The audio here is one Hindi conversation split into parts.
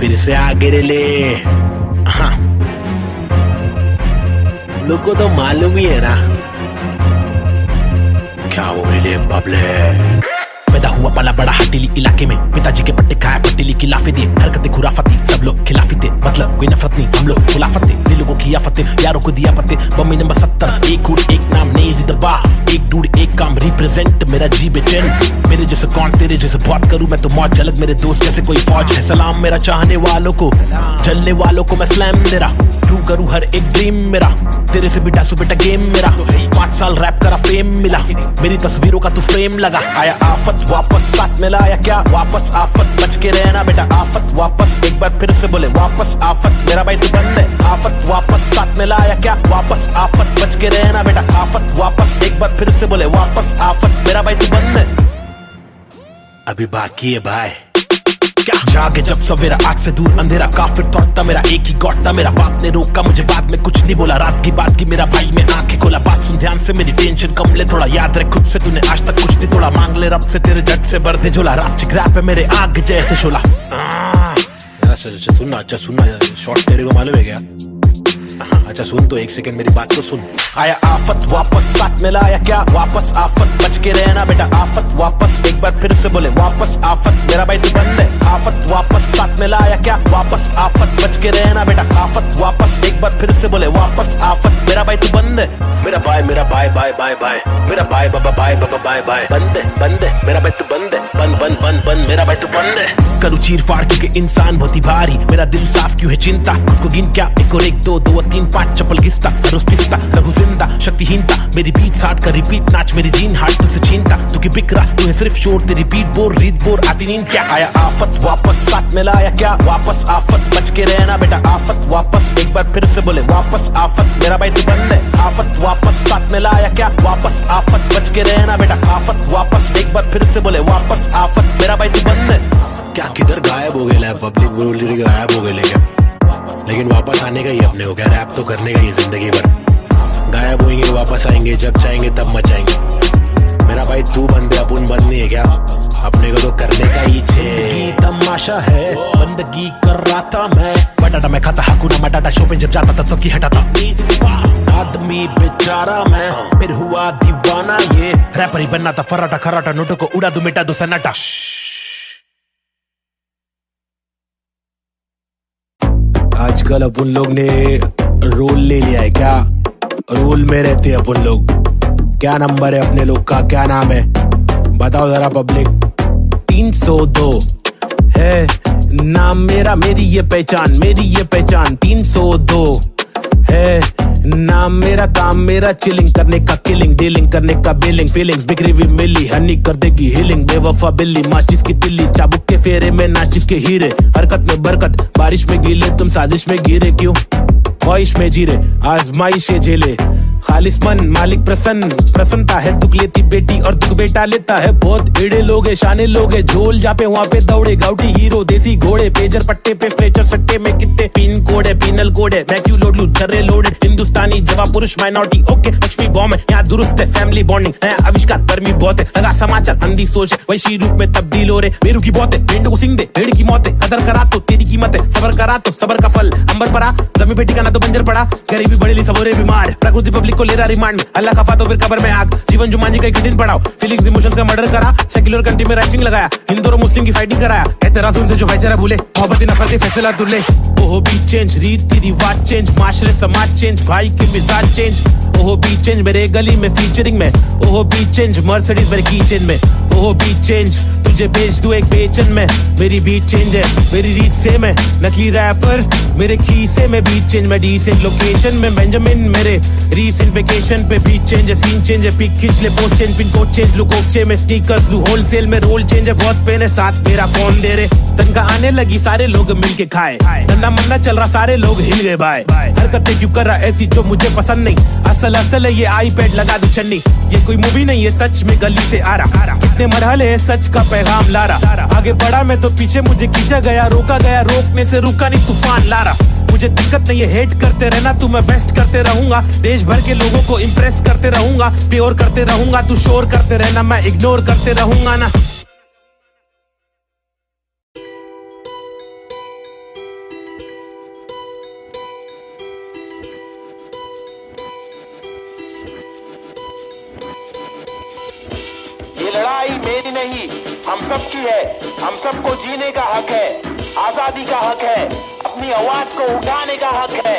फिर से आगे रे ले। हाँ, लोग को तो मालूम ही है ना क्या वो ले बबले। पैदा हुआ पला बड़ा हटीली इलाके में, पिताजी के पट्टे खाया पट्टीली की लाफे दिए, हरकतें खुराफती सब लोग खिलाफी थे, मतलब कोई नफरत नहीं हम लोग खुलाफत थे, दिलों को किया फतेह यारों को दिया पते। बम्मी नंबर 70 एक हुड एक नाम नहीं जिंदबा, एक डूड एक काम रिप्रेजेंट मेरा जी बेचैन। मेरे जैसे कौन तेरे जैसे बहुत करूं मैं तो मौज झलक, मेरे दोस्त जैसे कोई फौज है। सलाम मेरा चाहने वालों को, जलने वालों को मैं स्लैम दे रहा, ट्रू करूं हर एक ड्रीम मेरा, तेरे से भी डासू बेटा गेम मेरा। 5 साल रैप करा फेम मिला, मेरी तस्वीरों का तू फ्रेम लगा। आया आफत वापस साथ में लाया क्या वापस आफत, बच के रहना बेटा आफत वापस, एक बार फिर से बोले वापस आफत, मेरा भाई तू बंद है। आफत वापस साथ में लाया क्या वापस आफत, बच के रहना बेटा आफत वापस, एक बार फिर से बोले वापस आफत, मेरा भाई तू बंद है। अभी बाकी है भाई क्या जागे जब सवेरा, आग से दूर अंधेरा, काफिर थॉट था मेरा एक ही गॉड था, मेरा बाप ने रोका मुझे बाद में कुछ नहीं बोला, रात की बात की मेरा भाई में आंखें खोला। बात सुन ध्यान से मेरी टेंशन कम ले थोड़ा, याद रख खुद से तूने आज तक कुछ नहीं तोड़ा, मांग ले रब से तेरे जट से भर दे झोला, रात चिक रैप है मेरे आग जैसे शोला। सुनना अच्छा सुनना, शॉर्ट तेरे को मालूम है क्या? अच्छा सुन तो एक सेकंड मेरी बात तो सुन। आया आफत वापस साथ में लाया क्या वापस आफत, बच के रहना बेटा आफत वापस, एक बार फिर से बोले वापस आफत, मेरा भाई तू बंद है। आफत वापस साथ में लाया क्या वापस आफत, बच के रहना बेटा आफत वापस, एक बार फिर से बोले वापस आफत, मेरा भाई तू बंद है। मेरा भाई बाय बाय बाय, मेरा भाई बाबा बाय बाय, बंद है मेरा भाई तू बंद है, बंद मेरा भाई तू बंद है। करूँ चीर फाड़ क्योंकि इंसान बहुत ही भारी, मेरा दिल साफ क्यों है चिंता, खुद को गिन क्या 1 और 1 2 2 और 3 5 चप्पल घिसता, रोज पिसता रघु जिंदा शक्तिहीनता, मेरी बीट साठ का रिपीट नाच मेरी जीन हार्ट तुझसे छीनता, तू की बिक रहा तू है सिर्फ शोर, तेरी बीट बोर रीत बोर आती नींद क्या। आया आफत वापस साथ में लाया क्या वापस आफत, बच के रहना बेटा आफत वापस, एक बार फिर से बोले वापस आफत, मेरा भाई तू बंद है। आफत वापस साथ में लाया क्या वापस आफत, बच के रहना बेटा आफत वापस, एक बार फिर से बोले वापस आफत, मेरा भाई तू बंद है। क्या किधर गायब हो गया पब्लिक बोल गायब हो गए क्या, लेकिन वापस आने का ही अपने को क्या, रैप तो करने का ही जिंदगी भर, गायब होंगे वापस आएंगे जब चाहेंगे तब मचाएंगे। मेरा भाई तू बंदे अपन बंद नहीं है क्या, अपने को तो करने का ही छे। तमाशा है बंदगी कर रहा था मैं, बटाटा मैं खाता हकुना मटाटा, शो पे जब जाता तब सबकी हटाता, आदमी बेचारा मैं फिर हुआ दीवाना, ये रैपर ही बनना था फराटा खराटा, नोटों को उड़ा दू मिटा दू सन्नाटा। आजकल अपन लोग ने रोल ले लिया है क्या, रोल में रहते हैं अपन लोग। क्या नंबर है अपने लोग का, क्या नाम है बताओ जरा पब्लिक। 302 है नाम मेरा, मेरी ये पहचान 302 है नाम मेरा, काम मेरा चिलिंग करने का, किलिंग डीलिंग करने का, बिलिंग फीलिंग्स बिखरी हुई मिली, हनी कर देगी हीलिंग, बेवफा बिल्ली माचिस की तिल्ली, चाबुक के फेरे में नाचिस के हीरे, हरकत में बरकत बारिश में गीले, तुम साजिश में गिरे क्यों, ख्वाहिश में जीरे आजमाइश झेले, खालिस मन मालिक प्रसन्नता है, दुख लेती बेटी और दुख बेटा लेता है, बहुत एड़े लोग है शाने लोग है, झोल जापे वहाँ पे दौड़े गाउटी हीरो देसी घोड़े, पेजर पट्टे पे स्ट्रेचर सट्टे में कितने पिन कोड है, पिनल कोड है, मैं क्यों लोड लूं छर्रे लोडेड, हिंदुस्तानी जवाब पुरुष माइनॉरिटी ओके, लक्ष्मी बॉम्ब है यहाँ दुरुस्त है, फैमिली बॉन्डिंग है आविष्कार गर्मी बहुत है, लगा समाचार अंधी सोच है वैसी रूप में तब्दील हो रहे, बेरू की बहुत है भेंडों को सिंह दे भेड़ की मौत है, कदर करा तो तेरी कीमत है, सबर करा तो सबर का फल अंबर पड़ा, जमी पे ठिकाना तो बंजर पड़ा, गरीबी बढ़ेली सबोरे बीमार, प्रकृति पब्लिक को ले रहा रिमांड, अल्लाह खफा तो फिर कब्र में आग, जीवन जुमान जी का कठिन पड़ाओ, फीलिंग्स इमोशंस का मर्डर करा, सेक्युलर कंट्री में राइटिंग लगाया, हिंदू और मुस्लिम की फाइटिंग कराया, कहते रासूल से जो भाईचारा भूले, मोहब्बत नफरत फैसला दुल्ले, ओहो भी चेंज रीति रिवाज चेंज, माशरे समाज चेंज, भाई के मिजाज चेंज, ओहो भी चेंज मेरे गली में फीचरिंग में, ओहो भी चेंज मर्सिडीज मेरे कीचेन में, ओहो भी चेंज तुझे भेज दूं एक बेचन में, मेरी बीट चेंज है मेरी रीच सेम है, नकली रैपर मेरे खीसे में बीट चेंज, मैं डिसेंट लोकेशन में बेंजामिन मेरे रीसेंट वेकेशन पे बीट चेंज है, सीन चेंज है, पिक खींच ले post change, pin code change look ओपचे में स्नीकर्स लू होलसेल में, रोल चेंज है बहुत पेन है साथ मेरा कौन दे रे, तनखा आने लगी सारे लोग मिलके खाए, धंधा मंदा चल रहा सारे लोग हिल गए भाई, हरकतें क्यों कर रहा ऐसी जो मुझे पसंद नहीं, असल है ये आईपैड लगा दू चन्नी, ये कोई मूवी नहीं है सच में गली से आ रहा, कितने मरहले है सच का पैगाम ला रहा, आगे बढ़ा मैं तो पीछे मुझे खींचा गया, रोका गया रोकने से रुका नहीं तूफान ला रहा, मुझे दिक्कत नहीं है हेट करते रहना तू, मैं बेस्ट करते रहूंगा, देश भर के लोगों को इम्प्रेस करते रहूंगा, प्योर करते रहूंगा, तू शोर करते रहना मैं इग्नोर करते रहूंगा ना। नहीं, हम सब की है। हम सबको जीने का हक है, आजादी का हक है, अपनी आवाज को उठाने का हक है।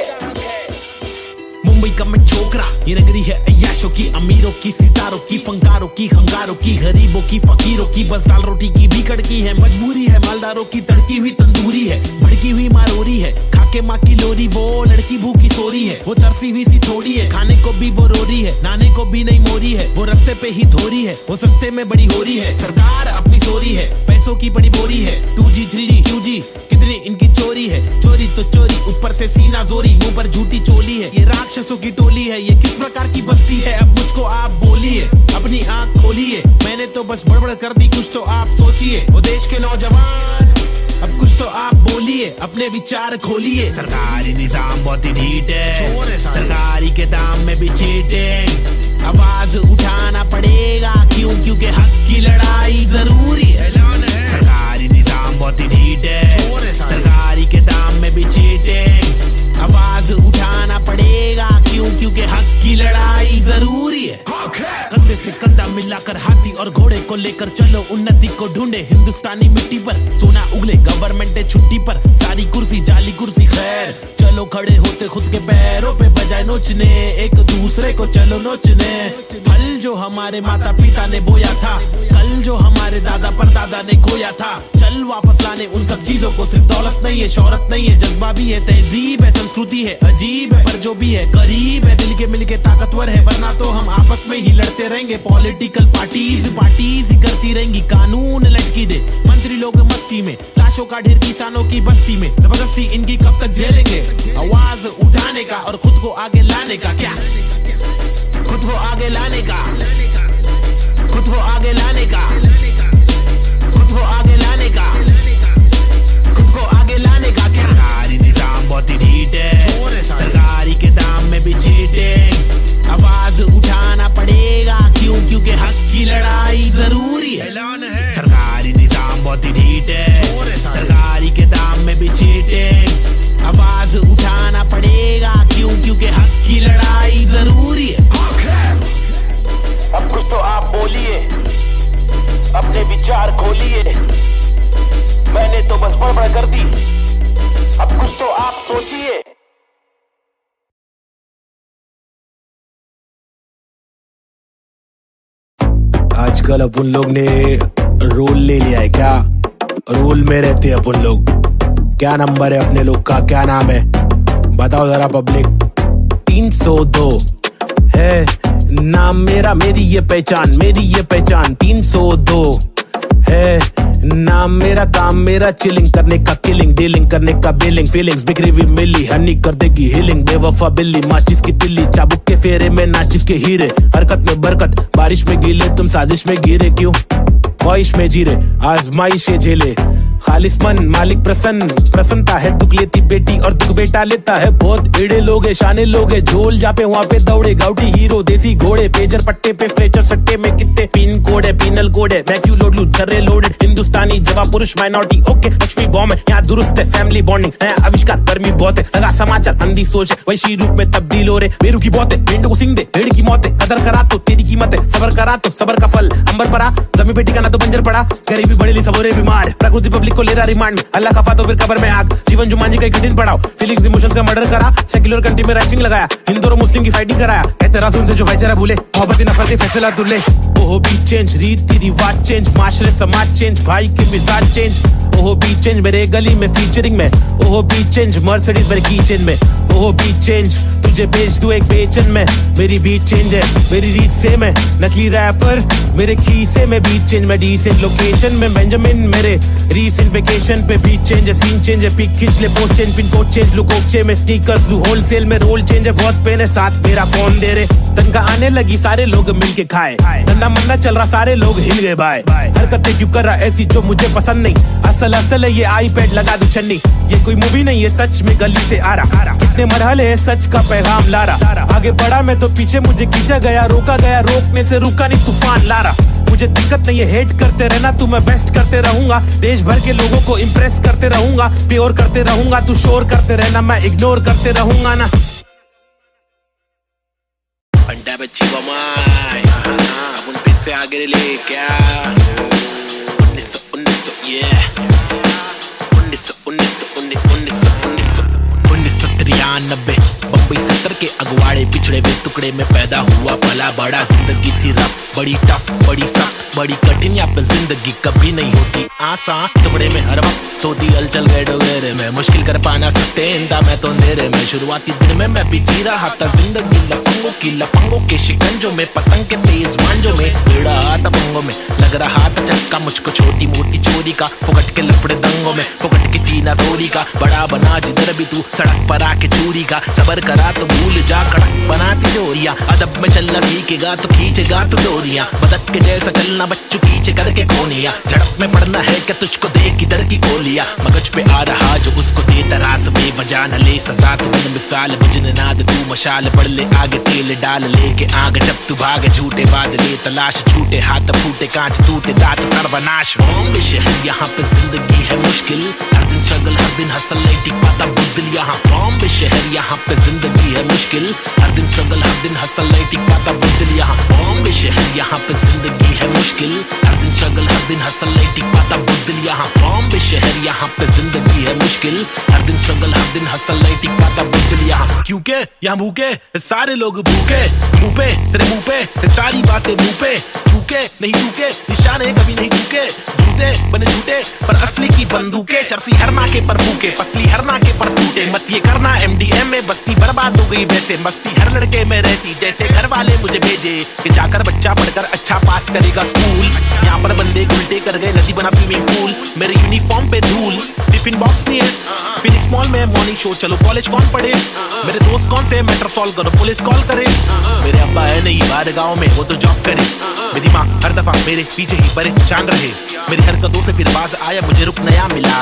मुंबई का मैं छोकरा, ये नगरी है अय्याशों की, अमीरों की, सितारों की, फंकारों की, हंगारों की, गरीबों की, फकीरों की, बस दाल रोटी की भी कड़की है। मजबूरी है मालदारों की, तड़की हुई तंदूरी है, भड़की हुई मारोरी है, खाके माँ की लोरी, वो लड़की भूखी सोरी है, वो तरसी हुई सी थोड़ी है, खाने को भी वो रोरी है, नाने को भी नहीं मोरी है, वो रस्ते पे ही धोरी है, वो सस्ते में बड़ी हो रही है। सरकार अपनी सोरी है, पैसों की बड़ी बोरी है, 2G 3G QG कितनी इनकी चोरी है। चोरी तो चोरी, ऊपर से सीना जोरी, मुंह पर झूठी चोली है, ये राक्षसों की टोली है। ये किस प्रकार की बस्ती है, अब मुझको आप बोलिए, अपनी आंख खोलिए। मैंने तो बस बड़बड़ कर दी, कुछ तो आप सोचिए। वो देश के नौजवान, अब कुछ तो आप बोलिए, अपने विचार खोलिए। सरकारी निजाम बहुत ही ढीठ है, सरकारी के दाम में भी चीटिंग। आवाज उठाना पड़ेगा, क्यों? क्योंकि हक की लड़ाई जरूरी है। सरकारी निजाम बहुत ही ढीठ है, सरकारी के दाम में भी चीटिंग। आवाज उठाना पड़ेगा, क्यों? क्योंकि हक की लड़ाई जरूरी है। कंधे से कंधा मिलाकर हाथी और घोड़े को लेकर चलो, उन्नति को ढूंढे हिंदुस्तानी मिट्टी पर। सोना उगले गवर्नमेंट है छुट्टी पर, सारी कुर्सी जाली कुर्सी खैर। चलो खड़े होते खुद के पैरों पे, बजाय नोचने एक दूसरे को चलो नोचने। फल जो हमारे माता पिता ने बोया था, कल जो हमारे दादा परदादा ने खोया था, चल वापस लाने उन सब चीजों को। सिर्फ दौलत नहीं है, शोहरत नहीं है, जज्बा भी है, तहजीब है, संस्कृति है, अजीब है, पर जो भी है करीब है, दिल के मिल के ताकतवर है। वरना तो हम आपस में ही लड़ते रहेंगे। पॉलिटिकल पार्टीज ही करती रहेंगी, कानून लटकी दे मंत्री लोग मस्ती में, लाशों का ढेर किसानों की बस्ती में। जबरदस्ती इनकी कब तक झेलेंगे? आवाज उठाने का और खुद को आगे लाने का। क्या खुद को आगे लाने का, खुद को आगे लाने का, खुद को आगे लाने का, खुद को आगे लाने का। सरकारी निजाम बहुत ही ढीठ है, सरकारी के दाम में भी चीटिंग। आवाज उठाना पड़ेगा, क्यों? क्योंकि हक की लड़ाई जरूरी है। सरकारी निजाम बहुत ही ढीठ है, सरकारी के दाम में भी चीटिंग। आवाज उठाना पड़ेगा, क्यों? क्योंकि हक की लड़ाई जरूरी है। अब कुछ तो आप बोलिए, अपने विचार खोलिए। मैंने तो बस बड़बड़ कर दी, अब कुछ तो आप सोचिए। आजकल अपन लोग ने रोल ले लिया है क्या? रोल में रहते हैं अपन लोग। क्या नंबर है अपने लोग का, क्या नाम है बताओ जरा पब्लिक। 302 है नाम मेरा, मेरी ये पहचान, मेरी ये पहचान। 302 है नाम मेरा, काम मेरा चिलिंग करने का, किलिंग डीलिंग करने का, बिलिंग फीलिंग्स बिखरी हुई मिली, हनी कर देगी हीलिंग। बेवफा बिल्ली, माचिस की तिल्ली, चाबुक के फेरे में नाचिस के हीरे। हरकत में बरकत, बारिश में गीले, तुम साजिश में गिरे क्यों? ख्वाहिश में जीरे, आजमाइशें झेले, खालिस मन मालिक प्रसन्न। प्रसन्नता है दुख लेती बेटी और दुख बेटा लेता है। बहुत एड़े लोग है, शाने लोग है, झोल जापे वहाँ पे दौड़े। गाउटी हीरो, देसी घोड़े, पेजर पट्टे पे स्ट्रेचर सट्टे में कितने पिन कोड है, पिनल कोड है। मैं क्यों लोड लूं, जर्रे लोडेड हिंदुस्तानी, जवाब पुरुष माइनॉरिटी। ओके लक्ष्मी बॉम्ब है, यहाँ दुरुस्त है, फैमिली बॉन्डिंग है, आविष्कार गर्मी बहुत है। लगा समाचार अंधी सोच है, वैशी रूप में तब्दील हो रहे। बेरू की बहुत है, भेड़ को सिंह दे, भेड़ की मौत है। कदर करा तो तेरी कीमत है, सबर करा तो सबर का फल। अंबर परा जमीन पे टिकाना तो बंजर पड़ा, गरीबी बढ़ेली सबोरे बीमार। प्रकृति पब्लिक को ले रहा रिमांड में, अल्लाह खफा तो फिर कबर में आग। जीवन जुमान जी का कठिन पड़ाव, फीलिंग्स इमोशंस का मर्डर करा। सेक्युलर कंट्री में राइटिंग लगाया, हिंदू और मुस्लिम की फाइटिंग कराया। एतराज उनसे जो भाईचारा भूले, मोहब्बत नफरत फैसला तुले। ओहो बी चेंज, रीति रिवाज चेंज, माशरे समाज चेंज, भाई के मिजाज चेंज। ओहो बी चेंज मेरे गली में फीचरिंग में। ओहो बी चेंज मर्सिडीज मेरे कीचेन में। ओहो बी चेंज तुझे भेज दूं एक बेचन में। मेरी बीट चेंज है, मेरी रीच से मैं नकली रैपर, मेरे खीसे में बीट चेंज। मैं डिसेंट लोकेशन में बेंजामिन, मेरे रीसेंट वेकेशन पे बीट चेंज है, सीन चेंज है, पिक खींच ले post change, pin code change लू, कोकचे में स्नीकर्स लू, होलसेल में रोल चेंज है। बहुत पेन है साथ मेरा कौन दे रे, तनका आने लगी सारे लोग मिलके खाए। धंधा मंदा चल रहा सारे लोग हिल गए भाई। हरकतें क्यों कर रहा ऐसी जो मुझे पसंद नहीं। असल असल है ये आईपैड लगा दू छन्नी, ये कोई मूवी नहीं है सच में गली से आ रहा। कितने मरहले है सच का पैगाम ला रहा। आगे बढ़ा मैं तो पीछे मुझे खींचा गया, रोका गया, रोकने से रुका नहीं तूफान ला रहा। मुझे दिक्कत नहीं है हेट करते रहना, तू मैं बेस्ट करते रहूंगा। देश भर के लोगों को इम्प्रेस करते रहूंगा, प्योर करते रहूंगा। तू शोर करते रहना, मैं इग्नोर करते रहूंगा ना। घंटा बच्ची बमाई, अब उन पिच से आगे ले क्या टुकड़े में पैदा हुआ पला बड़ा। जिंदगी थी रफ, बड़ी टफ, बड़ी सख्त, बड़ी कठिन। यहाँ पे जिंदगी कभी नहीं होती आसान। टुकड़े में हर वक्त होती हलचल गैडोगेरे में, मुश्किल कर पाना सस्टेन था मैं तो अंधेरे में। शुरुआती दिन में मैं भी जी रहा था जिंदगी लफंगों की, लफंगों के शिकंजों में, पतंग के तेज मांझों में। भिड़ा था पंगों में, लग रहा था चस्का मुझको छोटी मोटी चोरी का। फुकट के लफड़े दंगों में, फुकट की सीना थोड़ी का। बड़ा बना जिधर भी तू सड़क पर आके चोरी का। सबर करा तो भूल जा कड़क बनाती जोरियां। अदब में चलना सीखेगा तो खींचेगा तू डोरियां। बदक के जैसा चलना बच्चों पीछे करके कोनिया। झड़प में पड़ना है क्या तुझको देख किधर की गोलियां। मगज पे आ रहा जो उसको दे तरास, बेवजह न ले सजा तू बन मिसाल। बुझने ना दे तू मशाल, पड़ ले आगे तेल डाल लेके आग। जब तू भागे झूठे बादले तलाश, छूटे हाथ फूटे कांच टूटे दांत सर्वनाश। बॉम्बे शहर यहाँ पे जिंदगी है मुश्किल, हर दिन स्ट्रगल हर दिन हसल नहीं टिक पाता बुज़दिल यहाँ। बॉम्बे शहर यहाँ पे जिंदगी है मुश्किल, हर दिन स्ट्रगल हर दिन हसल नहीं टिक पाता बुज़दिल यहाँ। बॉम्बे शहर यहाँ पे जिंदगी है मुश्किल, हर दिन स्ट्रगल हर दिन हसल नहीं टिक पाता बुज़दिल यहाँ। बॉम्बे शहर यहाँ पे जिंदगी है मुश्किल, हर दिन स्ट्रगल हर दिन हसल नहीं टिक पाता बुज़दिल यहाँ। क्योंकि यहाँ भूखे सारे लोग भूखे, मुंह पे तेरे मुंह पे सारी बातें मुंह पे। चूके नहीं चूके, निशाने कभी नहीं चूके। झूठे बने झूठे पर असली की बंदूकें। चरसी हर नाके पर फूके, पसली हर नाके पर टूटे। मत ये करना MDM में बस्ती बर्बाद हो गई वैसे। मस्ती हर लड़के में रहती जैसे घर वाले मुझे भेजे कि जाकर बच्चा पढ़कर अच्छा पास करेगा स्कूल। यहाँ पर बंदे उल्टे कर गए, नदी बना स्विमिंग पूल। मेरे यूनिफॉर्म पे धूल, टिफिन बॉक्स नहीं है। फिनिक्स मॉल में मॉर्निंग शो, चलो कॉलेज कौन पढ़े। मेरे दोस्त कौन से मैटर सॉल्व करो, पुलिस कॉल करे। मेरे अब्बा है नहीं बाहर गाँव में, वो तो जॉब करे। मेरी माँ हर दफा मेरे पीछे ही परेशान रहे। मेरी हरकतों से फिर बाज आया, मुझे रुक नया मिला।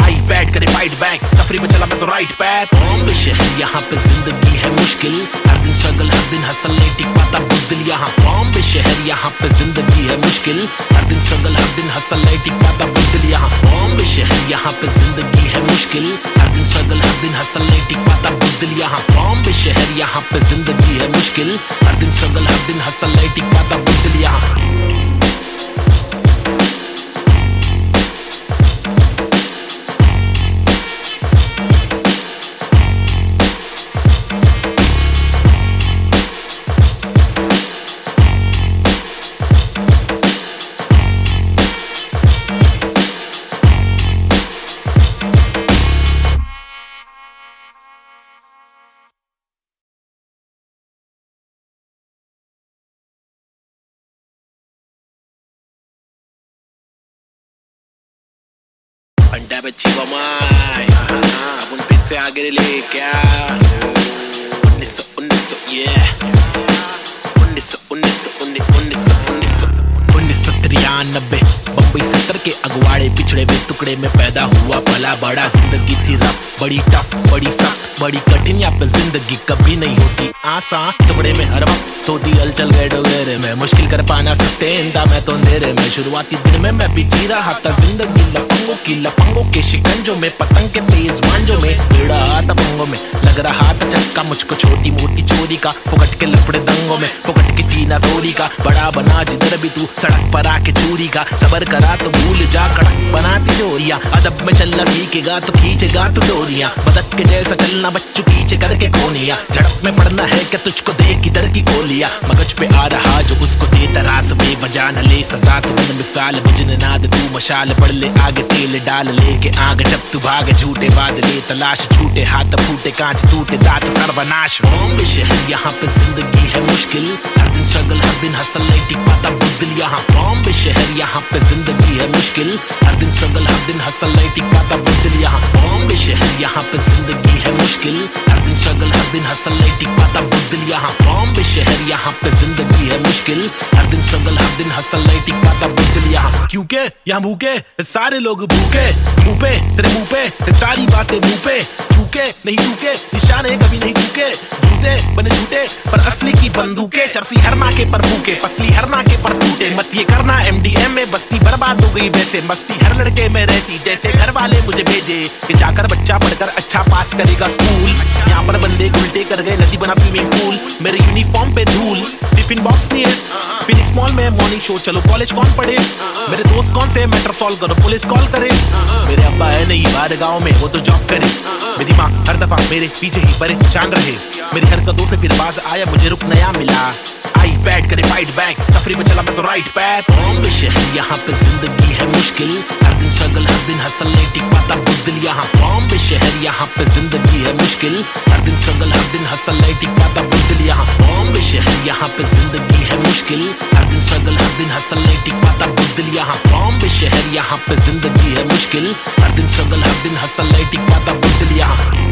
आई बैठ करे फाइट बैक, तफरी में चला मैं तो राइट पैथ। बॉम्बे शहर यहाँ पे जिंदगी है मुश्किल, हर दिन स्ट्रगल हर दिन हसल नहीं टिक पाता बुज़दिल यहाँ। बॉम्बे शहर यहाँ पे जिंदगी है मुश्किल, हर दिन स्ट्रगल हर दिन हसल नहीं टिक पाता बुज़दिल यहाँ। बॉम्बे शहर यहाँ पे जिंदगी है मुश्किल, हर दिन स्ट्रगल हर दिन हसल नहीं टिक पाता बुज़दिल यहाँ। बॉम्बे शहर यहाँ पे जिंदगी है मुश्किल, हर दिन स्ट्रगल हर दिन हसल नहीं टिक पाता बुज़दिल यहाँ। पंडा बच्ची बमाई अपन फिर से आगे ले क्या 1993 बम्बई 70 के अगवाड़े पिछड़े हुए टुकड़े में पैदा हुआ पला बड़ा। जिंदगी थी रफ, बड़ी टफ, बड़ी सख्त, बड़ी कठिन। यहाँ पे जिंदगी कभी नहीं होती आसान। टुकड़े में हर वक्त होती हलचल गैडोगेरे में, मुश्किल कर पाना सस्टेन था मैं तो अंधेरे में। शुरुआती दिन में मैं भी जी रहा था जिंदगी लफंगों की, लफंगों के शिकंजों में, पतंग के तेज मांझों में। भिड़ा था पंगों में, लग रहा था चस्का मुझको छोटी मोटी चोरी का। फुकट के लफड़े दंगों में, फुकट की सीना थोड़ी का। बड़ा बना जिधर भी तू सड़क पर आके चोरी का। सबर करा तो भूल जा कड़क बनाती जोरियां। अदब में चलना सीखेगा तो खींचेगा तू डोरियां। बदक के जैसा चलना बच्चों पीछे करके कोनिया। झड़प में पड़ना है क्या तुझको देख किधर की गोलियां। मगज पे आ रहा जो उसको दे तरास, बेवजह न ले सजा तू बन मिसाल। बुझने ना दे तू मशाल, पड़ ले आगे तेल डाल लेके आग। जब तू भागे झूठे बादले तलाश, छूटे हाथ फूटे कांच टूटे दांत सर्वनाश। बॉम्बे शहर यहाँ पे जिंदगी है मुश्किल, हर दिन स्ट्रगल हर दिन हसल नहीं टिक पाता बुज़दिल यहाँ। बॉम्बे शहर यहाँ पे जिंदगी है मुश्किल, हर दिन स्ट्रगल हर दिन हसल नहीं टिक पाता बुज़दिल यहाँ। बॉम्बे शहर यहाँ पे जिंदगी है मुश्किल, हर दिन स्ट्रगल हर दिन हसल नहीं टिक पाता बुज़दिल यहाँ। बॉम्बे शहर यहाँ पे जिंदगी है मुश्किल, हर दिन स्ट्रगल हर दिन हसल नहीं टिक पाता बुज़दिल यहाँ। क्योंकि यहाँ भूखे सारे लोग भूखे, मुंह पे तेरे मुंह पे सारी बातें मुंह पे। चूके नहीं चूके, निशाने कभी नहीं चूके। झूठे बने झूठे पर असली की बंदूकें। चरसी हर नाके पर फूके, पसली हर नाके पर टूटे। मत ये करना MDM में बस्ती बर्बाद हो गई वैसे। मस्ती हर लड़के में रहती जैसे घर वाले मुझे भेजे कि जाकर बच्चा पढ़कर अच्छा पास करेगा स्कूल। यहाँ पर बंदे उल्टे कर गए, नदी बना स्विमिंग पूल। मेरे यूनिफॉर्म पे धूल, टिफिन बॉक्स नहीं है। फिनिक्स मॉल में मॉर्निंग शो, चलो कॉलेज कौन पढ़े। मेरे दोस्त कौन से मैटर सॉल्व करो, पुलिस कॉल करे। मेरे अब्बा है नहीं बाहर गाँव में, वो तो जॉब करे। मेरी माँ हर दफा मेरे पीछे ही परेशान रहे। मेरी हरकतों से फिर बाज आया, मुझे रुक नया मिला। आई बैट करे फाइट बैक, तफरी में चला मैं तो राइट पैथ। बॉम्बे शहर यहाँ पे जिंदगी है मुश्किल, हर दिन स्ट्रगल हर दिन हसल नहीं टिक पाता बुज़दिल यहाँ। बॉम्बे शहर यहाँ पे जिंदगी है मुश्किल, हर दिन स्ट्रगल हर दिन हसल नहीं टिक पाता बुज़दिल यहाँ। बॉम्बे शहर यहाँ पे जिंदगी है मुश्किल, हर दिन स्ट्रगल हर दिन हसल नहीं टिक पाता बुज़दिल यहाँ। बॉम्बे शहर यहाँ पे जिंदगी है मुश्किल, हर दिन स्ट्रगल हर दिन हसल नहीं टिक पाता बुज़दिल यहाँ।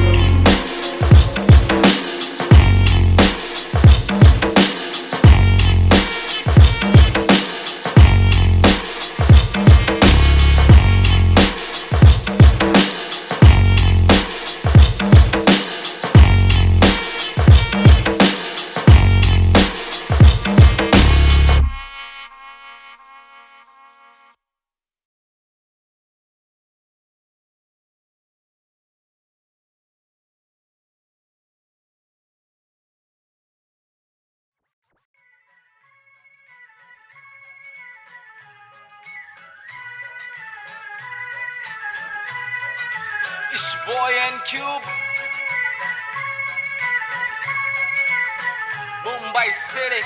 It's boy and Cube, Mumbai City,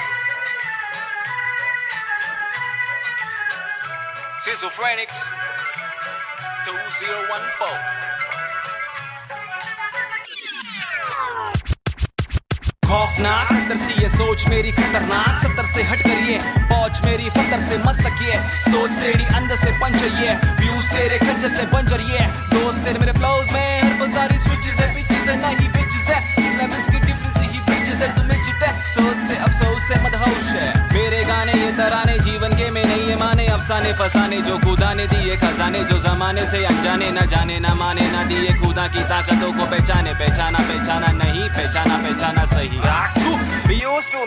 Schizophrenics 2014. खौफनाक खतर सी ये सोच मेरी खतरनाक, 70 से हट कर ये पहुंच मेरी फतर से मस्तक ये सोच तेरी अंदर से पंचर ये व्यूज तेरे खंजर से बंजर ये दोस्त तेरे मेरे फ्लोज में हर पल सारी स्विचेस है पिचेस है नहीं पिचेस है सिलेबस की डिफरेंस ही ब्रिजेस है तुम्हें चिटे सोच से अफसोस से मदहोश है मेरे गाने ये तराने जीवन के में नहीं ये माने अफसाने फसाने जो खुदा ने दिए खजाने जो जमाने से अनजाने न जाने न माने न दिए खुदा की ताकतों को पहचाने पहचाना पहचाना नहीं पहचाना पहचाना सही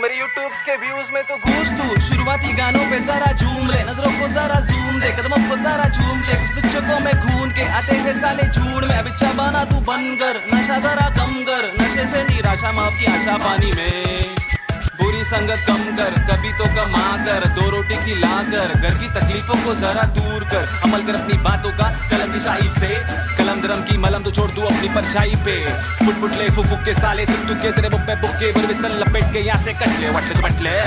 मेरे यूट्यूब्स के व्यूज में तो घूस तू शुरुआती गानों पे जरा झूम ले नजरों को जरा झूम दे कदमों को जरा झूम के कुछ दुचकों में खून के आते थे साले झूठ में बिच्छा बना तू बन कर नशा जरा कम कर नशे से निराशा माफ की आशा पानी में बुरी संगत कम कर कभी तो कमा कर दो रोटी खिला कर घर की तकलीफों को जरा दूर कर अमल कर अपनी बातों का कलम की शाही से कलम दरम की मलम तो छोड़ तू अपनी परछाई पे फुट फुट ले फुक फुक के साले तुक तुक के तेरे बुक्के बुक्के बर बिस्तर लपेट के यहाँ से कट ले वट ले तो बट ले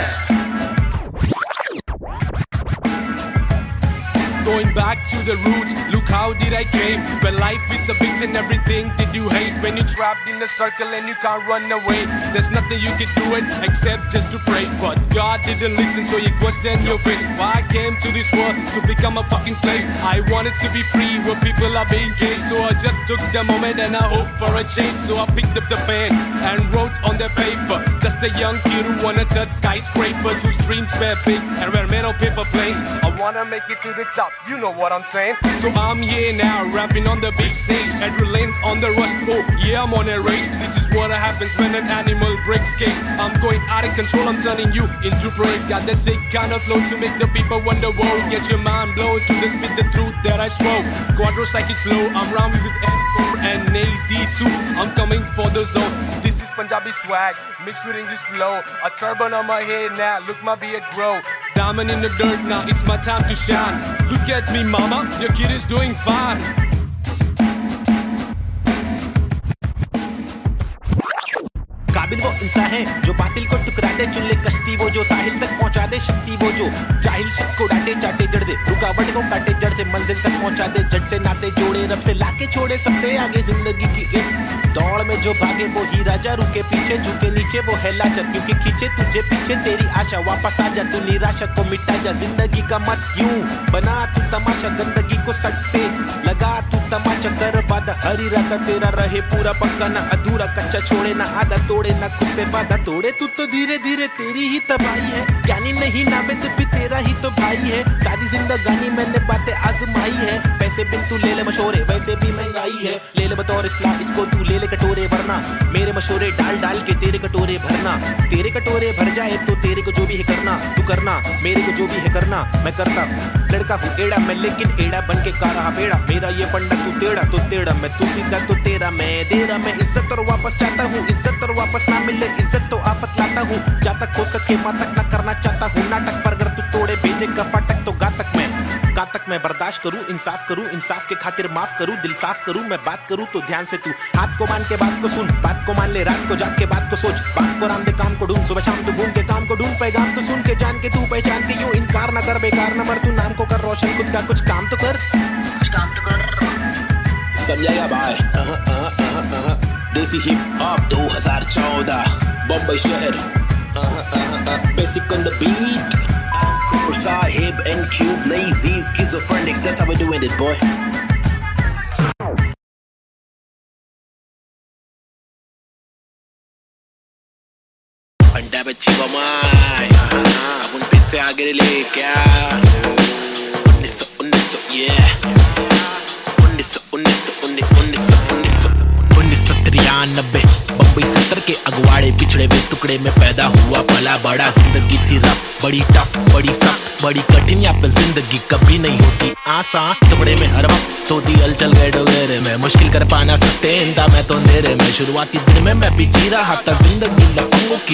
Going back to the roots, look how did I came. When life is a bitch and everything did you hate. When you're trapped in a circle and you can't run away, there's nothing you can do it except just to pray. But God didn't listen, so you question your fate. Why I came to this world to become a fucking slave. I wanted to be free where people are being gay. So I just took the moment and I hoped for a change. So I picked up the pen and wrote on the paper. Just a young kid who wanna touch skyscrapers, whose dreams were big and were made of paper planes. I wanna make it to the top. You know what I'm saying? So I'm here now, rapping on the big stage, adrenaline on the rush. Oh yeah, I'm on a rage. This is what happens when an animal breaks cage. I'm going out of control, I'm turning you into prey. Got that sick kind of flow to make the people wonder. Whoa, get your mind blown to the spit the truth that I swore. Quadro psychic flow, I'm rhyming with M4 and AZ2. I'm coming for the zone. This is Punjabi swag mixed with English flow. A turban on my head now, look my beard grow. Diamond in the dirt now, it's my time to shine. Look at me mama, your kid is doing fine. काबिल वो इंसान है जो बातिल को टुकरा दे चुन ले कश्ती वो जो साहिल तक पहुंचा दे शक्ति वो जो जाहिल शख्स को डांटे चाटे जड़ दे रुकावट को काटे जड़ से मंजिल तक पहुंचा दे जड़ से नाते जोड़े रब से लाके छोड़े सबसे आगे जिंदगी की इस दौड़ में जो भागे वो ही राजा रुके पीछे झुके नीचे वो है लाचार क्योंकि खींचे तुझे पीछे तेरी आशा वापस आ जा तू निराशा को मिटा जा जिंदगी का मत यूं बना तू तमाशा गंदगी को सट से लगा तू तमाचा कर वादा हर इरादा तेरा रहे पूरा पक्का ना अधूरा कच्चा छोड़े ना आधा तोड़े ना खुद से वादा तोड़े तू तो धीरे धीरे तेरी ही तबाही है ज्ञानी नहीं नावेद भी तेरा ही तो भाई है सारी जिंदगानी मैंने बातें आजमाई है पैसे बिन तू ले ले मशोरे वैसे भी महंगाई है ले ले बतौर इस्लाम इसको तू ले ले कटोरे वरना मेरे मशोरे डाल डाल के तेरे कटोरे भरना तेरे कटोरे भर जाए तो तेरे को जो भी है करना तू करना मेरे को जो भी है करना मैं करता लड़का हूँ एड़ा मैं लेकिन एड़ा बन के का रहा बेड़ा मेरा ये फंडा तू टेढ़ा मैं तू सीधा तो तेरा मैं देरा मैं इज्जत और वापस चाहता हूँ इज्जत और वापस ना मिले इज्जत तो आफत लाता हूँ जब तक हो सके मातक ना करना चाहता हूँ नाटक पर अगर तू तोड़े भेजे का फाटक तो गातक मैं का तक मैं बर्दाश्त करूं, इंसाफ करूं, इंसाफ के खातिर माफ करूं, दिल साफ करूं, मैं बात करूं तो ध्यान से तू हाथ को मान के बात को सुन, बात को मान ले, रात को जाग के बात को सोच, बात को राम दे काम को ढूंढ, सुबह शाम तो घूम के काम को ढूंढ, पैगाम तो सुन के जान के तू पहचान के यूं इनकार न कर, बेकार न मर, तू नाम को कर रोशन, खुद का कुछ काम तो कर, समझाएगा भाई। देसी हिप हॉप 2014 बम्बई शहर, basic on the beat, Sahib and Cube, lazy, schizophrenics, that's how we're doing it, boy. अंडा बच्ची बमाई, अब उन पिच से आगे ले क्या 1900 yeah 1993 बम्बई 70 के अगवाड़े पिछड़े हुए टुकड़े में पैदा हुआ, भला बड़ा जिंदगी थी रफ, बड़ी टफ, बड़ी सख्त, बड़ी कठिन, यहाँ पे जिंदगी कभी नहीं होती आसान, टुकड़े में हर वक्त होती हलचल गए डोगरे में, मुश्किल कर पाना सस्टेन था मैं तो अंधेरे में, शुरुआती दिन में मैं भी जी रहा था जिंदगी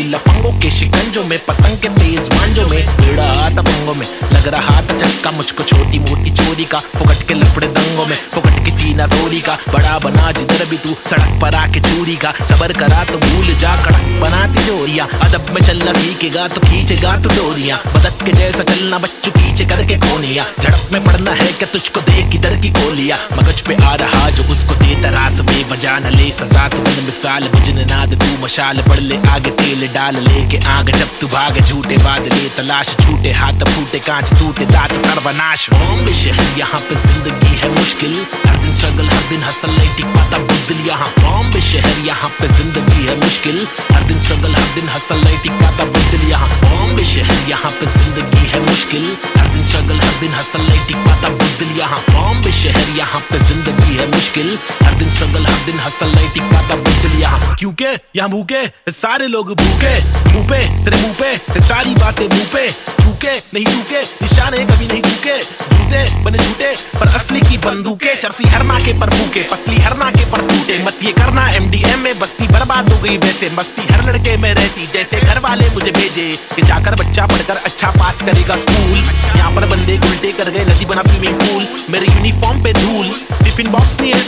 लफंगों के शिकंजों में, पतंग के तेज मांझों में, भिड़ा था पंगों में, लग रहा था चस्का मुझको छोटी मोटी चोरी का, फुकट के लफड़े दंगों में, फुकट की फीना थोड़ी का, बड़ा बना जिधर भी तू सड़क पर आके चूरी का, सबर करा तो भूल जा कड़क बनाती जोरियां, अदब में चलना सीखेगा तो खींचेगा तू डोरियां, बदक के जैसा चलना बच्चों पीछे करके कोनिया, झड़प में पड़ना है क्या तुझको देख किधर की गोलियां, मगज पे आ रहा जो उसको देता रास, बेवजह न ले सजा तू बन मिसाल, बुझने ना दे तू मशाल, बढ़ ले आगे तेल डाल लेके आग, जब तू भागे झूठे बादले तलाश, छूटे हाथ फूटे कांच टूटे दांत सर्वनाश, बॉम्बे शहर यहाँ पे जिंदगी है मुश्किल, हर दिन स्ट्रगल हर दिन हसल नहीं टिक पाता बुज़दिल, यहाँ बॉम्बे शहर यहाँ पे जिंदगी है मुश्किल, हर दिन स्ट्रगल हर दिन हसल नहीं टिक पाता बुज़दिल, यहाँ बॉम्बे शहर यहाँ पे जिंदगी है मुश्किल, हर दिन स्ट्रगल हर दिन हसल नहीं टिक पाता बुज़दिल, यहाँ बॉम्बे शहर यहाँ पे जिंदगी है मुश्किल, हर दिन स्ट्रगल हर दिन हसल नहीं टिक पाता बुज़दिल, यहाँ क्योंकि यहाँ भूखे सारे लोग भूखे, मुंह पे तेरे मुंह पे सारी बातें मुंह पे, चूके नहीं चूके निशाने कभी नहीं चूके, झूठे बने झूठे पर असली की बंदूकें, चरसी हर नाके पर फूके पसली हर नाके पर टूटे, मत ये करना MDM में बस्ती बर्बाद हो गई वैसे, मस्ती हर लड़के में रहती जैसे घर वाले मुझे भेजे कि जाकर बच्चा पढ़कर अच्छा पास करेगा स्कूल, यहाँ पर बंदे उल्टे कर गए नदी बना स्विमिंग पूल, मेरे यूनिफॉर्म पे धूल, टिफिन बॉक्स नहीं है,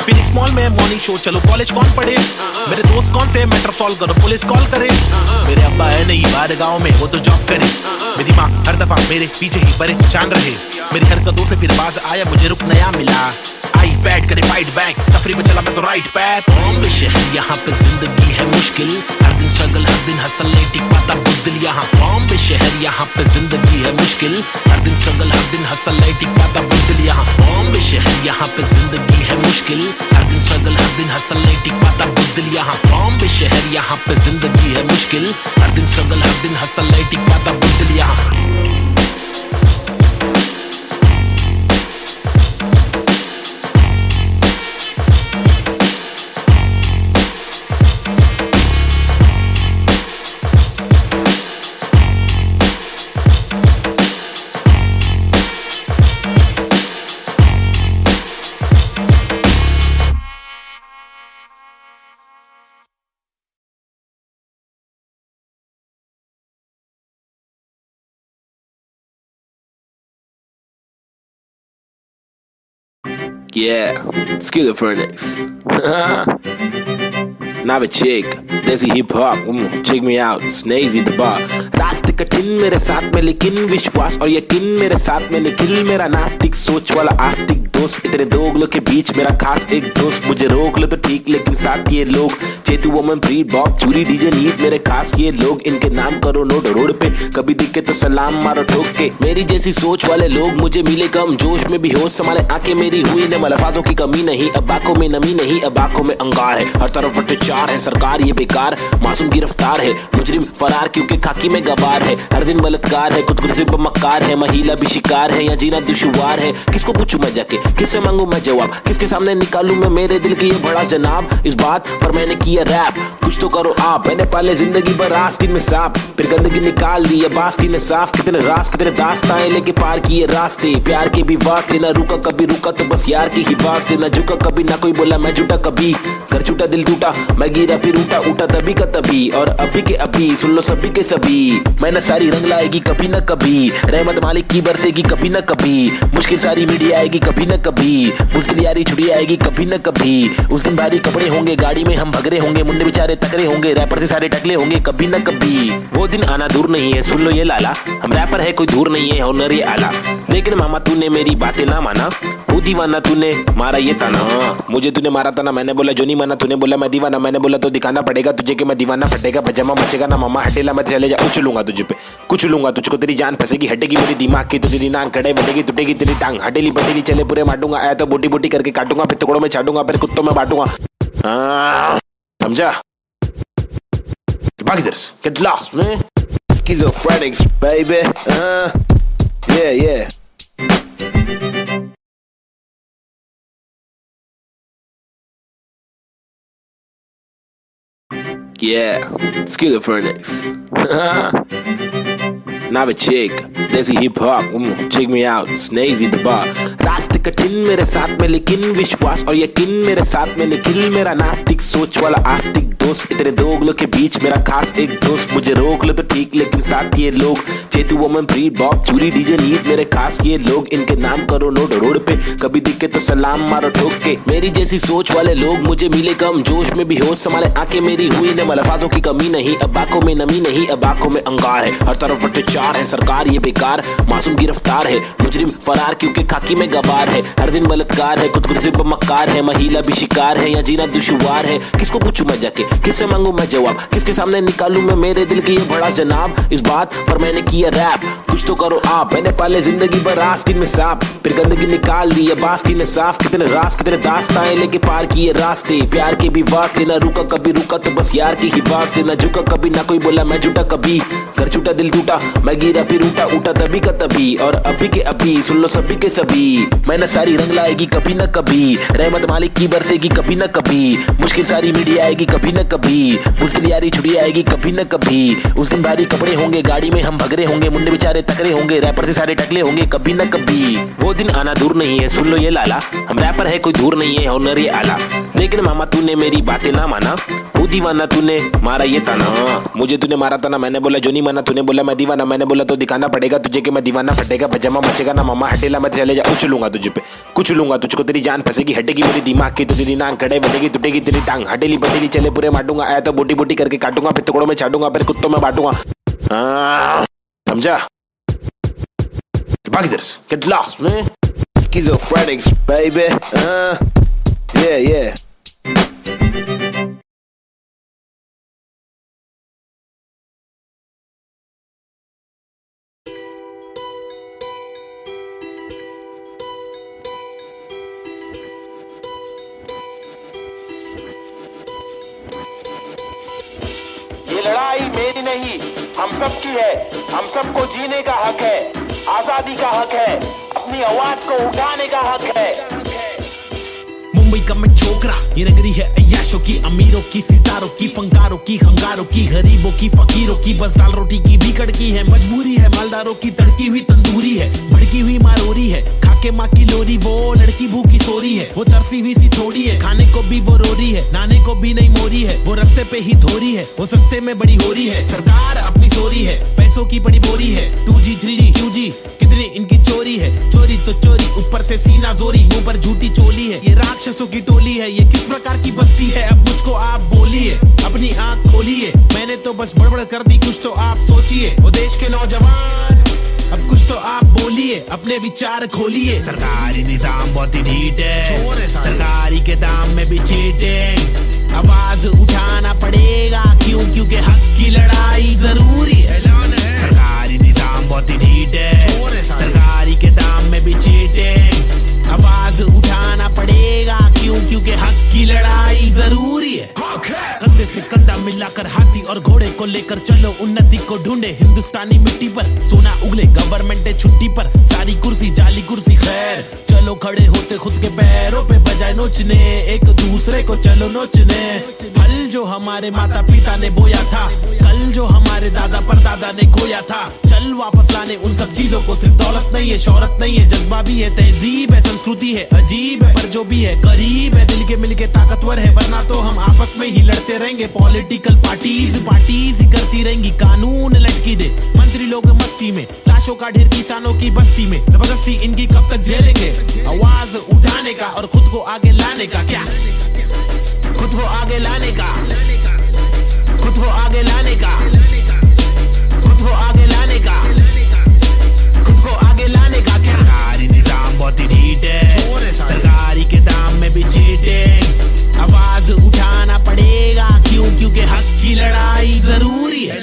फिनिक्स मॉल में मॉर्निंग शो, चलो कॉलेज कौन पढ़े, मेरे दोस्त कौन से मैटर सॉल्व करो पुलिस कॉल करे, मेरे अब्बा है नहीं बाहर गाँव में वो तो जॉब करे, मेरी माँ हर दफा मेरे पीछे ही परेशान रहे, मेरी हरकतों से फिर बाज आया मुझे रुक नया मिला, आई बैठ करे फाइट बैक, तफरी में चला मैं तो राइट पैथ, बॉम्बे शहर यहाँ पे जिंदगी है मुश्किल, हर दिन स्ट्रगल हर दिन हसल नहीं टिक पाता बुज़दिल, यहाँ बॉम्बे शहर यहाँ पे जिंदगी है मुश्किल, हर दिन स्ट्रगल हर दिन हसल नहीं टिक पाता बुज़दिल, यहाँ बॉम्बे शहर यहाँ पे जिंदगी है मुश्किल, हर दिन स्ट्रगल हर दिन हसल नहीं टिक पाता बुज़दिल, यहाँ बॉम्बे शहर यहाँ पे जिंदगी है मुश्किल, हर दिन स्ट्रगल हर दिन हसल नहीं टिक पाता बुज़दिल, यहाँ Yeah, schizophrenics. Novacek, Desi hip hop, check me out, Snazy the bar. रास्ते कठिन मेरे साथ में लेकिन विश्वास और यकीन मेरे साथ में निखिल, मेरा नास्तिक सोच वाला आस्तिक दोस्त, इतने दोगलों के बीच मेरा खास एक दोस्त, मुझे रोक लो तो ठीक लेकिन साथ ये लोग, चेतु वोमन प्रीत बॉब चूरी डीजे नीट, मेरे खास ये लोग, इनके नाम करो नोट रोड पे, कभी दिखे तो सलाम मारो ठोक के, मेरी जैसी सोच वाले लोग मुझे मिले कम, जोश में भी होश संभाले आंखें मेरी हुई न मलफाजों की कमी नहीं, अब आंखों में नमी नहीं, अब आंखों में अंगार है, हर तरफ भ्रष्टाचार है, सरकार ये बेकार, मासूम गिरफ्तार है, मुजरिम फरार क्योंकि खाकी में गबार है, हर दिन बलात्कार है, खुदकुशी पर मक्कार है, महिला भी शिकार है, या जीना दुश्वार है, किसको पूछूं मैं जाके, किससे मांगू मैं जवाब, किसके सामने निकालूं मैं मेरे दिल की ये बड़ा जनाब, इस बात पर मैंने किया रैप, कुछ तो करो आप, मैंने पाले जिंदगी भर आस्तीन में सांप, फिर गंदगी निकाल दी अब आस्तीन ने साफ, कितने रास कितने दास्ताएं लेके पार किए रास्ते, प्यार के भी वास्ते, ना रुका कभी रुका तो बस यार की ही वास्ते, ना झुका कभी ना कोई बोला मैं झूठा कभी, घर छूटा दिल टूटा मैं गिरा फिर उठा उठा तभी का तभी, और अभी के अभी सुन लो सभी के सभी। मेहनत सारी रंग लाएगी कभी न कभी, रहमत मालिक की बरसेगी कभी न कभी। मुश्किल सारी मीडिया आएगी कभी न कभी, मुश्किल यारी छुड़ी आएगी कभी न कभी। उस दिन भारी कपड़े होंगे, गाड़ी में हम भगरे होंगे, मुंडे बेचारे तकरे होंगे, रैपर से सारे टकले होंगे कभी न कभी। वो दिन आना दूर नहीं है, सुन लो ये लाला, हम रैपर है कोई दूर नहीं है, हुनर ये आला। लेकिन मामा तूने मेरी बातें ना माना, वो दीवाना तूने मारा ये ताना। मुझे तूने मारा था ना, मैंने बोला जो नहीं माना, तूने बोला मैं दीवाना, मैंने बोला तो दिखाना पड़ेगा तुझे कि मैं दीवाना। फटेगा पजामा मचेगा ना मामा, हटेला मैं चले जा, उछलूंगा तुझे पे, कुछ लूंगा तुझको, तेरी जान फंसेगी, हटेगी मेरी दिमाग की तो तेरी नान खड़े बढ़ेगी, टूटेगी तेरी टांग, हटेली बटेली चले पूरे मारूंगा, आया तो बोटी बोटी करके काटूंगा, फिर टुकड़ों में छाटूंगा, फिर कुत्तों में बांटूंगा। समझा? भाग इधर, get lost man. Schizophrenics baby. Yeah. Yeah, schizophrenics. Now a chick, desi hip hop, check me out, Snazy the bar. रास्ते कठिन मेरे साथ में लेकिन विश्वास और यकीन मेरे साथ में निखिल, मेरा नास्तिक सोच वाला आस्तिक दोस्त, इतने दोगलों के बीच मेरा खास एक दोस्त। मुझे रोक लो तो ठीक लेकिन साथ ये लोग, चेतु वोमन ब्रीड बॉब चूरी डीजे नीट, मेरे खास ये लोग, इनके नाम करो नोट रोड पे, कभी दिखे तो सलाम मारो ठोक के। मेरी जैसी सोच वाले लोग मुझे मिले कम, जोश में भी होश संभाले आंखें मेरी हुई ने, अल्फाजों की कमी नहीं, अब आंखों में नमी नहीं, अब आंखों में अंगार है, हर तरफ भ्रष्टाचार है, सरकार ये बेकार, मासूम गिरफ्तार है, मुजरिम फरार क्योंकि खाकी में गवार है, हर दिन बलात्कार है, खुद से मक्कार है, महिला भी शिकार है, या जीना दुश्वार है। किसको पूछूं मैं जाके, किससे मांगू मैं जवाब, किसके सामने निकालूं मैं मेरे दिल की ये बड़ा जनाब। इस बात पर मैंने किया रैप, कुछ तो करो आप, मैंने पाले जिंदगी भर आस्तीन में सांप, फिर गंदगी निकाल दी है बास्तीन ने साफ। कितने रास कितने दास्ताएं लेके पार किए रास्ते, प्यार के भी वास्ते, ना रुका कभी रुका तो बस यार के ही वास्ते, ना झुका कभी, ना कोई बोला मैं झूठा कभी, घर छूटा दिल टूटा, मैं गिरा फिर उठा उठा तभी का तभी, और अभी के अभी सुन लो सभी के सभी। मेहनत सारी रंग लाएगी कभी न कभी, रहमत मालिक की बरसेगी कभी न कभी, मुश्किल सारी मीडिया आएगी कभी न कभी, मुश्किल यारी छुड़ी आएगी कभी न कभी। उस दिन भारी कपड़े होंगे, गाड़ी में हम भगरे होंगे, मुंडे बेचारे तकरे होंगे, रैपर से सारे टकले होंगे कभी न कभी। वो दिन आना दूर नहीं है, सुन लो ये लाला, हम रैपर है कोई दूर नहीं है, हुनर ये आला। लेकिन मामा तूने मेरी बातें ना माना, वो दीवाना तूने मारा ये ताना। मुझे तूने मारा था ना, मैंने बोला जो नहीं माना, तूने बोला मैं दीवाना, मैंने बोला तो दिखाना पड़ेगा तुझे कि मैं दीवाना। फटेगा पजामा मचेगा ना मामा, हटेला मैं चले जा, उछलूंगा तुझे पे, कुछ लूंगा तुझको, तेरी जान फंसेगी, हटेगी मेरी दिमाग की तो तेरी नान खड़े बढ़ेगी, टूटेगी तेरी टांग, हटेली बटेली चले पूरे मारूंगा, आया तो बोटी बोटी करके काटूंगा, फिर टुकड़ों में छाटूंगा, फिर कुत्तों में बांटूंगा। समझा? भाग इधर, get lost man. Schizophrenics baby. Yeah. ये लड़ाई मेरी नहीं, हम सबकी है, हम सबको जीने का हक है, आजादी का हक है, अपनी आवाज को उठाने का हक है। मुंबई का मैं छोकरा, ये नगरी है अय्याशों की, अमीरों की, सितारों की, फंकारों की, हंगारों की, गरीबों की, फकीरों की, बस दाल रोटी की बिगड़ की है, मजबूरी है, मालदारों की तड़की हुई तंदूरी है, भड़की हुई मारोरी है, खाके माँ की लोरी, वो लड़की भूखी सोरी है, वो तरसी हुई सी थोड़ी है, खाने को भी वो रोरी है, नाने को भी नहीं मोरी है, वो रास्ते पे ही थोरी है, वो सस्ते में बड़ी हो रही है, सरकार अपनी सोरी है, पैसों की बड़ी बोरी है, 2G 3G QG कितनी इनकी चोरी है, चोरी तो चोरी, ऊपर से सीना जोरी, मुंह पर झूठी चोली है, ये राक्षसों की टोली है, ये किस प्रकार की बस्ती है, अब मुझको आप बोलिए, अपनी आंख खोलिए, मैंने तो बस बड़बड़ कर दी, कुछ तो आप सोचिए, वो देश के नौजवान, अब कुछ तो आप बोलिए, अपने विचार खोलिए। सरकारी निजाम बहुत ही ढीठ है, सरकारी के दाम में भी चीटिंग, आवाज उठाना पड़ेगा क्यों, क्योंकि हक की लड़ाई जरूरी है। सरकारी निजाम बहुत ही ढीठ है, सरकारी के दाम में भी चीटिंग, आवाज उठाना पड़ेगा क्यों, क्योंकि हक की लड़ाई जरूरी है। कंधे से कंधा मिलाकर हाथी और घोड़े को लेकर चलो, उन्नति को ढूंढे हिंदुस्तानी मिट्टी पर, सोना उगले गवर्नमेंट है छुट्टी पर, सारी कुर्सी जाली कुर्सी खैर, चलो खड़े होते खुद के पैरों पे, बजाय नोचने एक दूसरे को चलो नोचने। फल जो हमारे माता पिता ने बोया था, कल दिल जो हमारे दादा परदादा ने खोया था, चल वापस लाने उन सब चीजों को। सिर्फ दौलत नहीं है, शोहरत नहीं है, जज्बा भी है, तहजीब है, संस्कृति है, अजीब है, पर जो भी है करीब है, दिल के मिलके ताकतवर है। वरना तो हम आपस में ही लड़ते रहेंगे। पॉलिटिकल पार्टीज ही करती रहेंगी, कानून लटकी दे मंत्री लोग मस्ती में, लाशों का ढेर किसानों की बस्ती में। जबरदस्ती इनकी कब तक झेलेंगे? आवाज उठाने का और खुद को आगे लाने का। क्या खुद को आगे लाने का, खुद को आगे लाने का, खुद को आगे लाने का, खुद को आगे लाने का। सरकारी निजाम बहुत ही ढीठ है, सरकारी के दाम में भी चीटिंग। आवाज उठाना पड़ेगा, क्यों? क्योंकि हक की लड़ाई जरूरी है।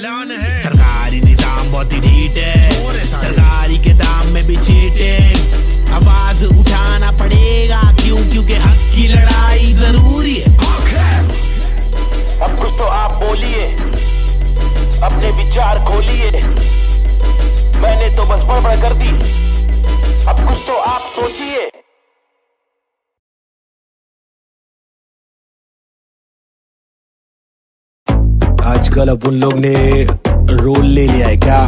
सरकारी निजाम बहुत ही ढीठ है, सरकारी के दाम में भी चीटिंग। आवाज उठाना पड़ेगा, क्यों? क्योंकि हक की लड़ाई जरूरी है। अब कुछ तो आप बोलिए, अपने विचार खोलिए। मैंने तो बस बड़बड़ कर दी, अब कुछ तो आप सोचिए। आजकल अपन लोग ने रोल ले लिया है। क्या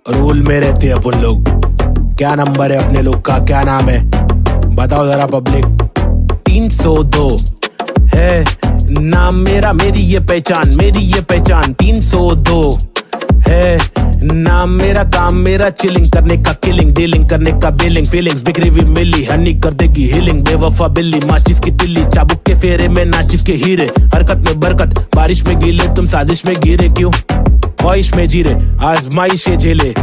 रोल में रहते हैं अपन लोग? क्या नंबर है अपने लोग का? क्या नाम है बताओ जरा पब्लिक। 302 है नाम मेरा, मेरी ये पहचान, मेरी ये पहचान। 302 है नाम मेरा, काम मेरा चिलिंग करने का, किलिंग डीलिंग करने का, बिलिंग फीलिंग्स बिखरी हुई मिली, हनी कर देगी हीलिंग। बेवफा बिल्ली माचिस की तिल्ली, चाबुक के फेरे में नाचिस के हीरे। हरकत में बरकत, बारिश में गीले, तुम साजिश में गिरे क्यों? ख्वाहिश में जीरे, आजमाइशें झेले,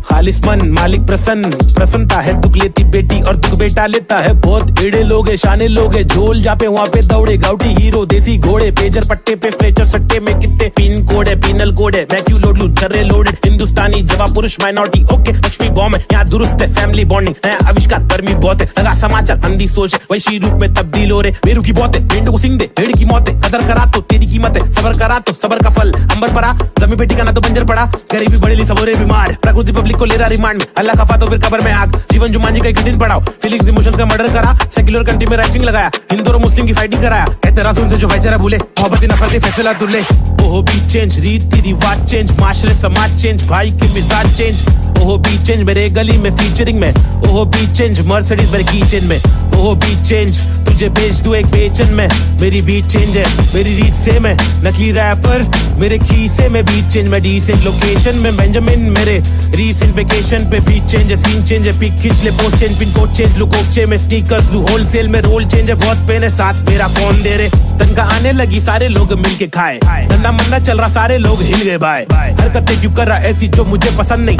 खालिस मन मालिक प्रसन्न। प्रसन्नता है दुख लेती बेटी और दुख बेटा लेता है। बहुत एड़े लोग है, शाने लोग है, झोल जापे वहाँ पे दौड़े। गाउटी हीरो देसी घोड़े, पेजर पट्टे पे स्ट्रेचर सट्टे में कितने पिन कोड है, पिनल कोड है। मैं क्यों लोड लूं छर्रे लोडेड, हिंदुस्तानी जवाब पुरुष माइनॉरिटी। ओके लक्ष्मी बॉम्ब है यहाँ, दुरुस्त है फैमिली बॉन्डिंग, नया आविष्कार गर्मी बहुत है। लगा समाचार अंधी सोच है, वैशी रूप में तब्दील हो रहे। बेरू की बहुत है, भेंडू को सिंग दे, भेड़ की मौत है। कदर करा तो तेरी कीमत है, सबर करा तो सबर का फल अंबर पड़ा। जमीन पे ठिकाना तो बंजर पड़ा, गरीबी बढ़ेली सबोरे बीमार। प्रकृति पब्लिक को ले रहा रिमांड में, अल्लाह खफा तो फिर कब्र में आग। जीवन जुमान जी का एक दिन पढ़ाओ, फीलिंग्स इमोशंस का मर्डर करा। सेक्युलर कंट्री में राइटिंग लगाया, हिंदू और मुस्लिम की फाइटिंग कराया। एतराज उनसे जो भाईचारा भूले, मोहब्बती नफरती फैसला दुल्ले। ओहो बी चेंज, रीति रिवाज चेंज, माशरे समाज चेंज, भाई के मिजाज चेंज। ओहो बी चेंज मेरे गली में फीचरिंग में। ओहो बी चेंज मर्सिडीज मेरे किचन में। ओहो बी चेंज तुझे बेच दूं एक बेचन में। मेरी बीट चेंज है, मेरी रीच सेम है। नकली रैपर मेरे खीसे में, बीट चेंज मैं डिसेंट लोकेशन में। बेंजामिन मेरे रीसेंट वेकेशन पे, बीट चेंज है, सीन चेंज है, पिक खींच ले post change, pin code change, look ओक्चे में स्नीकर्स लू होलसेल में। रोल चेंज है, बहुत पेन है, साथ मेरा कौन दे रे। तनका आने लगी सारे लोग मिलके खाए, धंधा मंदा चल रहा सारे लोग हिल गए बाय। हरकतें क्यों कर रहा ऐसी जो मुझे पसंद नहीं?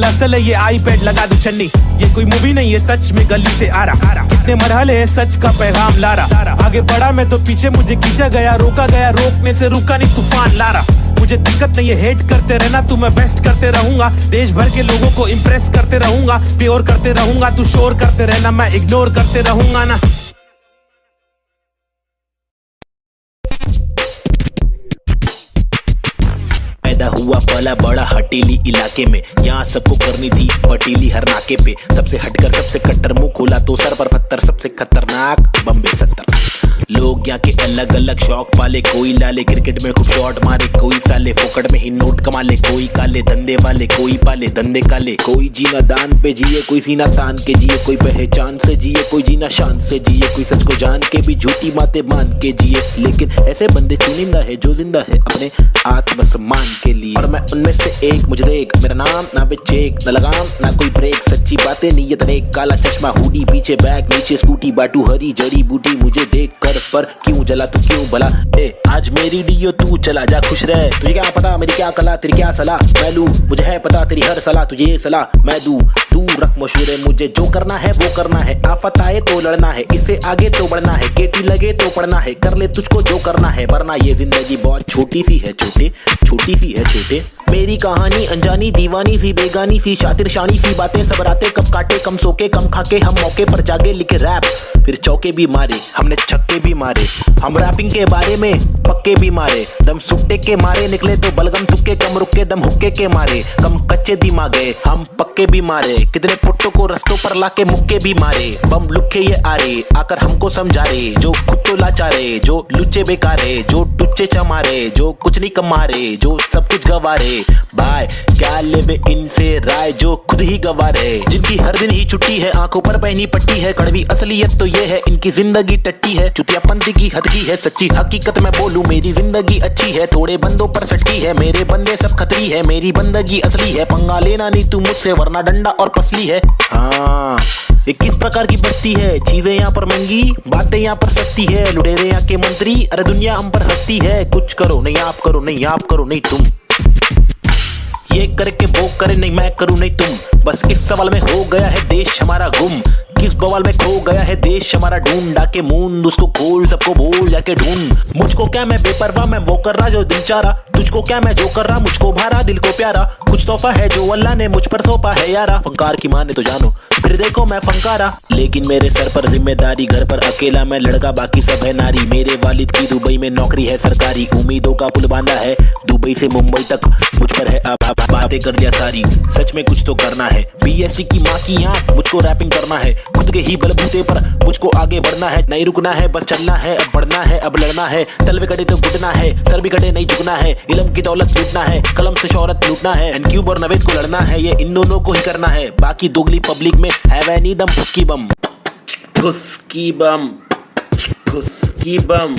असल है ये आईपैड लगा दू छन्नी। ये कोई मूवी नहीं है, सच में गली से आ रहा। कितने मरहले है, सच का पैगाम ला रहा। आगे बढ़ा मैं तो पीछे मुझे खींचा गया, रोका गया, रोकने से रुका नहीं, तूफान ला रहा। मुझे दिक्कत नहीं है हेट करते रहना, तू मैं बेस्ट करते रहूंगा। देश भर के लोगों को इम्प्रेस करते रहूंगा, प्योर करते रहूंगा। तू शोर करते रहना, मैं इग्नोर करते रहूंगा ना। पैदा हुआ पला बड़ा हटीली इलाके में, यहाँ सबको करनी थी पटीली हर नाके पे। सबसे हटकर सबसे कट्टर, मुंह खोला तो सर पर पत्थर। सबसे खतरनाक बम्बे 70। लोग यहाँ के अलग अलग शौक पाले, कोई लाले क्रिकेट में खूब शॉट मारे, कोई साले फोकट में ही नोट कमा ले, कोई काले धंधे वाले, कोई पाले धंधे काले। कोई जीना दान पे जिए, कोई सीना तान के जिए, कोई पहचान से जिए, कोई जीना शान से जिए, कोई सच को जान के भी झूठी बातें मान के जिए। लेकिन ऐसे बंदे चुनिंदा है जो जिंदा है अपने आत्मसम्मान के लिए, और मैं उनमें से एक। मुझे देख, मेरा नाम ना बे चेक, ना लगाम ना कोई ब्रेक, सच्ची बातें नीयत नेक। काला चश्मा हुडी पीछे बैग, नीचे स्कूटी, बाटू हरी जड़ी बूटी। मुझे देख कर पर क्यों जला तू क्यों भला? आज मेरी डीओ तू चला जा खुश रह। तुझे क्या पता मेरी क्या कला, तेरी क्या सलाह मैं लूं। मुझे है पता तेरी हर सलाह, तुझे ये सलाह मैं दूं। तू रख मशहूर, मुझे जो करना है वो करना है। आफत आए तो लड़ना है, इससे आगे तो बढ़ना है। केटी लगे तो पढ़ना है, कर ले तुझको जो करना है, वरना ये जिंदगी बहुत छोटी सी है छोटे, छोटी सी है छोटे। मेरी कहानी अनजानी दीवानी सी, बेगानी सी, शातिर शानी सी बातें। सब रातें कब काटे, कम सोके कम खाके, हम मौके पर जागे लिखे रैप। फिर चौके भी मारे, हमने छक्के भी मारे। हम रैपिंग के बारे में पक्के भी मारे। दम सुट्टे के मारे निकले तो बलगम तुक्के, कम रुके दम हुक्के के मारे। कम कच्चे दिमागे हम पक्के भी मारे। कितने पुट्टों को रस्तों पर लाके मुक्के भी मारे। बम लुक्के ये आ रे, आकर हमको समझा रे। जो खुद तो जो लाचारे, जो लुच्चे बेकारे, जो टुच्चे चमारे, जो कुछ नहीं कमारे, जो सब कुछ गवारे। भाई क्या लेवे इनसे राय जो खुद ही गवारे, जिनकी हर दिन ही छुट्टी है, आंखों पर पहनी पट्टी है। कड़वी असलियत तो ये है इनकी जिंदगी टट्टी है, चुतियापंथी की हद की है। सच्ची हकीकत मैं बोलूं मेरी जिंदगी अच्छी है, थोड़े बंदों पर सटकी है, मेरे बंदे सब खतरी है, मेरी बंदगी असली है। पंगा लेना नहीं तू मुझसे वरना डंडा और पसली है। हाँ ये किस प्रकार की बस्ती है, चीजें यहाँ पर महंगी, बातें यहाँ पर सस्ती है। लुटेरे यहाँ के मंत्री, अरे दुनिया हम पर हंसती है। कुछ करो नहीं आप करो, नहीं आप करो नहीं तुम, ये करके वो करे नहीं मैं करूं नहीं तुम। बस इस सवाल में हो गया है देश हमारा गुम, किस बवाल में खो गया है देश हमारा। ढूंढ डाके मूंड उसको खोल, सबको बोल जाके ढूंढ। मुझको क्या मैं बेपरवाह, मैं वो कर रहा जो दिल चाह रहा। तुझको क्या मैं जो कर रहा, मुझको भारा दिल को प्यारा। कुछ तोहफा है जो अल्लाह ने मुझ पर सौंपा है यारा। फंकार की माने तो जानो फिर देखो मैं फंकारा, लेकिन मेरे सर पर जिम्मेदारी। घर पर अकेला मैं लड़का, बाकी सब है नारी। मेरे वालिद की दुबई में नौकरी है सरकारी, उम्मीदों का पुल बांधा है दुबई से मुंबई तक। मुझ पर है अब बातें कर दिया सारी, सच में कुछ तो करना है। बीएससी की माँ की आंख, मुझको रैपिंग करना है। खुद के ही बलबूते पर मुझको आगे बढ़ना है, नहीं रुकना है बस चलना है। अब बढ़ना है अब लड़ना है, तलवे कटे तो घुटना है, सर भी कटे नहीं झुकना है। इल्म की दौलत लूटना है, कलम से शोहरत लूटना है। एनक्यूब और नवेद को लड़ना है, ये इन दोनों को ही करना है। बाकी दोगली पब्लिक में है वह नी दम, फुसकी बम फुसकी बम फुसकी बम।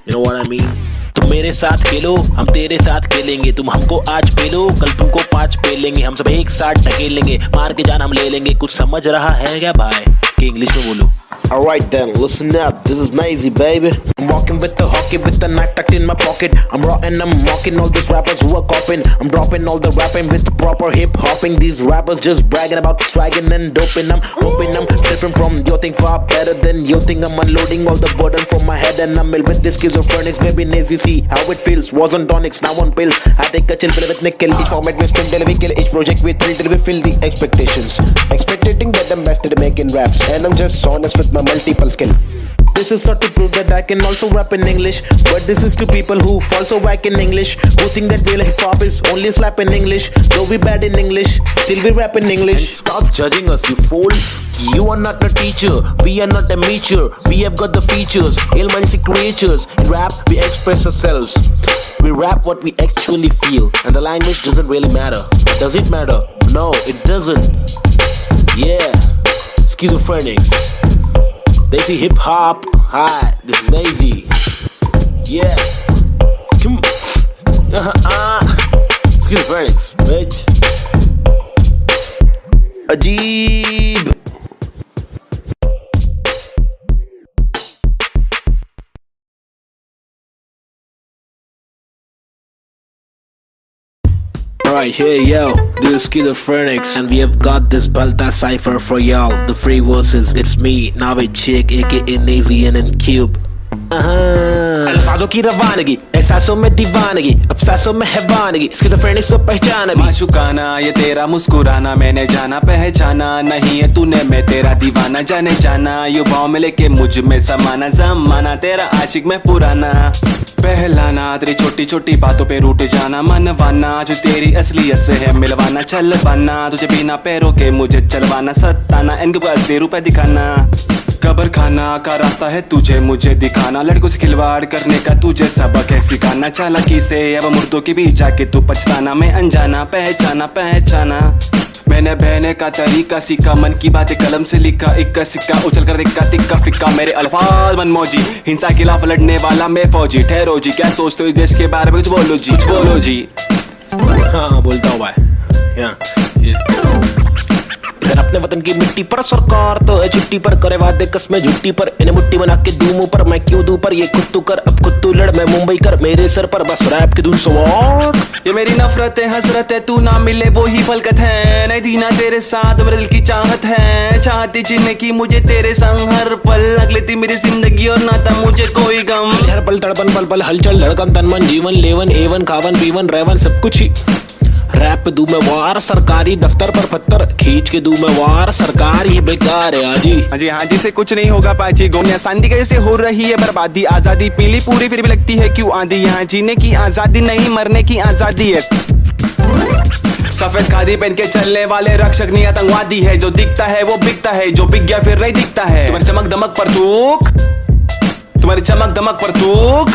You know what I mean? तुम मेरे साथ खेलो, हम तेरे साथ खेलेंगे। तुम हमको आज पेलो, कल तुमको 5 पेलेंगे। हम सब एक साथ ढकेलेंगे, मार के जान हम ले लेंगे। कुछ समझ रहा है क्या भाई कि इंग्लिश में बोलो? Alright then, listen up, this is Nazy baby. I'm walking with the hockey with the knife tucked in my pocket. I'm raw and I'm mocking all these rappers who are copying. I'm dropping all the rapping with proper hip hopping. These rappers just bragging about swagging and doping. I'm hoping I'm different from your thing, far better than your thing. I'm unloading all the burden from my head and I'm ill with this schizophrenics. Baby Nazy, see how it feels. Was on tonics, now on pills. I take a chill pill with nickel. Each format we spin till we kill. Each project we thrill till we fill the expectations. Expecting that I'm best at making raps, and I'm just honest with my multiple skill. This is not to prove that I can also rap in English, but this is to people who fall so whack in English, who think that real hip hop is only slap in English. Though we bad in English, still we rap in English. And stop judging us, you fools. You are not a teacher, we are not a meacher. We have got the features, ill-minded creatures. In rap, we express ourselves. We rap what we actually feel, and the language doesn't really matter. Does it matter? No, it doesn't. Yeah, schizophrenics. They see hip hop. Hi, this is Nazy. Yeah, come. Schizophrenics, bitch. Ajeeb. Alright, hey yo, this is Schizophrenics, and we have got this Balta cipher for y'all. The free verses, it's me, Navid Chick, aka Nazy and Cube. अल्फाजों की रवानगी, एहसासों में दीवानगी, अफसासों में हैवानगी, स्किज़ोफ्रेनिक्स को पहचाना भी। माशुकाना ये तेरा मुस्कुराना, मैंने जाना पहचाना नहीं है तूने, मैं तेरा दीवाना जाने जाना। युवाओं में लेके मुझ में समाना, जमाना तेरा आशिक में पुराना। पहलाना तेरी छोटी छोटी बातों पे रूठ जाना, मनवाना जो तेरी असलियत से है मिलवाना। चलवाना तुझे बिना पैरों के मुझे चलवाना, सताना इनको असली रूप दिखाना। कब्र खाना का रास्ता है तुझे मुझे दिखाना, लड़कों से खिलवाड़ करने का तुझे सबक है सिखाना। चालाकी से अब मुर्दों के बीच जाके तू पछताना, मैं अनजाना पहचाना पहचाना। मैंने बहने का तरीका सीखा, मन की बातें कलम से लिखा, इक्का सिक्का उछल कर दिक्का तिक्का फिक्का। मेरे अल्फाज मनमौजी, हिंसा के खिलाफ लड़ने वाला मैं फौजी। ठहरो जी, क्या सोचते हो इस देश के बारे में, कुछ बोलो जी, कुछ बोलो जी। हाँ बोलता हूँ भाई। अगर अपने वतन की मिट्टी पर सरकार तो है छुट्टी पर, करे वादे कसमें झुट्टी पर, इन्हें मुट्ठी बना के दूं मुंह पर। मैं क्यों दूं पर, ये खुद तू कर, अब खुद तू लड़, मैं मुंबई कर, मेरे सर पर बस रैप की धुन सवार। ये मेरी नफरत है हसरत है, तू ना मिले वो ही फलकत है। नहीं दीना तेरे साथ मेरे दिल की चाहत है, चाहती जीने की मुझे तेरे संग हर पल। लग लेती मेरी जिंदगी और नाता मुझे कोई गम। हर पल तड़पन पल पल हलचल धड़कन तन मन जीवन लेवन एवन खावन पीवन रेवन सब कुछ ही। रैप दूं मैं वार, सरकारी दफ्तर पर पत्थर खींच के दूं मैं वार। सरकार ये बेकार है हाजी हाँ जी से कुछ नहीं होगा पाची। गोमिया शांति कैसे हो रही है बर्बादी, आजादी पीली पूरी फिर भी लगती है क्यों आंधी। यहाँ जीने की आजादी नहीं मरने की आजादी है। सफेद खादी पहन के चलने वाले रक्षक नहीं आतंकवादी है। जो दिखता है वो बिकता है, जो बिक गया फिर नहीं दिखता है। तुम्हारी चमक दमक पर थूक तुम्हारी चमक दमक पर थूक,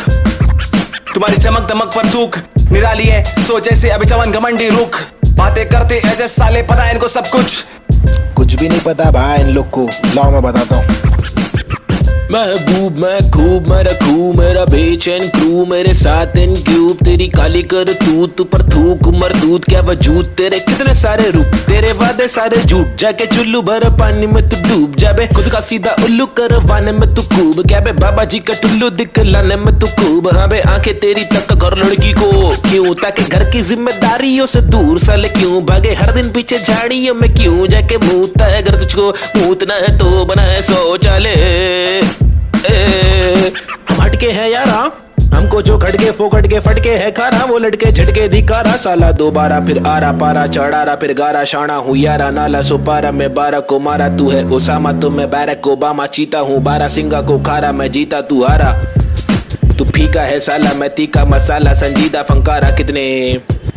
तुम्हारी चमक दमक पर थूक निराली है, सो जैसे अभी जवान घमंडी रुख, बातें करते ऐसे साले पता है इनको सब कुछ भी नहीं पता भाई इन लोग को। लाओ मैं बताता हूँ। महबूब मैं खूब मैं रखू मेरा बेचैन क्रू मेरे साथ इन क्यूब तेरी काली कर तू पर थूक मरदूत क्या वजूद तेरे कितने सारे रूप तेरे वादे सारे झूठ जाके चुल्लू भर पानी में तू डूब जाबे खुद का सीधा उल्लू करवाने में तू खूब क्या बे बाबा जी का टुल्लू दिखलाने में तू खूब। हाँ बे आंखें तेरी तक घर लड़की को क्यों ताकि घर की जिम्मेदारियों से दूर साले क्यों भागे हर दिन पीछे झाड़ियों में क्यों जाके मूतता है घर तुझको मूतना है तो बना है शौचालय। हम हटके हैं यारा हमको जो खटके फोकट के फटके है खारा वो लटके झटके दिखारा साला दोबारा फिर आरा पारा चढ़ारा फिर गारा शाना हूँ यारा नाला सुपारा मैं 12 को मारा तू है ओसामा तो मैं बैरक ओबामा चीता हूँ 12 सिंगा को खारा मैं जीता तू हारा तू फीका है साला मैं तीखा मसाला संजीदा फंकारा कितने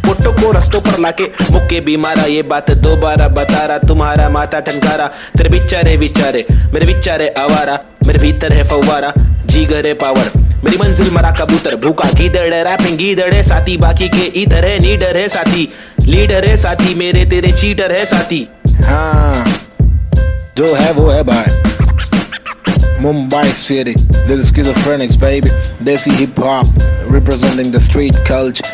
पुट्टो को रस्तों पर लाके मुक्के भी मारा ये बात दोबारा बता रहा तुम्हारा माथा ठनकारा तेरे बिचारे विचारे मेरे बिचारे आवारा मेरे भीतर है फव्वारा जीगर है पावर मेरी मंजिल मरा कबूतर भूखा गीदड़ है रैपिंग गीदड़ है साथी बाकी के इधर है नीडर है साथी लीडर है साथी मेरे तेरे चीटर है साथी। हाँ जो है वो है भाई। Mumbai City, this is Schizophrenics baby, Desi hip hop representing the street culture.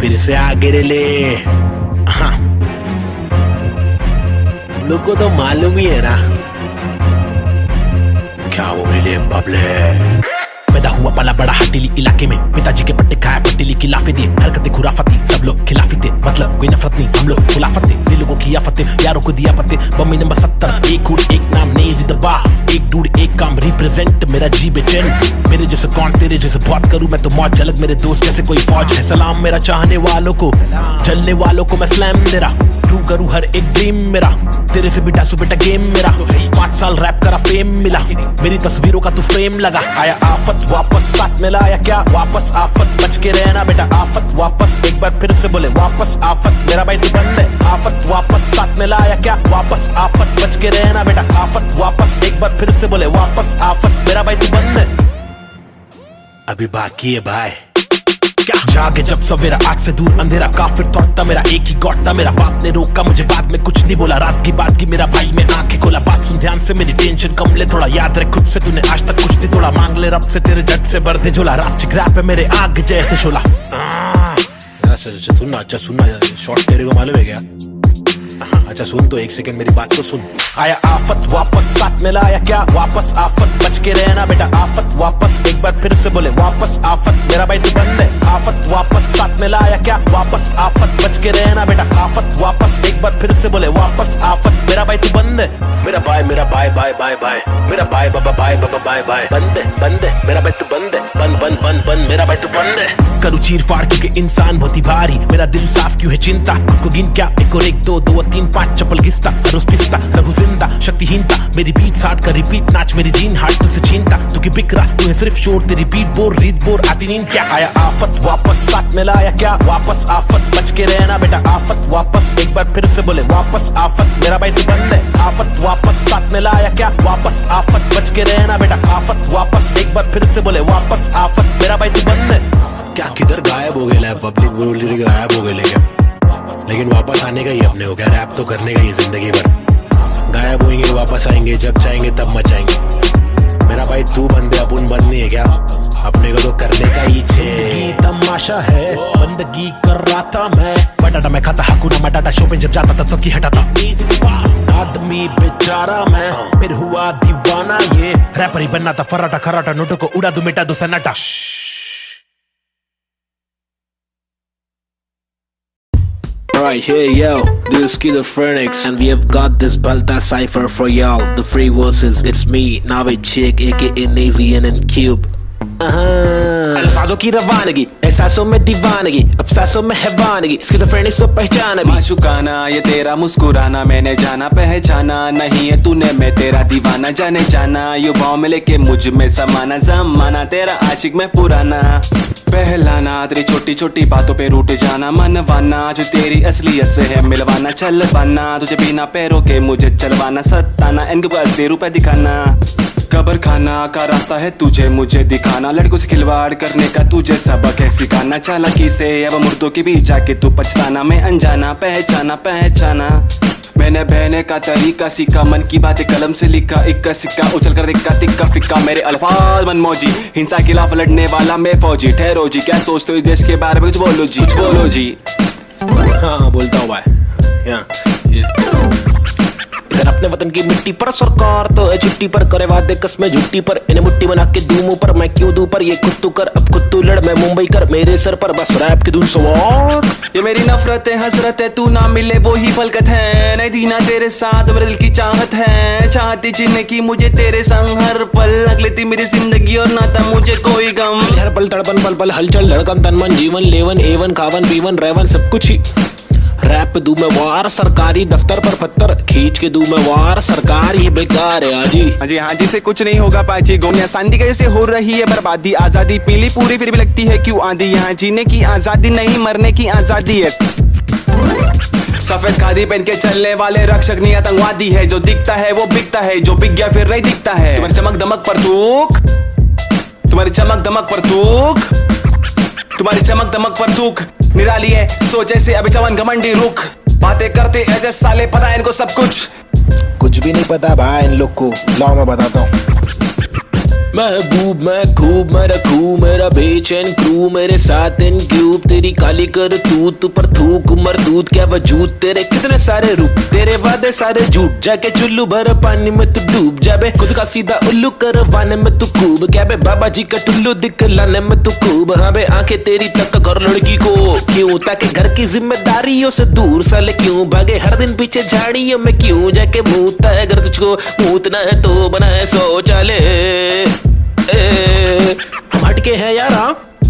फिर से आगे ले हाँ लोग को तो मालूम ही है ना क्या वो ले बबले। पैदा हुआ पला बड़ा हटीली इलाके में पिताजी के पट्टे खाया पट्टीली की लाफे दिए हरकतें खुराफती सब लोग खिलाफी थे मतलब कोई नफरत नहीं हम लोग खुलाफत थे दिल लोगों की आफते यारों को दिया पत्ते बम्मी नंबर 70 एक हुड एक नाम नेजी दबा एक डूड एक काम रिप्रेजेंट मेरा जी बेचैन मेरे जैसे कौन तेरे जैसे बहुत करूं मैं तो मौत झलक मेरे दोस्त जैसे कोई फौज है सलाम मेरा चाहने वालों को जलने वालों को मैं स्लैम मेरा ट्रू करूं हर एक ड्रीम मेरा तेरे से बिटा सुबेटा गेम मेरा 5 साल रैप करा फेम मिला मेरी तस्वीरों का तू फ्रेम लगा आया आफत वापस साथ में लाया क्या वापस आफत बच के रहना बेटा आफत वापस एक बार फिर से बोले वापस आफत मेरा भाई तू बंद है आफत वापस साथ में लाया क्या वापस आफत बच के रहना बेटा आफत वापस एक बार फिर से बोले वापस आफत मेरा भाई तू बंद है अभी बाकी है भाई क्या जागे जब सवेरा आग से दूर अंधेरा काफिर थॉट था मेरा एक ही गॉड था मेरा बाप ने रोका मुझे बाद में कुछ नहीं बोला रात की बात की मेरा भाई में आंखें खोला बात सुन ध्यान से मेरी टेंशन कम ले थोड़ा याद रख खुद से तूने आज तक कुछ नहीं तोड़ा मांग ले रब से तेरे जट से भर दे झोला रात चिकरा पे मेरे आग जैसे शोला सुनना अच्छा सुनना शॉर्ट तेरे को मालूम है क्या अच्छा सुन तो एक सेकंड मेरी बात तो सुन आया आफत वापस साथ में लाया क्या वापस आफत बच के रहना बेटा आफत वापस एक बार फिर से बोले वापस आफत मेरा भाई तू बंद है आफत वापस साथ में लाया क्या वापस आफत बच के रहना बेटा आफत वापस एक बार फिर से बोले वापस आफत मेरा भाई तू बंद है मेरा भाई बाय बाय मेरा भाई बाबा बाय बाय बंद है मेरा भाई तू बंद है बंद मेरा भाई तू बंद है करूँ चीर फाड़ क्योंकि इंसान बहुत ही भारी मेरा दिल साफ क्यों है चिंता खुद को गिन क्या एक और एक दो 2 3 5 चप्पल घिसता रोज पिसता रघु जिंदा शक्तिहीनता मेरी बीट साठ का रिपीट नाच मेरी जीन हार्ट तुझसे छीनता तू की बिक रहा तू है सिर्फ शोर तेरी बीट बोर रीत बोर आती नींद क्या आया आफत वापस साथ में लाया क्या वापस आफत बच के रहना बेटा आफत वापस एक बार फिर से बोले वापस आफत मेरा भाई तू बंद है आफत वापस साथ में लाया क्या वापस आफत बच के रहना बेटा आफत वापस एक बार फिर से बोले वापस आफत मेरा भाई तू बंद है क्या किधर गायब हो गया पब्लिक बोल रही गायब हो गए लेकिन वापस आने का ही अपने हो गया रैप तो करने का ही जिंदगी भर गायब होंगे वापस आएंगे जब चाहेंगे तब मचाएंगे मेरा भाई तू बंदे अपन बंद नहीं है क्या अपने को तो करने का ही छे तमाशा है बंदगी कर रहा था मैं बटाटा मैं खाता हकूना मटाटा शो पे जब जाता था सबकी हटाता आदमी बेचारा मैं फिर हुआ दीवाना ये रैपर ही बनना था फराटा खराटा नोटों को उड़ा दो मिटा दो सन्नाटा। Right here, yo, this is Schizophrenics, and we have got this Balta cipher for y'all. The free verses, it's me, Navid Chick, aka Nazian and Cube. अल्फाजों की रवानगी, एहसासों में दीवानगी, अब सांसों में हैवानगी, स्किज़ोफ्रेनिक्स को पहचान अभी। माशुकाना ये तेरा मुस्कुराना, मैंने जाना पहचाना नहीं है तूने, मैं तेरा दीवाना जाने जाना, युवाओं में लेके मुझ में समाना, जमाना तेरा आशिक में पुराना, पहलाना तेरी छोटी छोटी बातों पे रूठ जाना, मनवाना जो तेरी असलियत से है मिलवाना, चलवाना तुझे बिना पैरों के मुझे चलवाना, सताना इनके पास दे रुपए दिखाना, कब्र खाना का रास्ता है तुझे मुझे दिखाना, लड़कों से खिलवाड़ करने का तुझे सबक है सिखाना, चालाकी से अब मुर्दों के बीच जाके तू पछताना, मैं अनजाना पहचाना पहचाना, मैंने बहने का तरीका सीखा, मन की बातें कलम से लिखा, इक्का सिक्का उछल कर दिक्का तिक्का फिक्का, मेरे अल्फाज मनमौजी, हिंसा के खिलाफ लड़ने वाला मैं फौजी, ठहरो जी क्या सोचते हो इस देश के बारे में, कुछ बोलो जी कुछ बोलो जी। हाँ बोलता हूँ भाई, इधर अपने वतन की मिट्टी पर सरकार तो है छुट्टी पर, करे वादे कसमें झुट्टी पर, इन्हें मुट्ठी बना के दूं मुंह पर, मैं क्यों दूं पर ये खुद तू कर, अब खुद तू लड़ मैं मुंबई कर, मेरे सर पर बस रैप की धुन सवार, ये मेरी नफरत है हसरत है, तू ना मिले वो ही फलकत है, नहीं दीना तेरे साथ मेरे दिल की चाहत है, चाहती जीने की मुझे तेरे संग हर पल, लग लेती मेरी जिंदगी और ना था मुझे कोई गम, हर पल तड़पन पल पल हलचल धड़कन तन मन जीवन लेवन एवन खावन पीवन रेवन सब कुछ ही, रैप पे दूं मैं वार, सरकारी दफ्तर पर पत्थर खींच के दूं मैं वार, सरकार ये बेकार है हाँ जी से कुछ नहीं होगा पाची, गोमिया शांति कैसे हो रही है बर्बादी, आजादी पीली पूरी फिर भी लगती है क्यों आंधी, यहाँ जीने की आजादी नहीं मरने की आजादी है, सफेद खादी पहन के चलने वाले रक्षक नहीं आतंकवादी है, जो दिखता है वो बिकता है, जो बिक गया फिर नहीं दिखता है, तुम्हारी चमक दमक पर थूक, तुम्हारी चमक दमक पर थूक, तुम्हारी चमक दमक पर थूक, निराली है सोच ऐसे अभी जवान घमंडी रुख, बातें करते ऐसे साले पता है इनको सब कुछ भी नहीं पता भाई इन लोग को, लाओ मैं बताता हूँ, महबूब मैं खूब मैं रखूं मेरा बेचैन क्रू, मेरे साथ इन क्यूब तेरी काली कर तूत पर थूक मरदूत क्या वजूद, तेरे कितने सारे रूप तेरे वादे सारे झूठ, जाके चुल्लू भर पानी में तू डूब जाबे, खुद का सीधा उल्लू करवाने में तू खूब, क्या बे बाबा जी का टुल्लू दिखलाने में तू खूब, हाँ बे आंखें तेरी तक कर लड़की को क्यों, ताकि घर की जिम्मेदारियों से दूर साले क्यों भागे, हर दिन पीछे झाड़ियों में क्यों जाके मूतता है, अगर तुझको मूतना है तो बना है शौचालय, हम हटके हैं यार,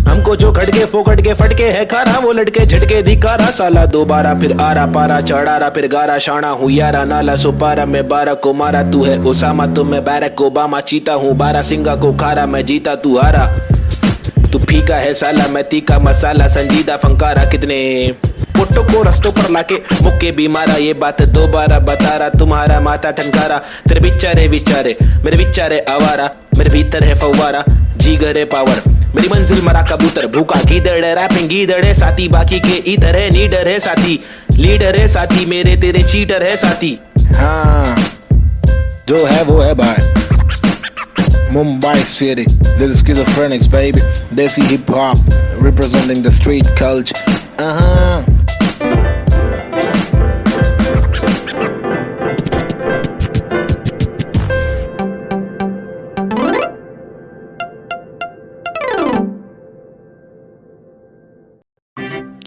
हमको जो खटके फोकट के फटके है खाना, वो लटके झटके दिखारा, साला दोबारा फिर आरा पारा चढ़ारा फिर गारा, शाना हूँ यारा नाला सुपारा, मैं 12 को मारा तू है ओसामा, तो मैं बैरक ओबामा, चीता हूँ 12 सिंगा को खारा, मैं जीता तू हारा, तू फीका है साला मैं तीखा मसाला, संजीदा फंकारा, कितने पुट्टों को रस्तों पर लाके मुक्के भी मारा, ये बात दोबारा बता रहा, तुम्हारा माथा ठनकारा, तेरे बिचारे विचारे मेरे बिचारे आवारा, मेरे भीतर है फव्वारा जीगर है पावर, मेरी मंजिल मरा कबूतर भूखा गीदड़ है, रैपिंग गीदड़ है साथी, बाकी के इधर है नीडर है साथी, लीडर है साथी, मेरे तेरे चीटर है साथी, हाँ जो है वो है भाई, Mumbai City, this is Schizophrenics baby, Desi hip hop representing the street culture,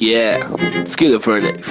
Yeah, Schizophrenics.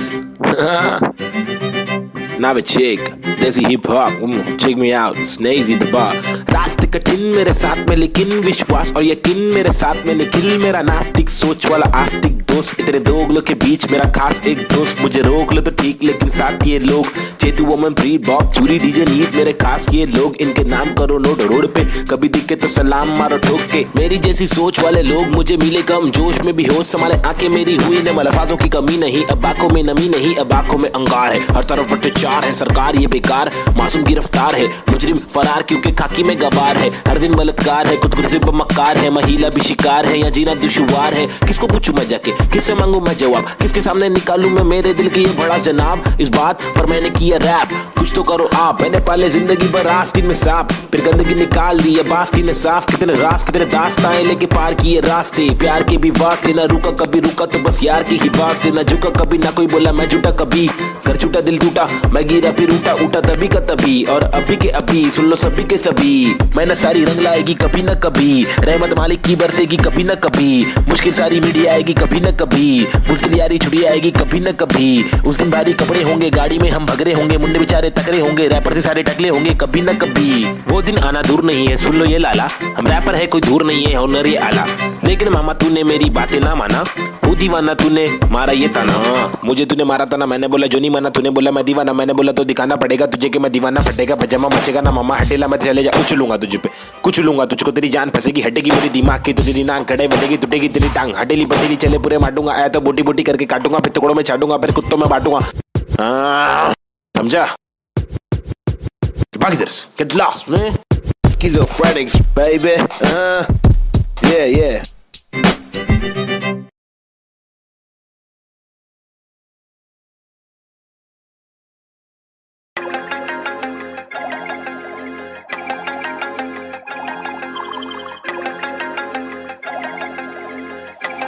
Now a chick, Desi hip hop, check me out, Snazy the bar. रास्ते कठिन मेरे साथ में लेकिन विश्वास और यकीन मेरे साथ में निखिल, मेरा नास्तिक सोच वाला आस्तिक दोस्त, तेरे दोगलों के बीच मेरा खास एक दोस्त, मुझे रोक लो तो ठीक लेकिन साथ ये लोग, चेतु वोमन प्री बॉब चूरी डीजे नीत मेरे खास ये लोग, इनके नाम करो नोट रोड पे, कभी दिखे तो सलाम मारो ठोक के, मेरी जैसी सोच वाले लोग मुझे मिले कम, जोश में भी होश संभाले आंखें मेरी हुई ने अल्फाजों की कमी नहीं, अब आंखों में नमी नहीं, अब आंखों में अंगार है, हर तरफ भ्रष्टाचार है, सरकार ये बेकार, मासूम गिरफ्तार है, मुजरिम फरार क्योंकि खाकी में गवार है, हर दिन बलात्कार है, खुद पर मक्कार है, महिला भी शिकार है, या जीना दुश्वार है, किसको पूछूं मैं जाके, किससे मांगू मैं जवाब, किसके सामने निकालूं मैं मेरे दिल की ये बड़ा जनाब, इस बात पर मैंने किया रैप, कुछ तो करो आप, मैंने पाले जिंदगी भर आस्तीन में सांप, फिर गंदगी निकाल दी अब आस्तीन ने साफ, कितने रास कितने दास्ताएं लेके पार किए रास्ते, प्यार के भी वास्ते, ना रुका कभी रुका तो बस यार की ही वास्ते, ना झुका कभी ना कोई बोला मैं झूठा कभी, घर छूटा दिल टूटा मैं बगीरा फिर उठा उठा तभी का तभी, और अभी के अभी सुन लो सभी के सभी। मेहनत सारी रंग लाएगी कभी न कभी, रहमत मालिक की बरसेगी कभी न कभी। मुश्किल सारी मीडी आएगी कभी न कभी, मुश्किल यारी छुट्टी आएगी कभी न कभी। उस दिन भारी कपड़े होंगे, गाड़ी में हम भगरे होंगे, मुंडे बेचारे तकरे होंगे, रैपर से सारे टकले होंगे कभी न कभी। वो दिन आना दूर नहीं है, सुन लो ये लाला, हम रैपर है कोई दूर नहीं है, हुनर ये आला। लेकिन मामा तूने मेरी बातें ना माना, वो दीवाना तूने मारा ये ताना। मुझे तूने मारा ताना, मैंने बोला जो नहीं माना, तूने बोला मैं दीवाना, मैंने बोला तो दिखाना पड़ेगा तुझे कि मैं दीवाना। फटेगा पजामा मचेगा ना मामा हटेला, मैं चले जा उछलूंगा तुझे पे, कुचलूंगा तुझको, तेरी जान फंसेगी, हटेगी मेरी दिमाग की तो तेरी नांग, कड़े बढ़ेगी टूटेगी तेरी टांग, हटेली पटेली चले पूरे माटूंगा, आया तो बोटी बोटी करके काटूंगा, फिर टुकड़ों में छाटूंगा, फिर कुत्तों में बांटूंगा। समझा? भाग इधर से, get lost man. Schizophrenics baby. Yeah.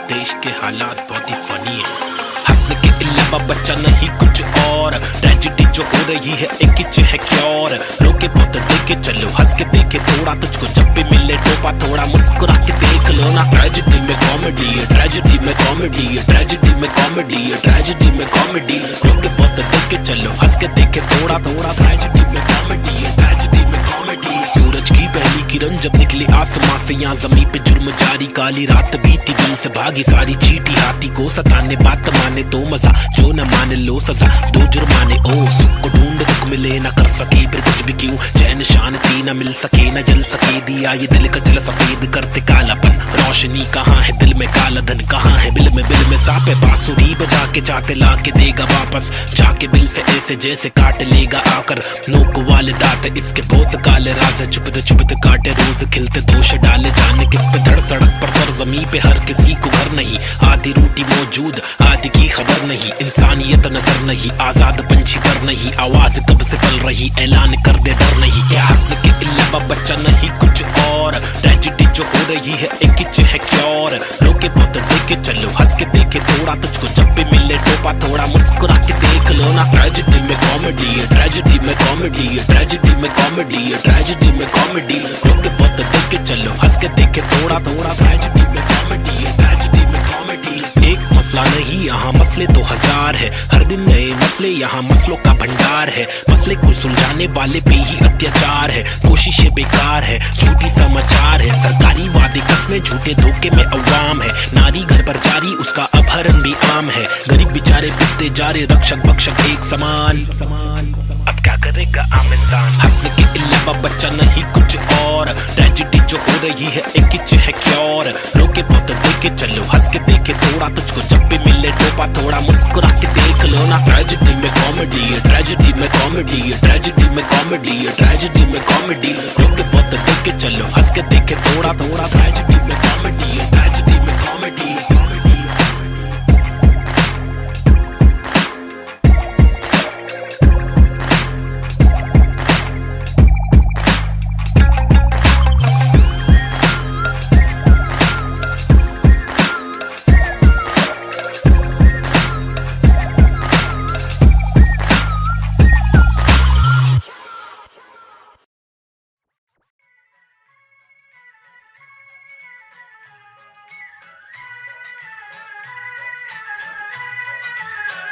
देश के हालात बहुत ही फनी है, हंस के अलावा बच्चा नहीं कुछ और। ट्रेजेडी जो हो रही है एक ही है क्योर, रोके बहुत देखे चलो, हंस के देखे थोड़ा, तुझको जब भी मिले टोपा थोड़ा मुस्कुरा के देख लो ना। ट्रेजेडी में कॉमेडी है, ट्रेजेडी में कॉमेडी है, ट्रेजेडी में कॉमेडी है, ट्रेजेडी में कॉमेडी। रोके बहुत देखे चलो, हंस के देखे थोड़ा थोड़ा, ट्रेजेडी में कॉमेडी है, ट्रेजेडी में कॉमेडी। सूरज की पहली किरण जब निकली आसमां से, यहाँ जमीन पे जुर्म जारी, काली रात बीती दिल से भागी सारी चीटी, हाथी को सताने बात माने तो मजा, जो न माने लो सजा, दो जुर्माने। ओ सुख को ढूंढ दुख मिले ना कर सके फिर कुछ भी क्यों, चैन शांति न मिल सके न जल सके, दिया ये दिल का जल सफेद करते कालापन। रोशनी कहाँ है दिल में, काला धन कहाँ है बिल में सांप है, बांसुरी बजा के चाहते ला के देगा वापस, जाके बिल से ऐसे जैसे काट लेगा आकर। नोक वाले दांत इसके बहुत काले राज है, चुपते काटे रोज खिलते दोष डाले, जाने किस पे धड़ सड़क पर सर जमी पे हर किसी को घर नहीं, आधी रोटी मौजूद आधी की खबर नहीं, इंसानियत नजर नहीं, आजाद पंछी पर नहीं, आवाज कब से पल रही, ऐलान कर दे डर नहीं। क्या हंस के अलावा बच्चा नहीं कुछ और, ट्रेजेडी जो हो रही है एक ही है क्योर। रोके बहुत देखे चलो, हंस के देखे थोड़ा, तुझको जब भी मिले टोपा थोड़ा मुस्कुरा के देख लो ना। ट्रेजेडी में कॉमेडी है, ट्रेजेडी में कॉमेडी है, ट्रेजेडी में कॉमेडी है, ट्रेजेडी में कॉमेडी। रोके बहुत देखे चलो, हंस के देखे थोड़ा थोड़ा, ट्रेजेडी में कॉमेडी है, ट्रेजेडी में कॉमेडी। एक मसला नहीं यहाँ मसले तो हजार है, हर दिन नए मसले यहाँ मसलों का भंडार है, मसले को सुलझाने वाले पे ही अत्याचार है, कोशिशें बेकार है, झूठी समाचार है, सरकारी वादे कसमें झूठे धोखे में अवाम है, नारी घर पर जारी उसका अपहरण भी आम है, गरीब बेचारे पिसते जा रहे रक्षक भक्षक एक समान। अब क्या करेगा आम इंसान, हंस के अलावा बच्चा नहीं कुछ और। ट्रेजेडी जो हो रही है एक ही है क्योर, रोके बहुत देखे चलो, हंस के देखे थोड़ा, तुझको जब भी मिले टोपा थोड़ा मुस्कुरा के देख लो ना। ट्रेजेडी में कॉमेडी है, ट्रेजेडी में कॉमेडी है, ट्रेजेडी में कॉमेडी है, ट्रेजेडी में कॉमेडी। रोके बहुत देखे चलो, हंस के देखे थोड़ा थोड़ा, ट्रेजेडी में कॉमेडी है, ट्रेजेडी में comedy.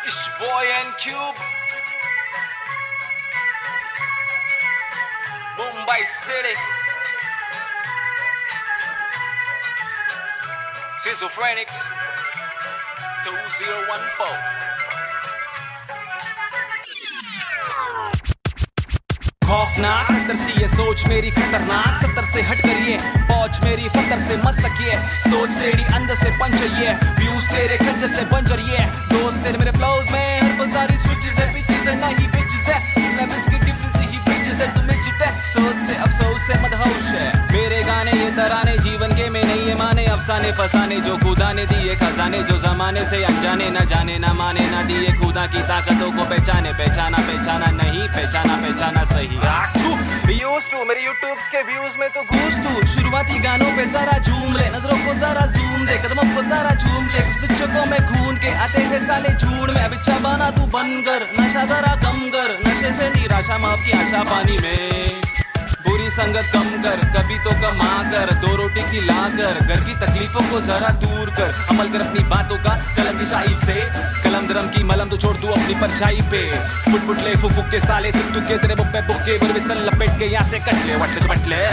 It's boy and Cube, Mumbai City, Schizophrenics 2014. खौफनाक खतर सी ये सोच मेरी खतरनाक, 70 से हट करिए, पहुंच मेरी फतर से मस्तक ये, सोच तेरी अंदर से पंचर ये, व्यूज तेरे खंजर से बंजर ये, दोस्त तेरे मेरे फ्लोज में हर पल सारी स्विचेस है, पिचेस है नहीं पिचेस है, सिलेबस की डिफरेंस ही ब्रिजेस है, तुम्हें चिट है सोच से अफसोस से मदहोश है। मेरे गाने ये तराने जीवन के में नहीं ये माने, अफसाने फसाने जो खुदा ने दिए खजाने, जो जमाने से अनजाने न जाने न माने न दिए खुदा की ताकतों को पहचाने, पहचाना नहीं पहचाना सही। मेरे यूट्यूब्स के व्यूज में तो घूस तू, शुरुआती गानों पे जरा झूम ले, नजरों को जरा जूम दे, कदमों को जरा झूम के, कुछ तुझको में खून के आते हैं साले झूठ में, अब इच्छा बना तू बन कर, नशा जरा कम कर, नशा नशे से निराशा माफ की आशा पानी में। बुरी संगत कम कर, कभी तो कमा कर, 2 रोटी की ला कर, घर की तकलीफों को जरा दूर कर, अमल कर अपनी बातों का कलम की शाही से, कलम दरम की मलम तो छोड़ तू अपनी परछाई पे, फुट फुट ले फुक फुक के साले तुक तुक के तेरे बुक्के बुक्के बर बिस्तर लपेट के यहाँ से कट ले वट ले तो बट ले।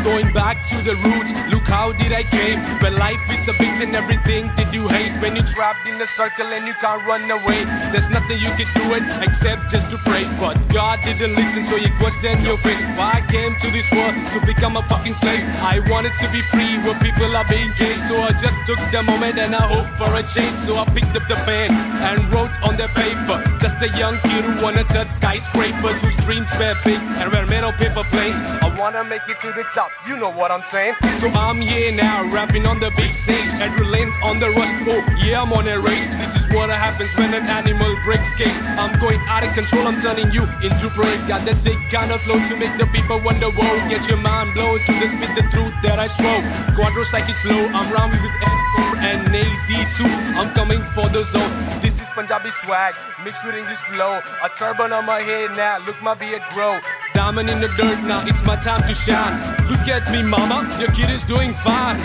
Going back to the roots, look how did I came. When life is a bitch and everything did you hate. When you're trapped in a circle and you can't run away, there's nothing you can do it except just to pray. But God didn't listen, so you question your fate. Why I came to this world to become a fucking slave. I wanted to be free where people are being gay. So I just took the moment and I hoped for a change. So I picked up the pen and wrote on the paper. Just a young kid who wanna touch skyscrapers, whose dreams were big and were made of paper planes. I wanna make it to the top. You know what I'm saying? So I'm here now, rapping on the big stage, adrenaline on the rush. Oh yeah, I'm on a rage. This is what happens when an animal breaks cage. I'm going out of control, I'm turning you into prey. Got that sick kind of flow to make the people wonder. Whoa, get your mind blown to the spit the truth that I swore. Quadro psychic flow, I'm rhyming with M4 and AZ2. I'm coming for the zone. This is Punjabi swag mixed with English flow. A turban on my head now, look my beard grow. Diamond in the dirt now, it's my time to shine. Look at me mama, your kid is doing fine.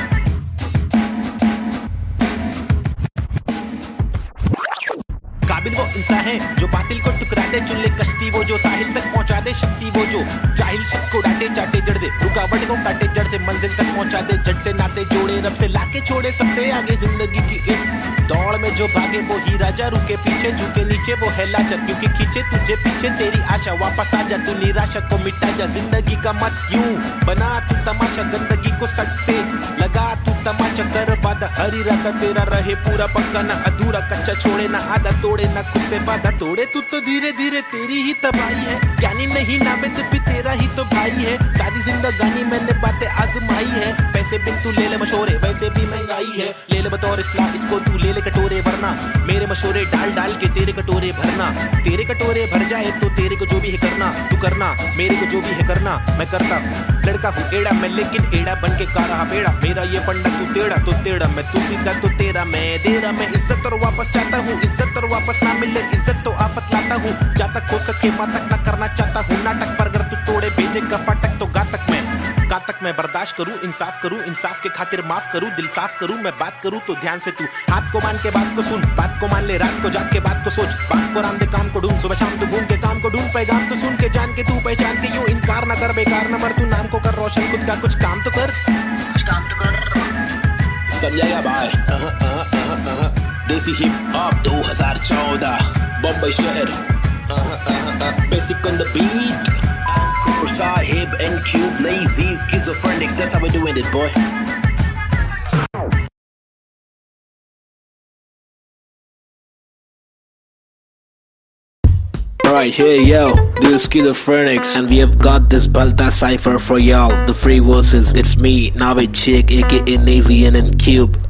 काबिल वो इंसान है जो बातिल को टुकरा दे, चुन ले कश्ती वो जो साहिल तक पहुंचा दे, शक्ति वो जो जाहिल शख्स को डांटे चाटे जड़ दे, रुकावट को काटे जड़ से मंजिल तक पहुंचा दे, जड़ से नाते जोड़े रब से लाके छोड़े सबसे आगे जिंदगी की इस दौड़ में जो भागे वो ही राजा, रुके पीछे झुके नीचे वो है लाचार, क्योंकि खींचे तुझे पीछे तेरी आशा, वापस आ जा तू निराशा को मिटा जा, जिंदगी का मत यूं बना तू तमाशा, गंदगी को सट से लगा तू तमाचा, कर वादा हर इरादा तेरा रहे पूरा पक्का ना अधूरा, कच्चा छोड़े ना आधा तोड़े ना खुद से वादा तोड़े, तू तो धीरे धीरे तेरी ही तबाही है, ज्ञानी नहीं नावेद भी तेरा ही तो भाई है, सारी जिंदगानी मैंने बातें आजमाई है, पैसे बिन तू ले ले मशोरे वैसे भी महंगाई है, ले ले बतौर इस्लाम इसको तू ले ले कटोरे, वरना मेरे मशोरे डाल डाल के तेरे कटोरे भरना, तेरे कटोरे भर जाए तो तेरे को जो भी है करना, तू करना मेरे को जो भी है करना, मैं करता हूँ लड़का हूँ एड़ा मैं, लेकिन एड़ा बन के का रहा बेड़ा, मेरा ये फंडा तू टेढ़ा तो टेढ़ा, मैं तू सीधा तो तेरा मैं दे रहा, मैं इज्जत और वापस चाहता हूँ, इज्जत और वापस ना मिले इज्जत तो आफत लाता हूँ, जब तक हो सके मातक ना करना चाहता हूँ नाटक, पर अगर तू तोड़े भेजे का फाटक तो गातक मैं बर्दाश्त करूँ, इंसाफ के खातिर माफ करूँ, दिल साफ करूँ, मैं बात करूँ तो ध्यान से तू हाथ को मान के बात को सुन, बात को मान ले रात को जाग के बात को सोच, बात को राम दे काम को ढूंढ, सुबह शाम तो घूम के काम को ढूंढ, पैगाम तो सुन के जान के तू पहचान के यूं इनकार ना कर, बेकार ना मर, तू नाम को कर रोशन, खुद का कुछ काम तो कर, समझाएगा भाई। देसी हिप हॉप 2014 बम्बई शहर, basic on the beat, Sahib and Cube, lazy, schizophrenics, that's how we're doing it, boy. Alright, hey yo, this is Schizophrenics, and we have got this Balta cipher for y'all. The free verses, it's me, Navid Chick, aka Nazian and Cube.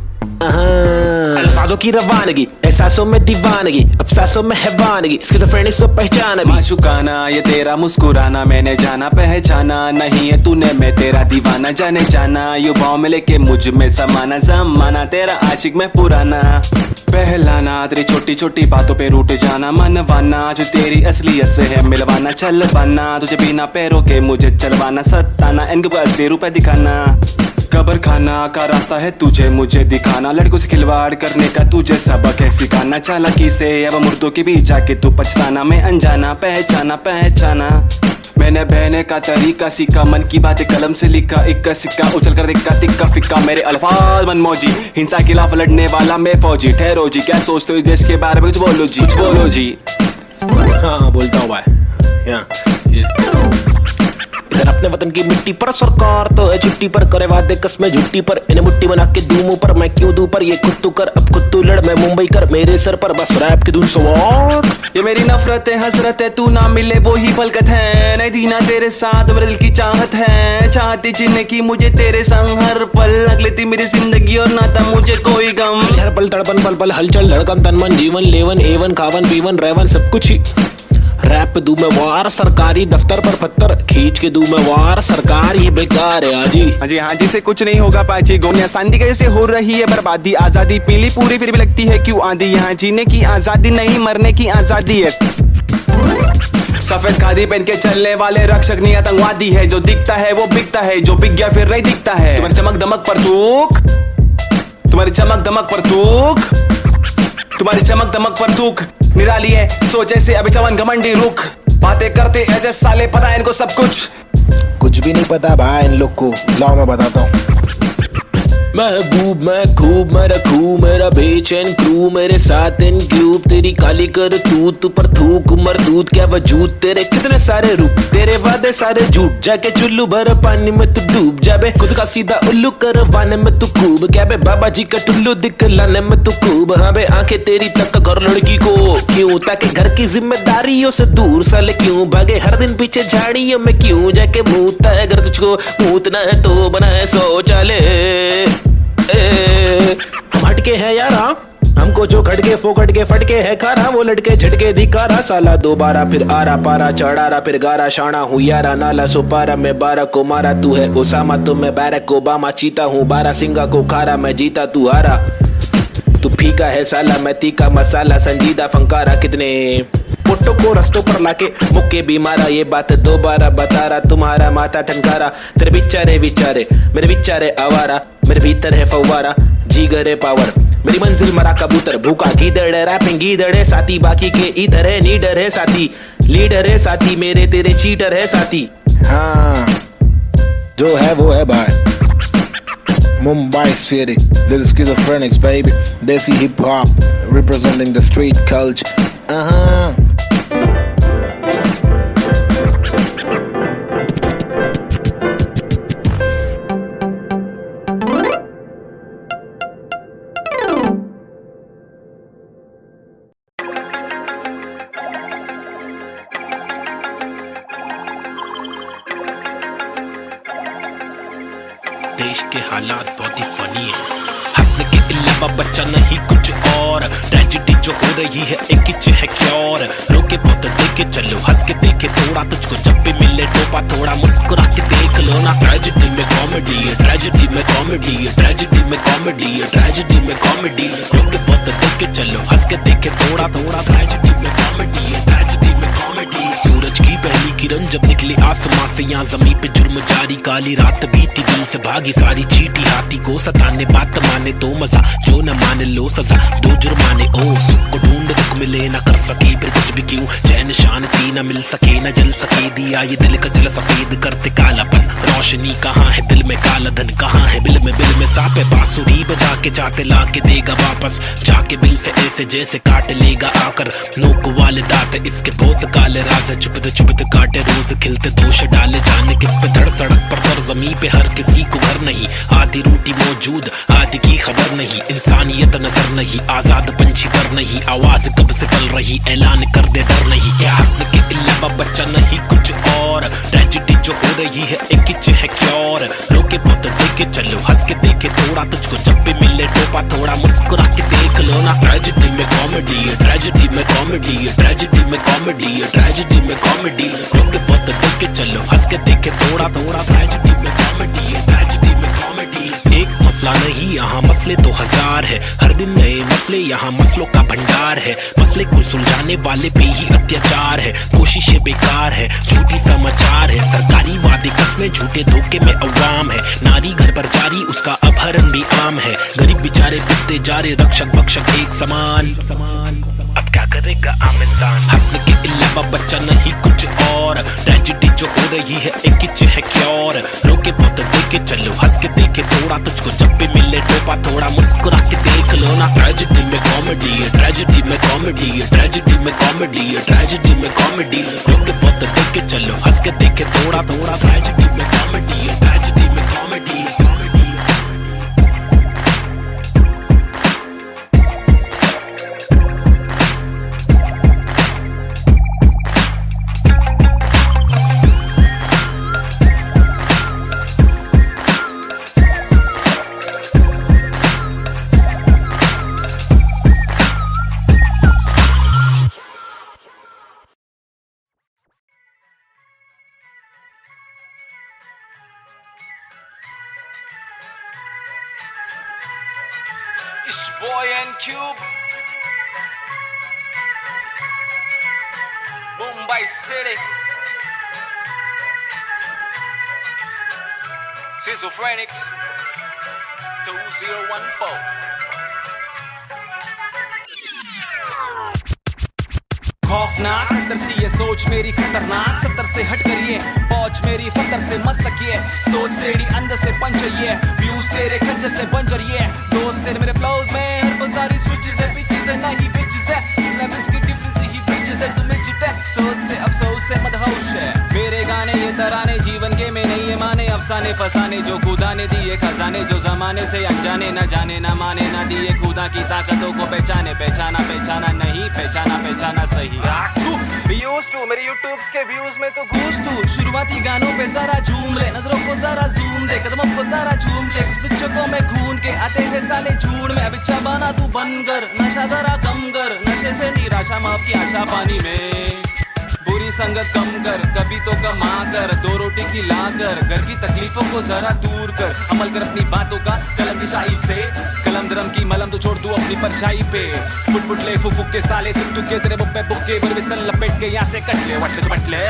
अल्फाजों की रवानगी, एहसासों में दीवानगी, अफसासों में हैवानगी, स्किज़ोफ्रेनिक्स को पहचाना भी, माशुकाना ये तेरा मुस्कुराना, मैंने जाना पहचाना नहीं है तूने, मैं तेरा दीवाना जाने जाना, युवाओं में लेके मुझ में समाना, जमाना तेरा आशिक में पुराना, पहलाना तेरी छोटी छोटी बातों पे रूठ जाना, मनवाना जो तेरी असलियत से है मिलवाना, चलवाना तुझे बिना पैरों के मुझे चलवाना, सताना इनके असली रूप दिखाना, कब्र खाना का रास्ता है तुझे मुझे दिखाना, लड़कों से खिलवाड़ करने का तुझे सबक है सिखाना, चालाकी से अब मुर्दों के बीच जाके तू पछताना, मैं अनजाना पहचाना, मैंने बहने का तरीका सीखा, मन की बातें कलम से लिखा, इक्का सिक्का उछल कर दिक्का तिक्का फिक्का, मेरे अल्फाज मनमौजी, हिंसा के खिलाफ लड़ने वाला मैं फौजी, ठहरो जी क्या सोचते हो इस देश के बारे में, कुछ बोलो जी। हाँ बोलता हूँ भाई, इधर अपने वतन की मिट्टी पर सरकार तो है छुट्टी पर, करे वादे कस्में झुट्टी पर, इन्हें मुट्ठी बना के दूं मुंह पर, मैं क्यों दूं पर, ये खुद तू कर अब खुद तू लड़, मैं मुंबई कर मेरे सर पर, बस रैप की धुन सवार, ये मेरी नफरत है हसरत है, तू ना मिले वो ही फलकत है, नहीं दीना तेरे साथ मेरे दिल की चाहत है, चाहती जीने की मुझे तेरे संग हर पल, अगले थी मेरी जिंदगी और ना था मुझे कोई गम, हर पल तड़पन पल पल हलचल धड़कन तन मन जीवन लेवन एवन खावन पीवन रेवन सब कुछ ही, रैप दूं मैं वार सरकारी दफ्तर पर पत्थर खींच के दूं मैं वार सरकार ये बेकार है हाँ जी से कुछ नहीं होगा पाजी गोनिया शांति कैसे हो रही है बर्बादी आजादी पीली पूरी फिर भी लगती है क्यों आंधी यहाँ जीने की आजादी नहीं मरने की आजादी है सफेद खादी पहन के चलने वाले रक्षक नहीं आतंकवादी है जो दिखता है वो बिकता है जो बिक गया फिर नहीं दिखता है तुम्हारी चमक दमक पर थूक तुम्हारी चमक दमक पर थूक तुम्हारी चमक दमक पर थूक निराली है सोच ऐसे अभी चवन घमंडी रुख बातें करते ऐसे साले पता है इनको सब कुछ भी नहीं पता भाई इन लोग को लाओ मैं बताता हूँ महबूब मैं खूब मैं रखूं मेरा बेचैन क्रू मेरे साथ इन क्यूब तेरी काली कर तू पर थूक मरदूत क्या वजूद तेरे कितने सारे रूप तेरे वादे सारे झूठ जाके चुल्लू भर पानी में तू डूब जाबे खुद का सीधा उल्लू करवाने में तू खूब क्या बे बाबा जी का टुल्लू दिखलाने में तू खूब हाँ बे आंखें तेरी तक कर लड़की को क्यों ताकि घर की जिम्मेदारियों से दूर साले क्यों भागे हर दिन पीछे झाड़ियों में क्यों जाके मूतता है अगर तुझको मूतना है तो बना है शौचालय हम हटके हैं यार हमको जो खटके फोकट के फटके है खारा वो लटके झटके दिखारा साला दोबारा फिर आरा पारा चढ़ारा फिर गारा शाना हूँ यारा नाला सुपारा मैं 12 को मारा तू है ओसामा तो मैं बैरक ओबामा चीता हूँ 12 सिंगा को खारा मैं जीता तू हारा तू फीका है साला मैं तीखा मसाला संजीदा फंकारा कितने पुट्टो को रस्तों पर लाके मुक्के भी मारा ये बात दोबारा बता रहा तुम्हारा माथा ठनकारा तेरे बिचारे विचारे मेरे विचारे आवारा मेरे भीतर है फव्वारा जीगर है पावर मेरी मंजिल मरा कबूतर भूखा गीदड़ रैपिंग गीदड़ है साथी बाकी के इधर है नीडर है साथी लीडर है साथी मेरे तेरे चीटर है साथी हाँ जो है वो है भाई Mumbai City, this is Schizophrenics, baby. Desi hip hop, representing the street culture. देश के हालात बहुत ही फनी है हंस के अलावा बच्चा नहीं कुछ और ट्रेजेडी जो हो रही है एक ही है क्योर रोके बहुत देखे चलो हंस के देखे थोड़ा तुझको जब भी मिले टोपा थोड़ा मुस्कुरा के देख लो ना ट्रेजेडी में कॉमेडी है ट्रेजेडी में कॉमेडी है ट्रेजेडी में कॉमेडी है ट्रेजेडी में कॉमेडी रोके बहुत देखे चलो हंस के देखे थोड़ा थोड़ा ट्रेजेडी में कॉमेडी है ट्रेजेडी में कॉमेडी सूरज की पहली किरण जब निकले आसमां से यहाँ जमीन पे जुर्म जारी काली रात बीती दिल से भागी सारी चीटी हाथी को सताने बात माने तो मजा जो न माने लो सजा दो जुर्माने ओ सुख को ढूंढ दुख मिले न कर सके फिर कुछ भी क्यों चैन शांति न मिल सके न जल सके दिया ये दिल का जल सफेद करते कालापन रोशनी कहाँ है दिल में काला धन कहाँ है बिल में सापे बांसुरी बजा के जाते ला के देगा वापस जाके बिल से ऐसे जैसे काट लेगा आकर नोक वाले दांत इसके बहुत काले राज चुपते काटे रोज खिलते दोष डाले जाने किस पे धड़ सड़क पर सर जमी पे हर किसी को घर नहीं आधी रोटी मौजूद आधी की खबर नहीं इंसानियत नजर नहीं आजाद पंछी पर नहीं आवाज कब से पल रही ऐलान कर दे डर नहीं क्या हंस के अलावा बच्चा नहीं कुछ और ट्रेजेडी जो हो रही है एक ही है क्योर रोके बहुत देखे चलो हंस के देखे थोड़ा तुझको जब भी मिले टोपा थोड़ा मुस्कुरा के देख लो ना ट्रेजेडी में कॉमेडी है ट्रेजेडी में कॉमेडी है ट्रेजेडी में कॉमेडी है ट्रेजेडी में कॉमेडी रोके बहुत देखे चलो हंस के देखे थोड़ा थोड़ा ट्रेजेडी में कॉमेडी है ट्रेजेडी में कॉमेडी एक मसला नहीं यहाँ मसले तो हजार है हर दिन नए मसले यहाँ मसलों का भंडार है मसले को सुलझाने वाले पे ही अत्याचार है कोशिशें बेकार है झूठी समाचार है सरकारी वादे कसमें झूठे धोखे में अवाम है नारी घर पर जारी उसका अपहरण भी आम है गरीब बेचारे पिसते जा रहे रक्षक भक्षक एक समान अब क्या करेगा आम इंसान हंस के अलावा बच्चा नहीं कुछ और ट्रेजेडी जो हो रही है एक ही है क्योर रोके बहुत देखे चलो हंस के देखे थोड़ा तुझको जब भी मिले टोपा थोड़ा मुस्कुरा के देख लो ना ट्रेजेडी में कॉमेडी है ट्रेजेडी में कॉमेडी है ट्रेजेडी में कॉमेडी है ट्रेजेडी में कॉमेडी रोके बहुत देखे चलो हंस के देखे थोड़ा थोड़ा ट्रेजेडी में कॉमेडी है ट्रेजेडी में comedy boy and Cube. Mumbai City. Schizophrenics 2014. खौफनाक खतर सी ये सोच मेरी खतरनाक, 70 से हट करिए पहुंच मेरी फतर से मस्तक ये सोच तेरी अंदर से पंचर ये व्यूज तेरे खंजर से बंजर ये दोस्त तेरे मेरे फ्लोज में हर पल सारी स्विचेस है पिचेस है नहीं बिचेस है सिलेबस की डिफरेंस ही ब्रिजेस है तुम्हें चिट है सोच से अफसोस से मदहोश है मेरे गाने ये तराने जीवन के में नहीं ये माने अफसाने फसाने जो खुदा ने दिए खजाने जो जमाने से अनजाने न जाने न माने न दिए खुदा की ताकतों को पहचाने पहचाना पहचाना नहीं पहचाना पहचाना सही मेरे यूट्यूब्स के व्यूज में तो घूस तू शुरुआती गानों पे जरा झूम ले नजरों को जरा झूम दे कदमों को जरा झूम के कुछ दुचकों में खून के आते हैं साले झूठ में अब इच्छा बना तू बन कर नशा जरा कम कर नशे से निराशा माफ की आशा पानी में बुरी संगत कम कर कभी तो कमा कर दो रोटी खिला कर घर की तकलीफों को जरा दूर कर अमल कर अपनी बातों का कलम की शाही से कलम दरम की मलम तो छोड़ तू अपनी परछाई पे फुट फुट ले फुक के साले तुक तुक के तेरे बुक्के बुक्के बर बिस्तर लपेट के यहाँ से कट ले वट ले तो बट ले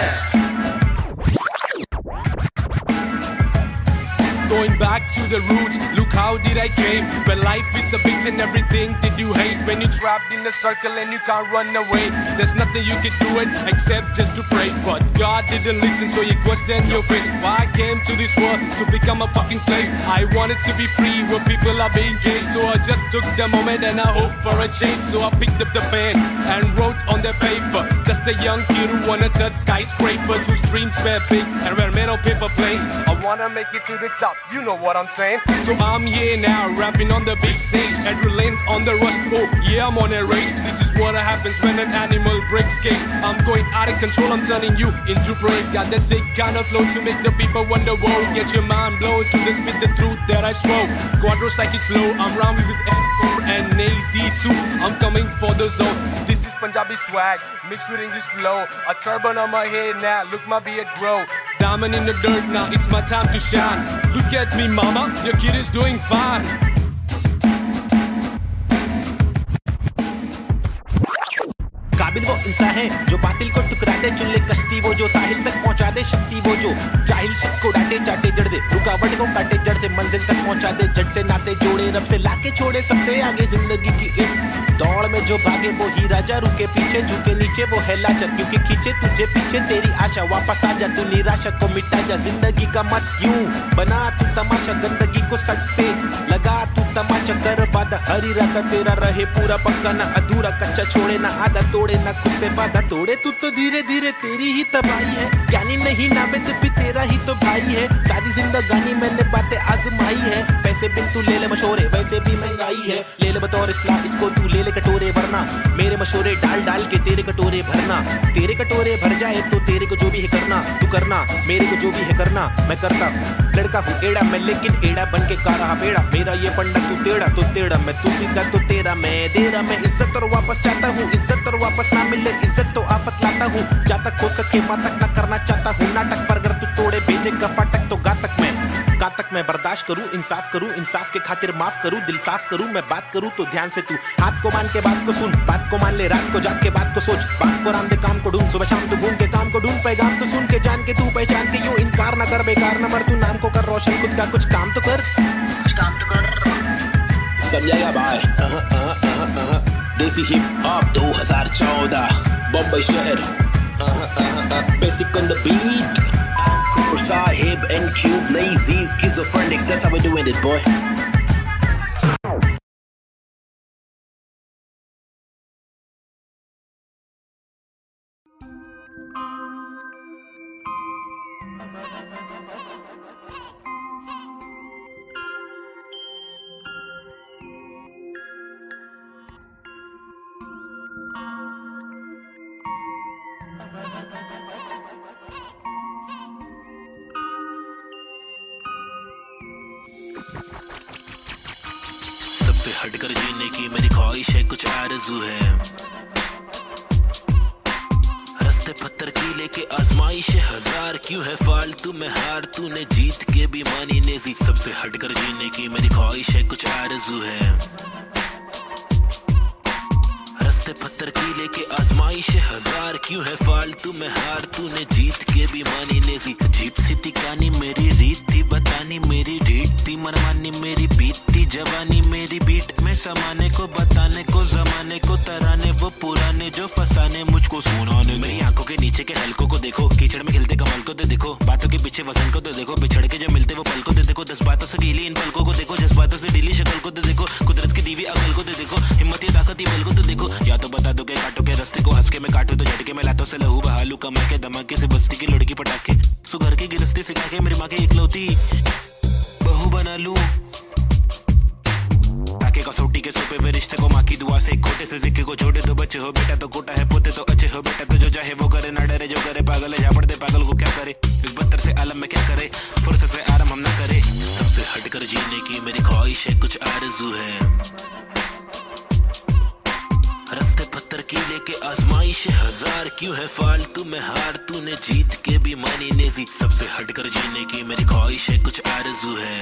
Going back to the roots, look how did I came. When life is a bitch and everything did you hate. When you're trapped in a circle and you can't run away, there's nothing you can do it except just to pray. But God didn't listen, so you question your fate. Why I came to this world to become a fucking slave. I wanted to be free where people are being gay. So I just took the moment and I hoped for a change. So I picked up the pen and wrote on the paper. Just a young kid who wanna touch skyscrapers, whose dreams were big and were made of paper planes. I wanna make it to the top. You know what I'm saying? So I'm here now, rapping on the big stage, adrenaline on the rush. Oh yeah, I'm on a rage. This is what happens when an animal breaks cage. I'm going out of control, I'm turning you into prey. Got that sick kind of flow to make the people wonder. Whoa, get your mind blown to the spit the truth that I swore. Quadro psychic flow, I'm rhyming with M4 and AZ2. I'm coming for the zone. This is Punjabi swag mixed with English flow. A turban on my head now, look my beard grow. Diamond in the dirt now, it's my time to shine. Look at me mama, your kid is doing fine. काबिल वो इंसान है जो बातिल को टुकरा दे चुन ले कश्ती वो जो साहिल तक पहुंचा दे शक्ति वो जो जाहिल शख्स को डांटे चाटे जड़ दे रुकावट को काटे जड़ से मंजिल तक पहुंचा दे जड़ से नाते जोड़े रब से लाके छोड़े सबसे आगे जिंदगी की इस दौड़ में जो भागे वो ही राजा रुके पीछे झुके नीचे वो है लाचार क्योंकि खींचे तुझे पीछे तेरी आशा वापस आ जा तू निराशा को मिटा जा जिंदगी का मत यूं बना तू तमाशा गंदगी को सच से लगा तू तमाचा कर बादा हर इरादा तेरा रहे पूरा पक्का ना अधूरा कच्चा छोड़े ना आधा तोड़े ना खुद से वादा तोड़े तू तो धीरे धीरे तेरी ही तबाही है ज्ञानी नहीं नावेद भी तेरा ही तो भाई है सारी जिंदगानी मैंने बातें आजमाई है पैसे बिन तू ले ले मशोरे वैसे भी महंगाई है ले ले बतौर इस्लाम इसको तू ले ले कटोरे वरना मेरे मशोरे डाल डाल के तेरे कटोरे भरना तेरे कटोरे भर जाए तो तेरे को जो भी है करना तू करना मेरे को जो भी है करना मैं करता हूँ लड़का हूँ एड़ा मैं लेकिन एड़ा बन के का रहा बेड़ा मेरा ये पंडा तू टेढ़ा मैं तू सीधा तो तेरा मैं दे रहा मैं इज्जत और वापस चाहता हूँ इज्जत और वापस ना मिले इज्जत तो आफत लाता हूँ जब तक हो सके मातक ना करना चाहता हूँ नाटक पर अगर तू तोड़े भेजेगा फाटक तो गातक मैं बर्दाश्त करूँ इंसाफ के खातिर माफ करूँ दिल साफ करूँ मैं बात करूँ तो ध्यान से तू हाथ को मान के बात को सुन बात को मान ले रात को जाग के बात को सोच बात को राम दे काम को ढूंढ सुबह शाम तो घूम के काम को ढूंढ पैगाम तो सुन के जान के तू पहचान के यूं इनकार ना कर बेकार ना मर तू नाम को कर रोशन खुद का कुछ काम तो कर समझाएगा भाई देसी हिप हॉप 2014 बॉम्बे शहर basic on the beat Sahib and Cube lazy schizophrenics that's how we're doing it boy सबसे हटकर जीने की मेरी ख्वाहिश है कुछ आरज़ू है रस्ते पत्थर की लेके आजमाइश हजार क्यों है फालतू में हार तूने जीत के भी मानी नेजी सबसे हटकर जीने की मेरी ख्वाहिश है कुछ आरज़ू है रस्ते पत्थर की लेके आजमाइश हजार, क्यों है फालतू में हार, तूने जीत के भी मानी नेजी। अजीब सी थी कहानी मेरी, रीत थी बतानी मेरी, ढीठ थी मनमानी मेरी, बीतती जवानी मेरी, बीट में समाने को बताने को जमाने को तराने, वो पुराने जो फसाने मुझको सुनाने। मेरी आंखों के नीचे के हलकों को देखो, कीचड़ में खिलते कमल को तो देखो, बातों के पीछे वजन को तो देखो, बिछड़ के जब मिलते वो पल को तो देखो, 10 बातों से ढीली इन पलकों को देखो, जज्बातों से ढीली शक्ल को तो देखो, कुदरत की दीवी अकल को तो देखो, हिम्मत या ताकत बल को तो देखो। या तो बता दो के काटो के रास्ते को, हंस के मैं काटो तो झटके में लातों से लहू बहालू, कमा के धमाके से बस्ती की लड़की पटाखे, सुगर की गिरस्ती सिखा के मेरी माँ की इकलौती बहू बना लूं, ताकि कसौटी के सोपे में रिश्ते को माँ की दुआ से, खोटे से सिक्के को छोटे तो बच्चे हो बेटा, तो कोटा है पोते तो अच्छे हो बेटा, तो जो चाहे वो करे, ना डरे जो करे पागल है, जा पड़ते पागल को क्या करे, इस बदतर से आलम में क्या करे, फुर्सत से आराम हम ना करे। सबसे हटकर जीने की मेरी ख्वाहिश है, कुछ आरज़ू है, रस्ते पत्थर की लेके आजमाइश हजार, क्यों है फालतू में हार, तूने जीत के भी मानी नेजी। सबसे हटकर जीने की मेरी ख्वाहिश है, कुछ आरज़ू है,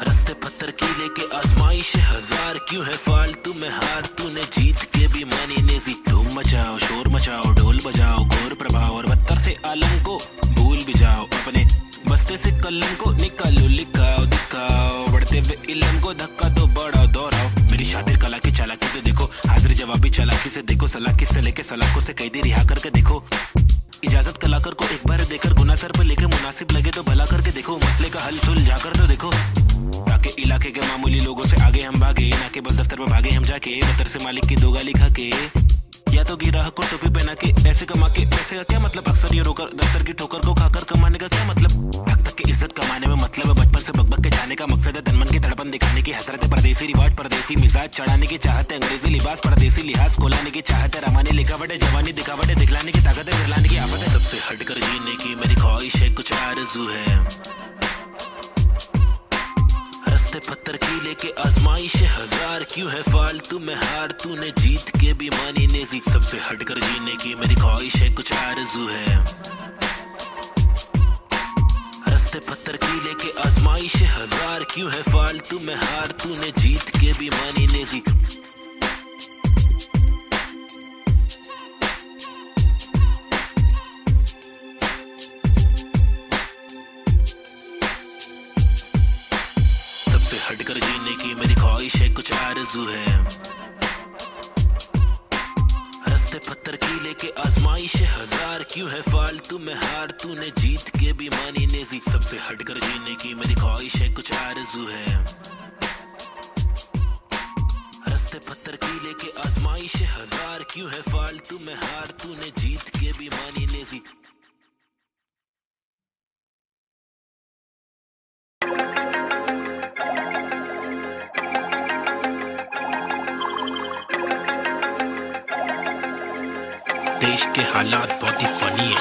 रस्ते पत्थर की लेके आजमाइश हजार, क्यों है फालतू में हार, तूने जीत के भी मानी नेजी। धूम मचाओ शोर मचाओ ढोल बजाओ, घोर प्रभाव और बदतर से आलम को भूल भी जाओ, अपने बस्ते से कलम को निकालो, लिखाओ दिखाओ, बढ़ते हुए इल्म को धक्का दो, बढ़ाओ दोहराओ, मेरी शातिर कला की चालाकी तो देखो, हाजिर जवाबी चालाकी से देखो, सलाकी से लेके सलाखों से कैदी रिहा करके देखो, इजाजत कलाकार को एक बार देकर गुना सर पर लेके मुनासिब लगे तो भला करके देखो, मसले का हल सुलझा कर तो देखो, ताकि इलाके के मामूली लोगों से आगे हम भागे, ना के बस दफ्तर में भागे हम जाके, बदतर से मालिक की दो गाली खा के, या तो गिराह को टोपी पहना के, ऐसे कमा के पैसे का क्या मतलब, अक्सर ये रोकर दफ्तर की ठोकर को खाकर कमाने का क्या मतलब, हक तक की इज्जत कमाने में मतलब है, बचपन से बकबक के जाने का मकसद है, तनमन की धड़पन दिखाने की हसरत है, परदेसी रिवाज परदेसी मिजाज चढ़ाने की चाहत है, अंग्रेजी लिबास परदेसी लिहाज खोलाने की चाहत है, रमाने लिखावट है, जवानी दिखावट है, दिखलाने की ताकत है, गिरलाने की आफत है। सबसे हटकर जीने की मेरी ख्वाहिश है, कुछ आरज़ू है, रस्ते पत्थर की लेके आजमाइश हजार, क्यों है फालतू में हार, तूने जीत के भी मानी नेजी। सबसे हटकर जीने की मेरी ख्वाहिश है, कुछ आरज़ू है, रस्ते पत्थर की लेके आजमाइश हजार, क्यों है फालतू में हार, तूने जीत के भी मानी नेजी। हटकर जीने की मेरी ख्वाहिश है, कुछ आरज़ू है, रस्ते पत्थर की लेके आजमाइश हजार, क्यों है फालतू में हार, तूने जीत के भी मानी नेजी। सबसे हटकर जीने की मेरी ख्वाहिश है, कुछ आरज़ू है, रस्ते पत्थर की लेके आजमाइश हजार, क्यों है फालतू में हार, तूने जीत के भी मानी नेजी। देश के हालात बहुत ही फनी है,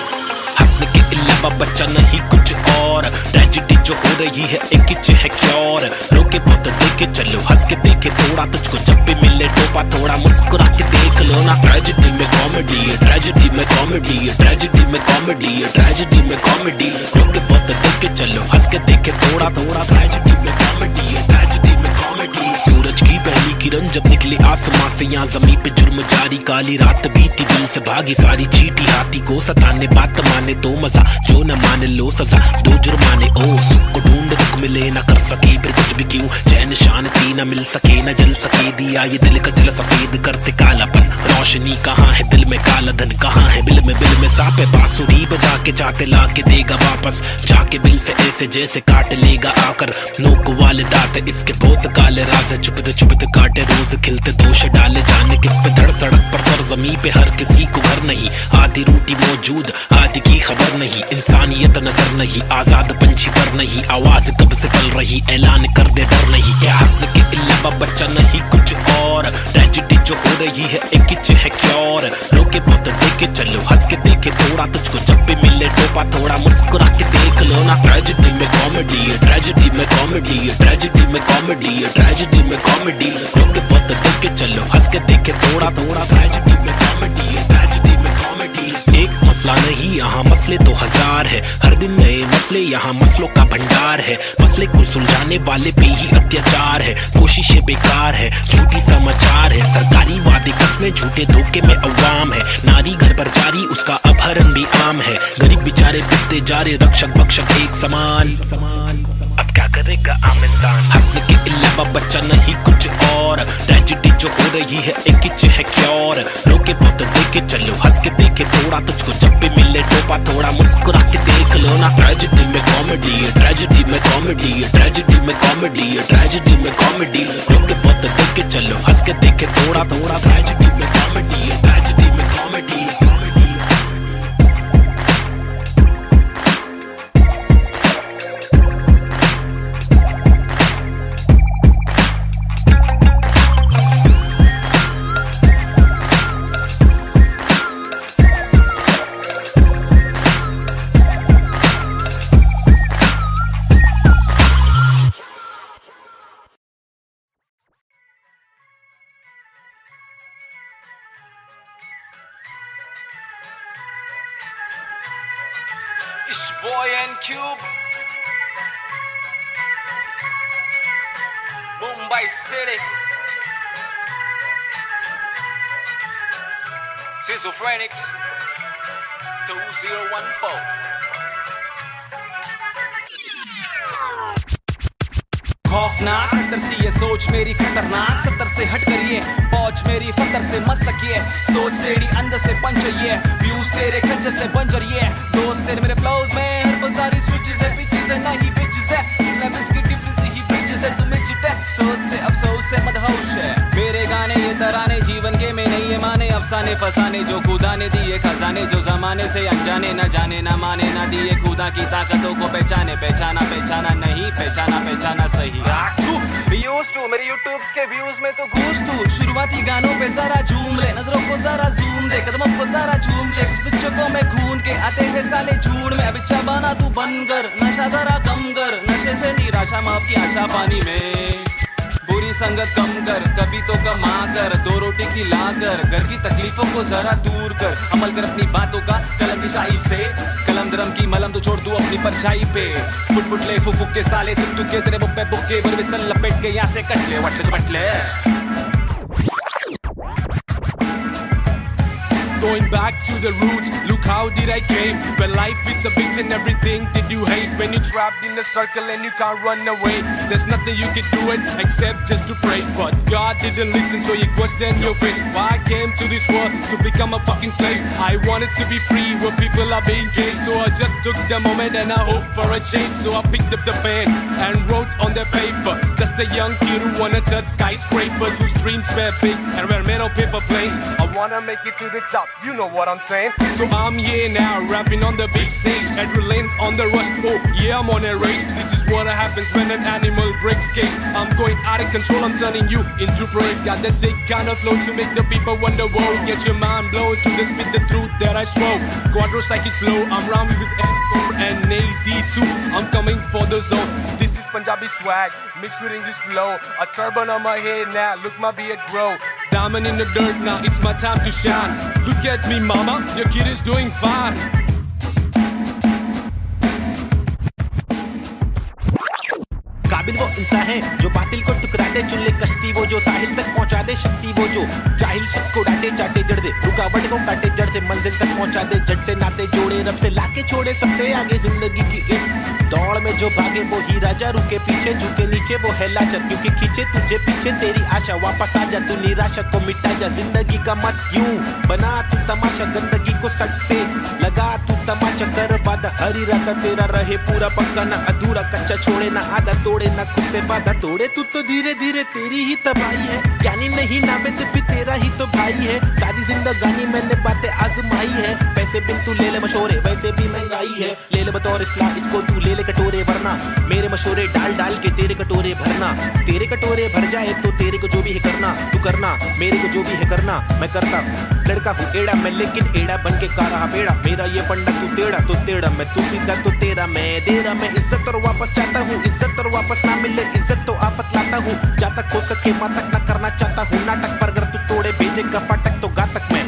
हंसने के अलावा बच्चा नहीं कुछ और, ट्रेजेडी जो हो रही है एक इच है क्या और, रोके बहुत देखे चलो हंस के देखे थोड़ा, तुझको जब भी मिले टोपा थोड़ा मुस्कुरा के देख लो ना। ट्रेजेडी में कॉमेडी है, ट्रेजेडी में कॉमेडी है, ट्रेजेडी में कॉमेडी है, ट्रेजेडी में कॉमेडी, रोके बहुत देखे चलो हंस के देखे थोड़ा थोड़ा, ट्रेजेडी में कॉमेडी है, ट्रेजेडी में कॉमेडी। सूरज की पहली किरण जब निकली आसमां से, यहाँ जमीन पे जुर्म जारी, काली रात बीती दिल से भागी सारी, चीटी हाथी को सताने बात माने तो मजा, जो न माने लो सजा, दो जुर्माने ओ सुख को ढूंढ दुख मिले ना कर सके फिर कुछ भी क्यों, चैन शांति न मिल सके न जल सके, दिया ये दिल का जल सफेद करते कालापन, रोशनी कहाँ है दिल में, काला धन कहाँ है बिल में सापे, बांसुरी बजा के चाहते ला के देगा वापस, जाके बिल से ऐसे जैसे काट लेगा आकर, नोक वाले दांत इसके बहुत काले राज है, चुपते काटे रोज खिलते दोष डाले, जाने किस पे धड़ सड़क पर सर जमी पे हर किसी को घर नहीं, आधी रोटी मौजूद आधी की खबर नहीं, इंसानियत नजर नहीं, आजाद पंछी पर नहीं, आवाज कब से पल रही, ऐलान कर दे डर नहीं, क्या हंस के अलावा बच्चा नहीं कुछ और, ट्रेजेडी जो हो रही है एक इच है क्या और, रोके बहुत देखे चलो हंस के देखे थोड़ा, तुझको जब भी मिले टोपा थोड़ा मुस्कुरा के देख लो ना। ट्रेजेडी में कॉमेडी है, ट्रेजेडी में कॉमेडी है, ट्रेजेडी में कॉमेडी है, ट्रेजेडी में कॉमेडी, रोके बहुत देखे चलो हंस के देखे थोड़ा थोड़ा, ट्रेजेडी में कॉमेडी है, ट्रेजेडी में कॉमेडी। एक मसला नहीं, यहाँ मसले तो हजार है। हर दिन नए मसले, यहाँ मसलों का भंडार है। मसले को सुलझाने वाले पे ही अत्याचार है। कोशिशें बेकार है, झूठी समाचार है। सरकारी वादे कसमें, झूठे धोखे में अवाम है। नारी घर पर जारी, उसका अपहरण भी आम है। गरीब बेचारे पिसते जा रहे, रक्षक भक्षक एक समान। अब क्या करेगा आम इंसान? हंसने के अलावा बच्चा नहीं कुछ और। ट्रेजेडी जो हो रही है एक किच है क्योर। रोके बहुत देखे चलो, हंस के देखे थोड़ा, तुझको जब भी मिले टोपा थोड़ा मुस्कुरा के देख लो ना। ट्रेजेडी में कॉमेडी है, ट्रेजेडी में कॉमेडी है, ट्रेजेडी में कॉमेडी है, ट्रेजेडी में कॉमेडी। रोके बहुत देखे चलो, हंस के देखे थोड़ा थोड़ा। ट्रेजेडी में कॉमेडी है, ट्रेजेडी में कॉमेडी है। It's boy and Cube, Mumbai City, Schizophrenics 2014. खौफनाक 70 सी ये सोच मेरी खतरनाक। 70 से हट करिए, पहुंच मेरी फतर से मस्त किए। सोच तेरी अंदर से पंचरिए, व्यूज तेरे खंजर से बंजरिए। दोस्त तेरे मेरे फ्लोज में हर पल सारी स्विचेस है, पिचेस है नहीं बिचेस है। सिलेबस की डिफरेंस ही ब्रिजेस है, तुम्हें चिटे सोच से अफसोस से मदहोश है। मेरे गाने ये तराने जीवन के में नहीं है माने। अफसाने फसाने जो खुदा ने दिए खजाने, जो जमाने से अनजाने न जाने न माने न दिए खुदा की ताकतों को पहचाने। पहचाना पहचाना नहीं, पहचाना पहचाना सही। मेरे यूट्यूब्स के व्यूज में तो घूस तू। शुरुआती गानों पे जरा झूम ले, नजरों को जरा जूम दे, कदमों को जरा झूम ले। कुछ तुझको में खून के आते हैं साले झूठ में। अब इच्छा बना तू बनकर, नशा जरा कम कर। नशे से निराशा माफ की आशा पानी में। बुरी संगत कम कर, कभी तो कमा कर। दो रोटी खिला कर, घर की तकलीफों को जरा दूर कर। अमल कर अपनी बातों का कलम की शाही से। कलम दरम की मलम तो छोड़ तू अपनी परछाई पे। फुट फुट ले फुक के साले, तुक तुक के तेरे बुक पे बुक्के। बिस्तर लपेट के यहाँ से कट ले, वट ले तो बट ले। Going back to the roots, look how did I came. When life is a bitch and everything did you hate. When you're trapped in a circle and you can't run away, there's nothing you can do it except just to pray. But God didn't listen, so you question your fate. Why I came to this world to become a fucking slave. I wanted to be free where people are being caged. So I just took the moment and I hoped for a change. So I picked up the pen and wrote on the paper. Just a young kid who wanna touch skyscrapers, whose dreams were big and were made of paper planes. I wanna make it to the top, you know what I'm saying. So I'm here now, rapping on the big stage. Adrenaline on the rush, oh yeah, I'm on a rage. This is what happens when an animal breaks cage. I'm going out of control, I'm turning you into prey. Got the sick kind of flow to make the people wonder, whoa. Get your mind blown to the spit the truth that I swore. Quadro psychic flow, I'm rhyming with N4 and AZ2. I'm coming for the zone. This is Punjabi swag, mixed with English flow. A turban on my head now, look my beard grow. Diamond in the dirt now, it's my time to shine. Look at me mama, your kid is doing fine. काबिल वो इंसान है जो बातिल को टुकरा दे, चुन ले कश्ती वो जो साहिल तक पहुंचा दे शक्ति वो जो जाहिल शख्स को डांटे चाटे जड़ दे, रुकावट को काटे जड़ से मंजिल तक पहुंचा दे, जड़ से नाते जोड़े रब से लाके छोड़े सबसे आगे जिंदगी की इस दौड़ में जो भागे वो ही राजा, रुके पीछे झुके नीचे वो है लाचार, क्योंकि खींचे तुझे पीछे तेरी आशा, वापस आ जा तू निराशा को मिटा जा, जिंदगी का मत यूं बना तू तमाशा, गंदगी को सच से लगा तू तमाचा कर वादा, हर इरादा तेरा रहे पूरा पक्का ना अधूरा, कच्चा छोड़े ना आधा तोड़े ना खुद से वादा तोड़े, तू तो धीरे धीरे तेरी ही तबाही है, ज्ञानी नहीं नाबिद भी तेरा ही तो भाई है, सारी जिंदगानी मैंने बातें आजमाई है, पैसे बिन तू ले ले मशोरे वैसे भी महंगाई है, ले ले बतौर इस्लाह इसको तू ले ले कटोरे, वरना मेरे मशोरे डाल डाल के तेरे कटोरे भरना, तेरे कटोरे भर जाए तो तेरे को जो भी है करना तू करना, मेरे को जो भी है करना मैं करता, लड़का हूँ एड़ा मैं लेकिन एड़ा बन के का रहा बेड़ा, मेरा ये पंडा तू टेढ़ा तो टेढ़ा मैं तू सीधा तो तेरा मैं दे रहा, मैं इज्जत और वापस चाहता हूँ, इज्जत और वापस ना मिले इज्जत तो आफत लाता हूँ, जब तक हो सके मातक ना करना चाहता हूँ नाटक, पर अगर तू तोड़े भेजेगा फाटक तो गातक मैं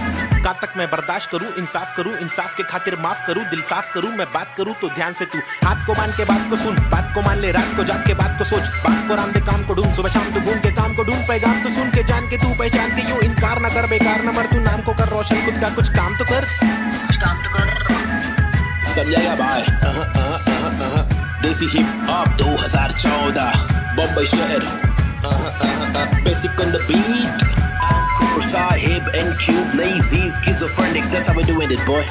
कहाँ तक मैं बर्दाश्त करूं, इंसाफ करूं, इंसाफ के खातिर माफ करूं, दिल साफ करूं, मैं बात करूं तो ध्यान से तू हाथ को मान के बात को सुन, बात को मान ले, रात को जाग के बात को सोच, बात को राम दे काम को ढूंढ, सुबह शाम तू घूम के काम को ढूंढ, पैगाम तो सुन के जान के तू पहचान के यूं इनकार न कर, बेकार न मर, तू नाम को कर रोशन, खुद का कुछ काम तो कर, समझेगा भाई। देसी हिप हॉप 2014 बम्बई शहर, basic on the beat, Sahib and Cube, lazy, schizophrenics, that's how we doing this, boy.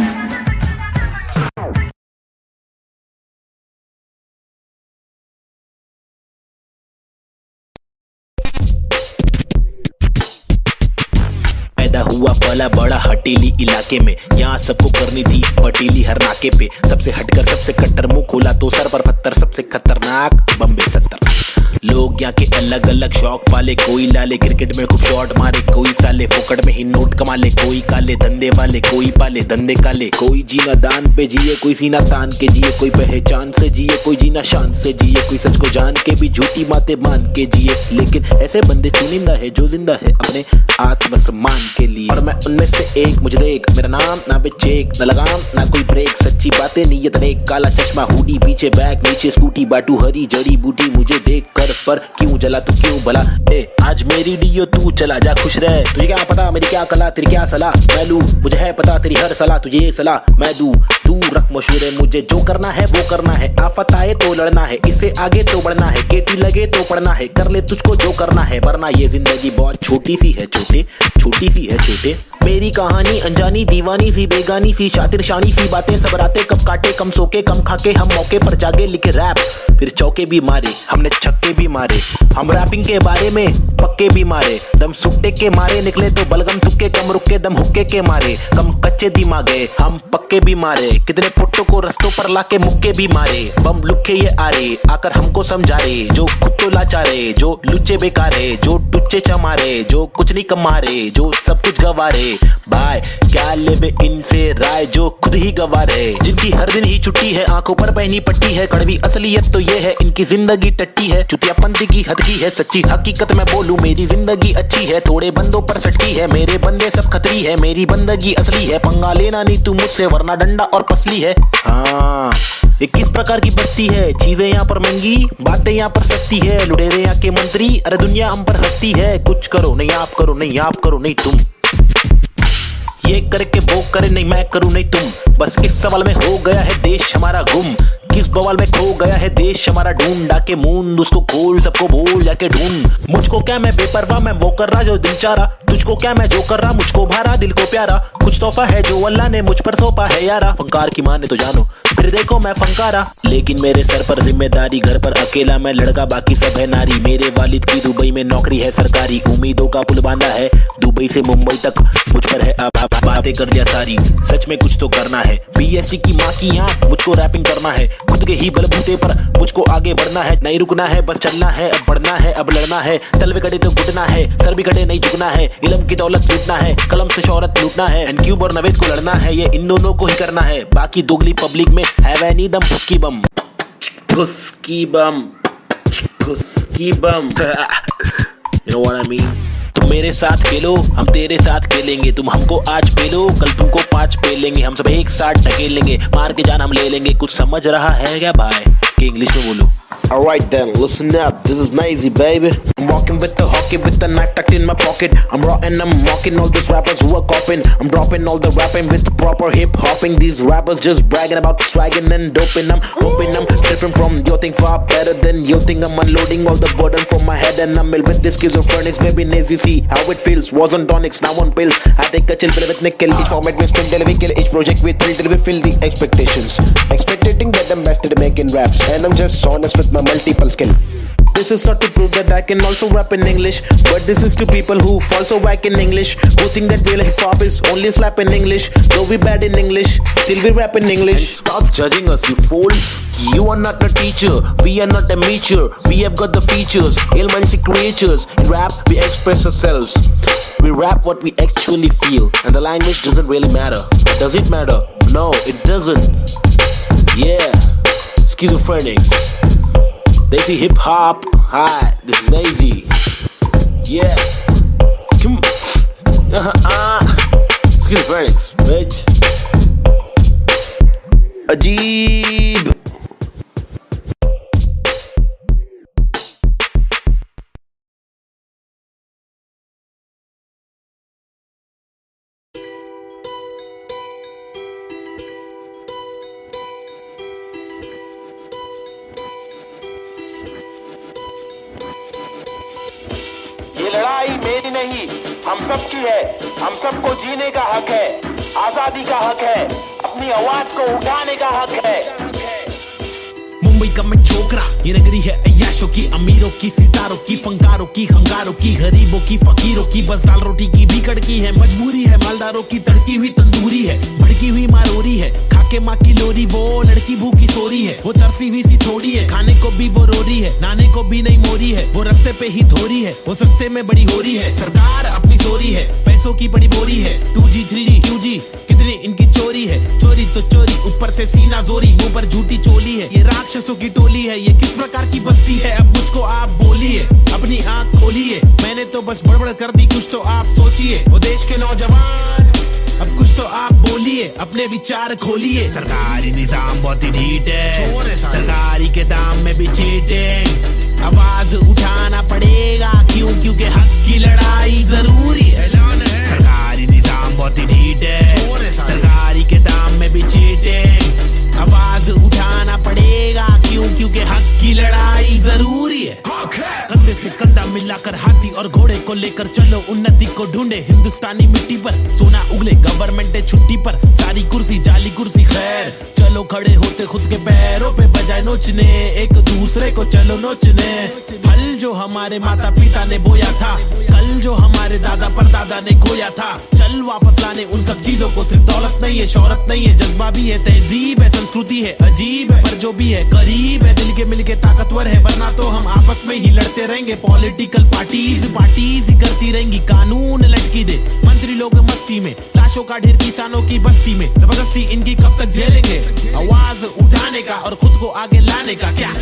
पैदा हुआ पला बड़ा हटीली इलाके में, यहाँ सबको करनी थी पटीली हर नाके पे, सबसे हटकर सबसे कट्टर, मुंह खोला तो सर पर पत्थर, सबसे खतरनाक बम्बे 70। लोग यहाँ के अलग अलग शौक पाले, कोई लाले क्रिकेट में खूब शॉट मारे, कोई साले फोकट में ही नोट कमा ले, कोई काले धंधे वाले, कोई पाले धंधे काले, कोई जीना दान पे जिए, कोई सीना तान के जिए, कोई पहचान से जिए, कोई जीना शान से जिए, कोई सच को जान के भी झूठी बातें मान के जिए, लेकिन ऐसे बंदे चुनिंदा है जो जिंदा है अपने आत्मसम्मान के लिए, और मैं उनमें से एक, मुझे देख, मेरा नाम ना बे चेक, ना लगाम ना कोई ब्रेक, सच्ची बातें नीयत नेक, काला चश्मा हुडी पीछे बैग नीचे स्कूटी, बाटू हरी जड़ी बूटी, मुझे देख कर पर क्यों जला तू क्यों भला, आज मेरी डीओ तू चला जा खुश रह, तुझे क्या पता मेरी क्या कला, तेरी क्या सलाह मैं लूं, मुझे है पता तेरी हर सलाह, तुझे ये सलाह मैं दूं, तू रख मशहूर, मुझे जो करना है वो करना है, आफत आए तो लड़ना है, इससे आगे तो बढ़ना है, केटी लगे तो पढ़ना है, कर ले तुझको जो करना है, वरना ये जिंदगी बहुत छोटी सी है छोटे, छोटी सी है छोटे, मेरी कहानी अनजानी दीवानी सी बेगानी सी शातिर शानी सी बातें, सब रातें कब काटे कम सोके कम खाके, हम मौके पर जागे लिखे रैप, फिर चौके भी मारे हमने छक्के भी मारे, हम रैपिंग के बारे में पक्के भी मारे, दम सुट्टे के मारे निकले तो बलगम तुक्के, कम रुके दम हुक्के के मारे, कम कच्चे दिमागे हम पक्के भी मारे, कितने पुट्टों को रस्तों पर लाके मुक्के भी मारे, बम लुक्के ये आरे आकर हमको समझा रे, जो खुद तो लाचारे, जो लुच्चे बेकारे, जो टुच्चे चमारे, जो कुछ नहीं कमारे, जो सब कुछ गवारे, भाई क्या लेबे इनसे राय, जो खुद ही गवारे, जिनकी हर दिन ही छुट्टी है, आंखों पर पहनी पट्टी है, कड़वी असलियत तो ये है इनकी जिंदगी टट्टी है, चुतियापंथी की हद की है, सच्ची हकीकत मैं बोलूं मेरी जिंदगी अच्छी है, थोड़े बंदों पर सटकी है, मेरे बंदे सब खतरी है, मेरी बंदगी असली है, पंगा लेना नहीं तू मुझसे वरना डंडा और पसली है। हाँ ये किस प्रकार की बस्ती है, चीजें यहाँ पर महंगी बातें यहाँ पर सस्ती है, लुटेरे यहाँ के मंत्री, अरे दुनिया हम पर हंसती है, कुछ करो नहीं आप करो नहीं आप करो नहीं तुम, ये करके वो करे नहीं मैं करूं नहीं तुम, बस इस सवाल में हो गया है देश हमारा गुम, किस बवाल में खो गया है देश हमारा, ढूंढ डाके मूंद उसको खोल सबको भूल जाके ढूंढ, मुझको क्या मैं बेपरवाह मैं वो कर रहा जो दिल चाह रहा, तुझको क्या मैं जो कर रहा मुझको भारा दिल को प्यारा, कुछ तोहफा है जो अल्लाह ने मुझ पर सौंपा है यारा, फंकार की माने तो जानो फिर देखो मैं फंकारा, लेकिन मेरे सर पर जिम्मेदारी, घर पर अकेला मैं लड़का बाकी सब है नारी, मेरे वालिद की दुबई में नौकरी है सरकारी, उम्मीदों का पुल बांधा है दुबई से मुंबई तक, मुझ पर है अब बातें कर दिया सारी, सच में कुछ तो करना है, बीएससी की माँ की आंख मुझको रैपिंग करना है, खुद के ही बलबूते पर मुझको आगे बढ़ना है, नहीं रुकना है बस चलना है, अब बढ़ना है अब लड़ना है, तलवे कटे तो घुटना है, सर भी कटे नहीं झुकना है, इल्म की दौलत लूटना है, कलम से शोहरत लूटना है, एंड क्यूब और नवेद को लड़ना है, ये इन दोनों को ही करना है, बाकी दोगली पब्लिक में है वह नी दम फुसकी बम, फुसकी बम, फुसकी बम, you know what I mean? तुम मेरे साथ खेलो हम तेरे साथ खेलेंगे, तुम हमको आज पेलो कल तुमको 5 पेलेंगे, हम सब एक साथ ढकेलेंगे, मार के जान हम ले लेंगे, कुछ समझ रहा है क्या भाई कि इंग्लिश में बोलो। Alright then, listen up, this is Nazy baby. I'm walking with the hockey with the knife tucked in my pocket. I'm raw and I'm mocking all these rappers who are copying. I'm dropping all the rapping with the proper hip hopping. These rappers just bragging about swagging and doping. I'm hoping I'm different from your thing, far better than your thing. I'm unloading all the burden from my head and I'm ill with this schizophrenics. Baby Nazy, see how it feels. Was on tonics, now on pills. I take a chill pill with nickel. Each format we spin till we kill. Each project we thrill till we fill the expectations. Expectating that I'm best at making raps, and I'm just honest with my multiple skill. This is not to prove that I can also rap in English, but this is to people who fall so whack in English, who think that real hip hop is only slap in English. Though we bad in English, still we rap in English. And stop judging us, you fools. You are not a teacher, we are not amateur. We have got the features, ill-minded creatures. In rap, we express ourselves. We rap what we actually feel, and the language doesn't really matter. Does it matter? No, it doesn't. Yeah, schizophrenics. They see hip hop. Hi, this is Nazy. Yeah. Come. Schizophrenics, bitch. अजीब। ये लड़ाई मेरी नहीं, हम सब की है। हम सबको जीने का हक है, आजादी का हक है, अपनी आवाज को उठाने का हक है। मुंबई का मैं छोकरा, ये नगरी है अय्याशों की, अमीरों की, सितारों की, फंकारों की, हंगारों की, गरीबों की, फकीरों की, बस दाल रोटी की भी कड़की है। मजबूरी है मालदारों की, तड़की हुई तंदूरी है, भड़की हुई मारोरी है, खाके माँ की लोरी, वो लड़की भूखी सोरी है, वो तरसी हुई सी थोड़ी है, खाने को भी वो रोरी है, नाने को भी नहीं मोरी है, वो रास्ते पे ही थोरी है, वो सस्ते में बड़ी हो रही है। सरकार अपनी सोरी है, पैसों की बड़ी बोरी है, 2G 3G QG कितनी इनकी चोरी है। चोरी तो चोरी, ऊपर से सीना जोरी, मुंह पर झूठी चोली है, ये राक्षसों की टोली है। ये किस प्रकार की बस्ती है, अब मुझको आप बोलिए, अपनी आंख खोलिए। मैंने तो बस बड़बड़ कर दी, कुछ तो आप सोचिए। वो देश के नौजवान, अब कुछ तो आप बोलिए, अपने विचार खोलिए। सरकारी निजाम बहुत ही ढीठ है, सरकारी के दाम में भी चीटिंग। आवाज उठाना पड़ेगा, क्यों? क्योंकि हक की लड़ाई जरूरी है। सरकारी निजाम बहुत ही ढीठ है, सरकारी के दाम में भी चीटिंग। आवाज उठाना पड़ेगा, क्यों? क्योंकि हक की लड़ाई जरूरी है। कंधे से कंधा मिलाकर हाथी और घोड़े को लेकर चलो, उन्नति को ढूंढे हिंदुस्तानी मिट्टी पर। सोना उगले गवर्नमेंट है छुट्टी पर, सारी कुर्सी जाली कुर्सी खैर। चलो खड़े होते खुद के पैरों पे, बजाय नोचने एक दूसरे को चलो नोचने। फल जो हमारे माता पिता ने बोया था, कल जो हमारे दादा परदादा ने खोया था, चल वापस लाने उन सब चीजों को। सिर्फ दौलत नहीं है, शोहरत नहीं है, जज्बा भी है, तहजीब है, संस्कृति है, अजीब है, पर जो भी है करीब है, दिल के मिलके ताकतवर है। वरना तो हम आपस में ही लड़ते रहेंगे। पॉलिटिकल पार्टीज ही करती रहेंगी, कानून लटकी दे मंत्री लोग मस्ती में, लाशों का ढेर किसानों की बस्ती में। जबरदस्ती इनकी कब तक झेलेंगे, आवाज उठाने का और खुद को आगे लाने का। क्या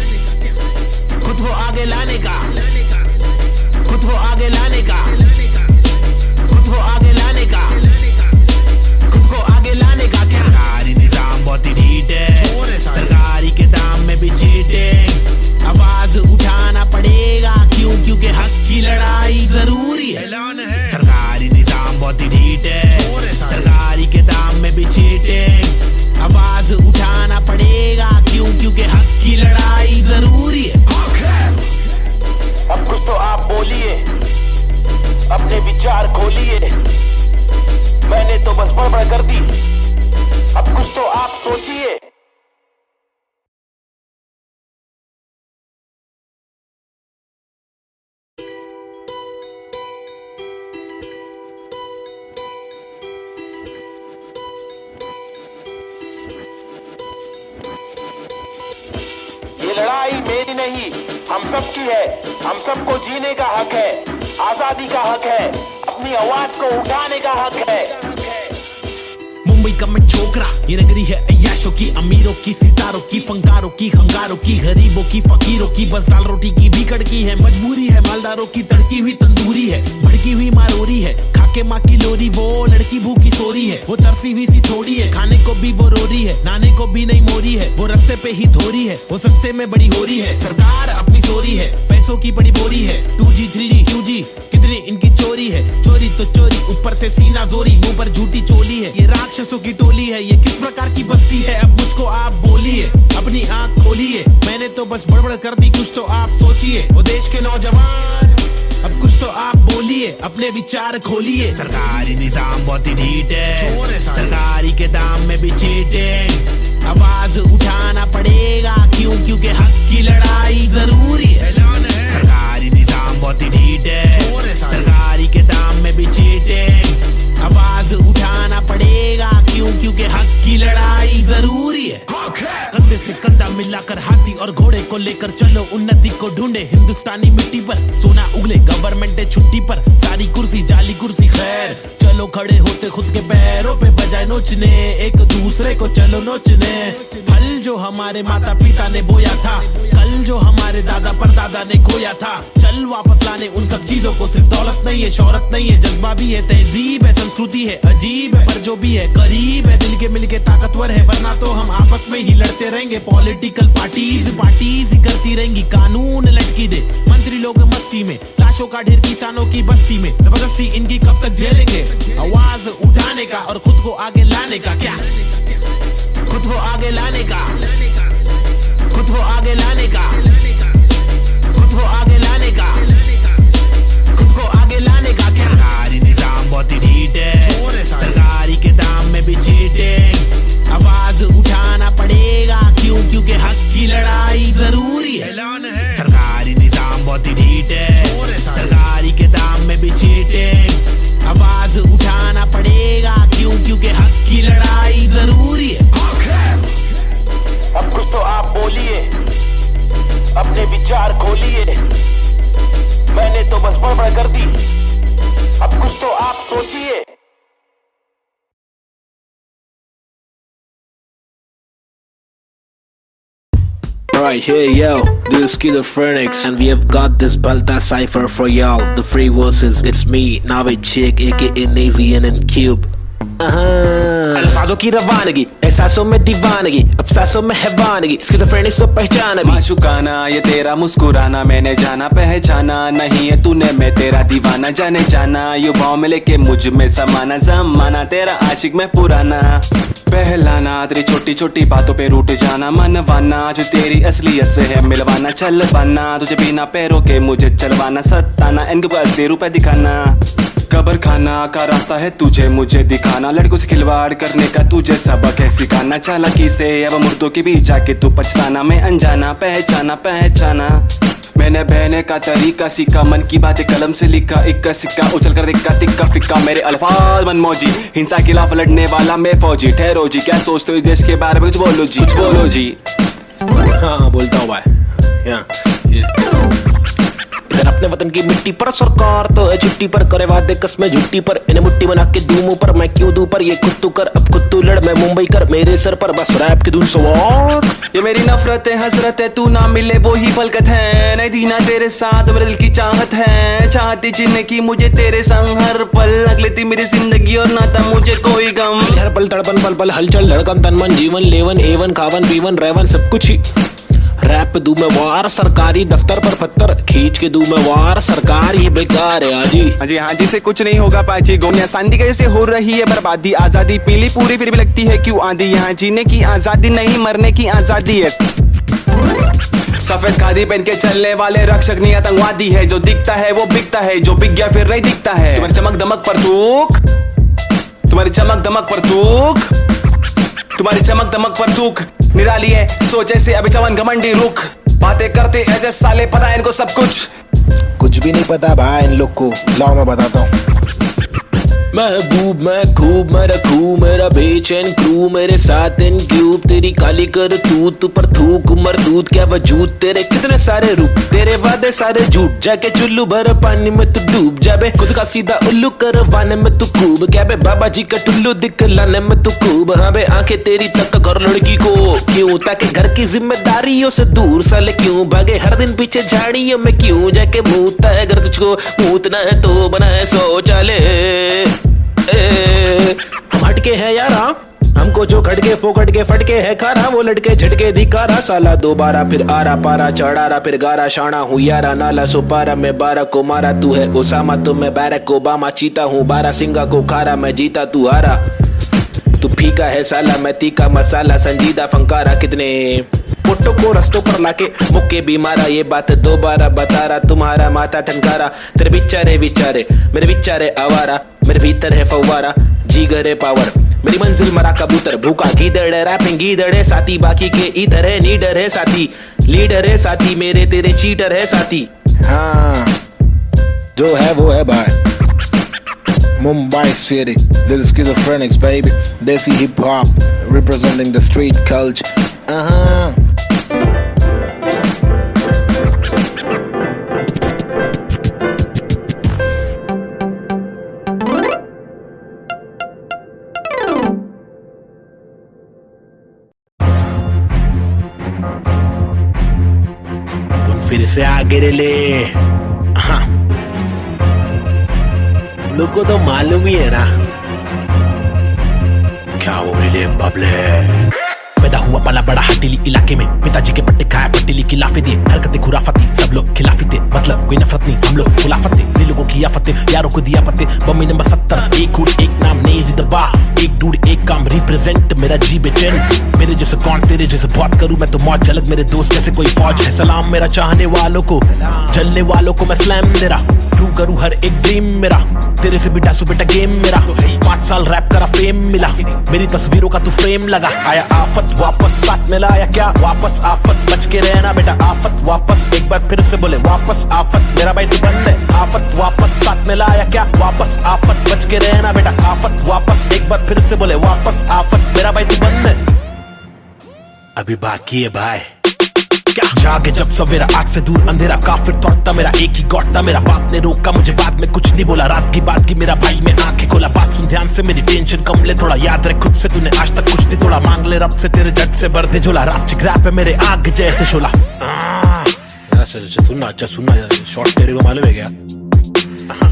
खुद को आगे लाने का, खुद को आगे लाने का, खुद को आगे लाने का, खुद को आगे लाने का। सरकारी निजाम बहुत ही ढीठ है, सरकारी के दाम में भी चीटिंग। आवाज उठाना पड़ेगा, क्यों? क्योंकि हक की लड़ाई जरूरी है। सरकारी निजाम बहुत ही ढीठ है, सरकारी के दाम में भी चीटिंग। आवाज उठाना पड़ेगा, क्यों? क्योंकि हक की लड़ाई जरूरी है। अब कुछ तो आप बोलिए, अपने विचार खोलिए। मैंने तो बस बड़बड़ कर दी, अब कुछ तो आप सोचिए। ये लड़ाई मेरी नहीं, हम सब की है। हम सबको जीने का हक है, आजादी का हक है, अपनी आवाज को उठाने का हक है। मुंबई का मैं छोकरा, ये नगरी है अय्याशों की, अमीरों की, सितारों की, फंकारों की, हंगारों की, गरीबों की, फकीरों की, बस दाल रोटी की भी कड़की है। मजबूरी है मालदारों की, तड़की हुई तंदूरी है, भड़की हुई मारोरी है, खाके माँ की लोरी, वो लड़की भूखी सोरी है, वो तरसी हुई सी थोड़ी है, खाने को भी वो रोरी है, नाने को भी नहीं मोरी है, वो रास्ते पे ही थोरी है, वो सस्ते में बड़ी हो रही है। सरकार अपनी सोरी है, पैसों की बड़ी बोरी है, 2G 3G QG कितनी इनकी चोरी है। चोरी तो चोरी, ऊपर से सीना जोरी, मुंह पर झूठी चोली है, ये राक्षसों की टोली है। ये किस प्रकार की बस्ती है, अब मुझको आप बोलिए, अपनी आंख खोलिए। मैंने तो बस बड़बड़ कर दी, कुछ तो आप सोचिए। वो देश के नौजवान, अब कुछ तो आप बोलिए, अपने विचार खोलिए। सरकारी निजाम बहुत ही ढीठ है, सरकारी के दाम में भी चीटिंग। आवाज उठाना पड़ेगा, क्यों? क्योंकि हक की लड़ाई जरूरी है। सरकारी निजाम बहुत ही ढीठ है, सरकारी के दाम में भी चीटिंग। आवाज उठाना पड़ेगा, क्यों? क्योंकि हक की लड़ाई जरूरी है। कंधे से कंधा मिलाकर हाथी और घोड़े को लेकर चलो, उन्नति को ढूंढे हिंदुस्तानी मिट्टी पर। सोना उगले गवर्नमेंट है छुट्टी पर, सारी कुर्सी जाली कुर्सी खैर। चलो खड़े होते खुद के पैरों पे, बजाय नोचने, एक दूसरे को चलो नोचने। फल जो हमारे माता पिता ने बोया था, कल जो हमारे दादा परदादा ने खोया था, चल वापस लाने उन सब चीजों को। सिर्फ दौलत नहीं है, शोहरत नहीं है, जज्बा भी है, तहजीब है, संस्कृति है, अजीब है पर जो भी है करीब है, दिल के मिलके ताकतवर है। वरना तो हम आपस में ही लड़ते रहेंगे। पॉलिटिकल पार्टीज ही करती रहेंगी, कानून लटकी दे मंत्री लोग मस्ती में, लाशों का ढेर किसानों की बस्ती में। जबरदस्ती इनकी कब तक झेलेंगे? आवाज उठाने का और खुद को आगे लाने का। क्या खुद को आगे लाने का, खुद को आगे लाने का, खुद को आगे लाने का, खुद को आगे लाने का। क्या सरकारी निजाम बहुत ही ढीठ है, सरकारी के दाम में भी चीटिंग। आवाज उठाना पड़ेगा, क्यों? क्योंकि हक की लड़ाई जरूरी है। सरकारी निजाम बहुत ही ढीठ है, सरकारी के दाम में भी चीटिंग। आवाज उठाना पड़ेगा, क्यों? क्योंकि हक की लड़ाई जरूरी है। अब कुछ तो आप बोलिए, अपने विचार खोलिए। मैंने तो बस बड़बड़ कर दी, अब कुछ तो आप सोचिए। Right here, yo, this is Schizophrenics, and we have got this Balta cipher for y'all. The free verses, it's me, Navid Chick, aka Nazian and Cube. अल्फाजों की रवानगी, एहसासों में दीवानगी, अफसासों में हैवानगी, स्किज़ोफ्रेनिक्स को पहचाना भी। माशुकाना ये तेरा मुस्कुराना, मैंने जाना पहचाना नहीं है तूने, मैं तेरा दीवाना जाने जाना। युवाओं में लेके मुझ में समाना, जमाना तेरा आशिक में पुराना। पहलाना तेरी छोटी छोटी बातों पे रूठ जाना, मनवाना जो तेरी असलियत से है मिलवाना। चलवाना तुझे बिना पैरों के मुझे चलवाना, सताना इनके पास असली रूप दिखाना। कब्र खाना का रास्ता है तुझे मुझे दिखाना, लड़कों से खिलवाड़ करने का तुझे सबक है सिखाना। चालाकी से अब मुर्दों के बीच जाके तू पछताना, मैं अनजाना पहचाना पहचाना। मैंने बहने का तरीका सीखा, मन की बातें कलम से लिखा, इक्का सिक्का उछल कर दिक्का तिक्का फिक्का। मेरे अल्फाज मनमौजी, हिंसा के खिलाफ लड़ने वाला मैं फौजी। ठहरो जी, क्या सोचते हो इस देश के बारे में? कुछ बोलो जी, कुछ बोलो जी। हाँ बोलता हूँ भाई। इधर अपने वतन की मिट्टी पर सरकार तो है छुट्टी पर, करे वादे कसमें झुट्टी पर, इन्हें मुट्ठी बना के दूं मुंह पर। मैं क्यों दूं पर, ये खुद तू कर, अब खुद तू लड़, मैं मुंबई कर, मेरे सर पर बस रैप की धुन सवार। ये मेरी नफरत है हसरत है, तू ना मिले वो ही फलकत है। नहीं दीना तेरे साथ मेरे दिल की चाहत है, चाहती जीने की मुझे तेरे संग हर पल। लग लेती मेरी जिंदगी और ना था मुझे कोई गम। हर पल तड़पन पल पल हलचल धड़कन तन मन जीवन लेवन एवन खावन पीवन रेवन सब कुछ ही। रैप दूं मैं वार, सरकारी दफ्तर पर पत्थर खींच के दूं मैं वार। सरकार ये बेकार है हाँ जी से कुछ नहीं होगा पाची। गोनिया शांति कैसे हो रही है बर्बादी, आजादी पीली पूरी फिर भी लगती है क्यों आंधी। यहाँ जीने की आजादी नहीं, मरने की आजादी है। सफेद खादी पहन के चलने वाले रक्षक नहीं आतंकवादी है। जो दिखता है वो बिकता है, जो बिक गया फिर नहीं दिखता है। तुम्हारी चमक दमक पर थूक, तुम्हारी चमक दमक पर थूक, तुम्हारी चमक दमक पर थूक। निराली है सोच ऐसे अभी चवन घमंडी रुख, बातें करते ऐसे साले पता है इनको सब कुछ भी नहीं पता भाई इन लोग को। लाओ मैं बताता हूँ। महबूब मैं खूब मैं रखूं मेरा बेचैन क्रू, मेरे साथ इन क्यूब तेरी काली कर तूत पर थूक मरदूत। क्या वजूद तेरे कितने सारे रूप, तेरे वादे सारे झूठ। जाके चुल्लू भर पानी में तू डूब जाबे, खुद का सीधा उल्लू करवाने में तू खूब। क्या बे बाबा जी का टुल्लू दिखलाने में तू खूब। हाँ बे आंखें तेरी तक घर लड़की को क्यों, ताकि घर की जिम्मेदारियों से दूर साले क्यों भागे। हर दिन पीछे झाड़ियों में क्यों जाके मूतता है, अगर तुझको मूतना है तो बना है शौचालय। हम हटके हैं यारा, हमको जो खटके फोकट के फटके है खारा। वो लटके झटके धिकारा, साला दोबारा फिर आरा पारा चढ़ारा फिर गारा। शाना हूँ यारा नाला सुपारा, मैं 12 को मारा तू है ओसामा तो मैं बैरक ओबामा। चीता हूँ 12 सिंगा को खारा, मैं जीता तू हारा। तू फीका है साला मैं तीखा मसाला, संजीदा फंकारा। कितने फोटो को रस्तों पर लाके मुक्के भी मारा, ये बात दोबारा बता रहा तुम्हारा माथा ठनकारा। तेरे बिचारे विचारे मेरे बिचारे आवारा, मेरे भीतर है फव्वारा जीगर है पावर। मेरी मंजिल मरा कबूतर भूखा गीदड़ है, रैपिंग गीदड़ है साथी। बाकी के इधर है नीडर है साथी, लीडर है साथी, मेरे तेरे चीटर है साथी। हाँ जो है वो है भाई। Mumbai City, this is Schizophrenics baby, Desi hip hop representing the street culture. अपन फिर से आगे ले। हाँ, हम लोग को तो मालूम ही है ना क्या हो रही है बबले। पैदा हुआ पला बड़ा हटीली इलाके में, पिताजी के पट्टे खाया पट्टीली की लाफे दिए, हरकतें खुराफती, सब लोग खिलाफी थे, मतलब कोई नफरत नहीं, हम लोग खुलाफत थे, दिल लोगों की आफत थे, यारों को दिया पत्ते। बम्मी नंबर 70, एक गुड़ एक नाम नेज़ दबा, एक डूड एक काम रिप्रेजेंट मेरा जी बेचैन। मेरे जैसे कौन तेरे जैसे बहुत करूं मैं तो मौज, झलक मेरे दोस्त जैसे कोई फौज है। सलाम मेरा चाहने वालों को, जलने वालों को मैं स्लैम दे रहा, ट्रू करूं हर एक ड्रीम मेरा, तेरे से भी डासू बेटा गेम मेरा। 5 साल रैप करा फेम मिला, मेरी तस्वीरों का तू फ्रेम लगा। आया आफत वापस साथ में लाया क्या वापस आफत, बच के रहना बेटा आफत वापस, एक बार फिर से बोले वापस आफत, मेरा भाई तू बंद है। आफत वापस साथ में लाया क्या वापस आफत, बच के रहना बेटा आफत वापस, एक बार फिर से बोले वापस आफत, मेरा भाई तू बंद है। अभी बाकी है भाई क्या जागे जब सवेरा, आग से दूर अंधेरा, काफिर थॉट था मेरा, एक ही गॉड था मेरा। बाप ने रोका मुझे, बाद में कुछ नहीं बोला, रात की बात की मेरा भाई में आंखें खोला। बात सुन ध्यान से, मेरी टेंशन कम ले थोड़ा, याद रख खुद से तूने आज तक कुछ नहीं तोड़ा, मांग ले रब से तेरे जट से भर दे झोला। रात चिकरा पे मेरे आग जैसे शोला। सुनना अच्छा सुनना, शॉर्ट तेरे को मालूम है क्या?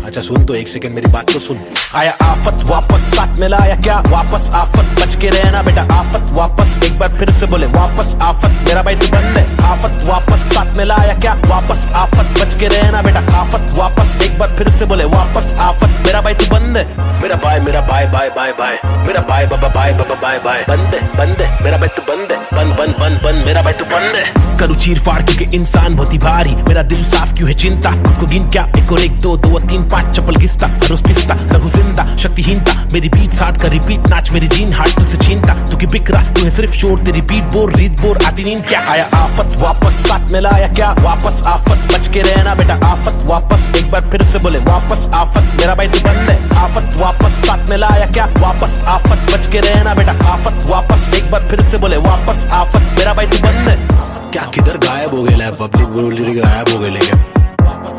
अच्छा सुन तो एक सेकंड मेरी बात तो सुन। आया आफत वापस साथ में लाया क्या वापस आफत, बच के रहना बेटा आफत वापस, एक बार फिर से बोले वापस आफत, मेरा भाई तू बंद है। आफत वापस साथ में लाया क्या वापस आफत, बच के रहना बेटा आफत वापस, एक बार फिर से बोले वापस आफत, मेरा भाई तू बंद है। मेरा भाई बाय बाय, मेरा भाई बाबा बाय बाय, बंद है मेरा भाई तू बंद है, बंद मेरा भाई तू बंद है। करूँ चीर फाड़ क्योंकि इंसान बहुत ही भारी, मेरा दिल साफ क्यों है चिंता, खुद को गिन क्या 1 और 1 2 2 और 3 5 चप्पल घिसता, रोज पिसता रहूं जिंदा शक्तिहीनता, मेरी बीट साठ का रिपीट नाच मेरी जीन हार्ट तुझसे छीनता, तू की बिक रहा तू है सिर्फ शोर, तेरी बीट बोर रीत बोर आती नींद क्या। आया आफत वापस साथ में लाया क्या वापस आफत, बच के रहना बेटा आफत वापस, एक बार फिर से बोले वापस आफत, मेरा भाई तू बंद है। आफत वापस साथ में लाया क्या वापस आफत, बच के रहना बेटा आफत वापस, एक बार फिर से बोले वापस आफत, मेरा भाई तू बंद है। क्या किधर गायब हो गया पब्लिक बोल रही गायब हो गए,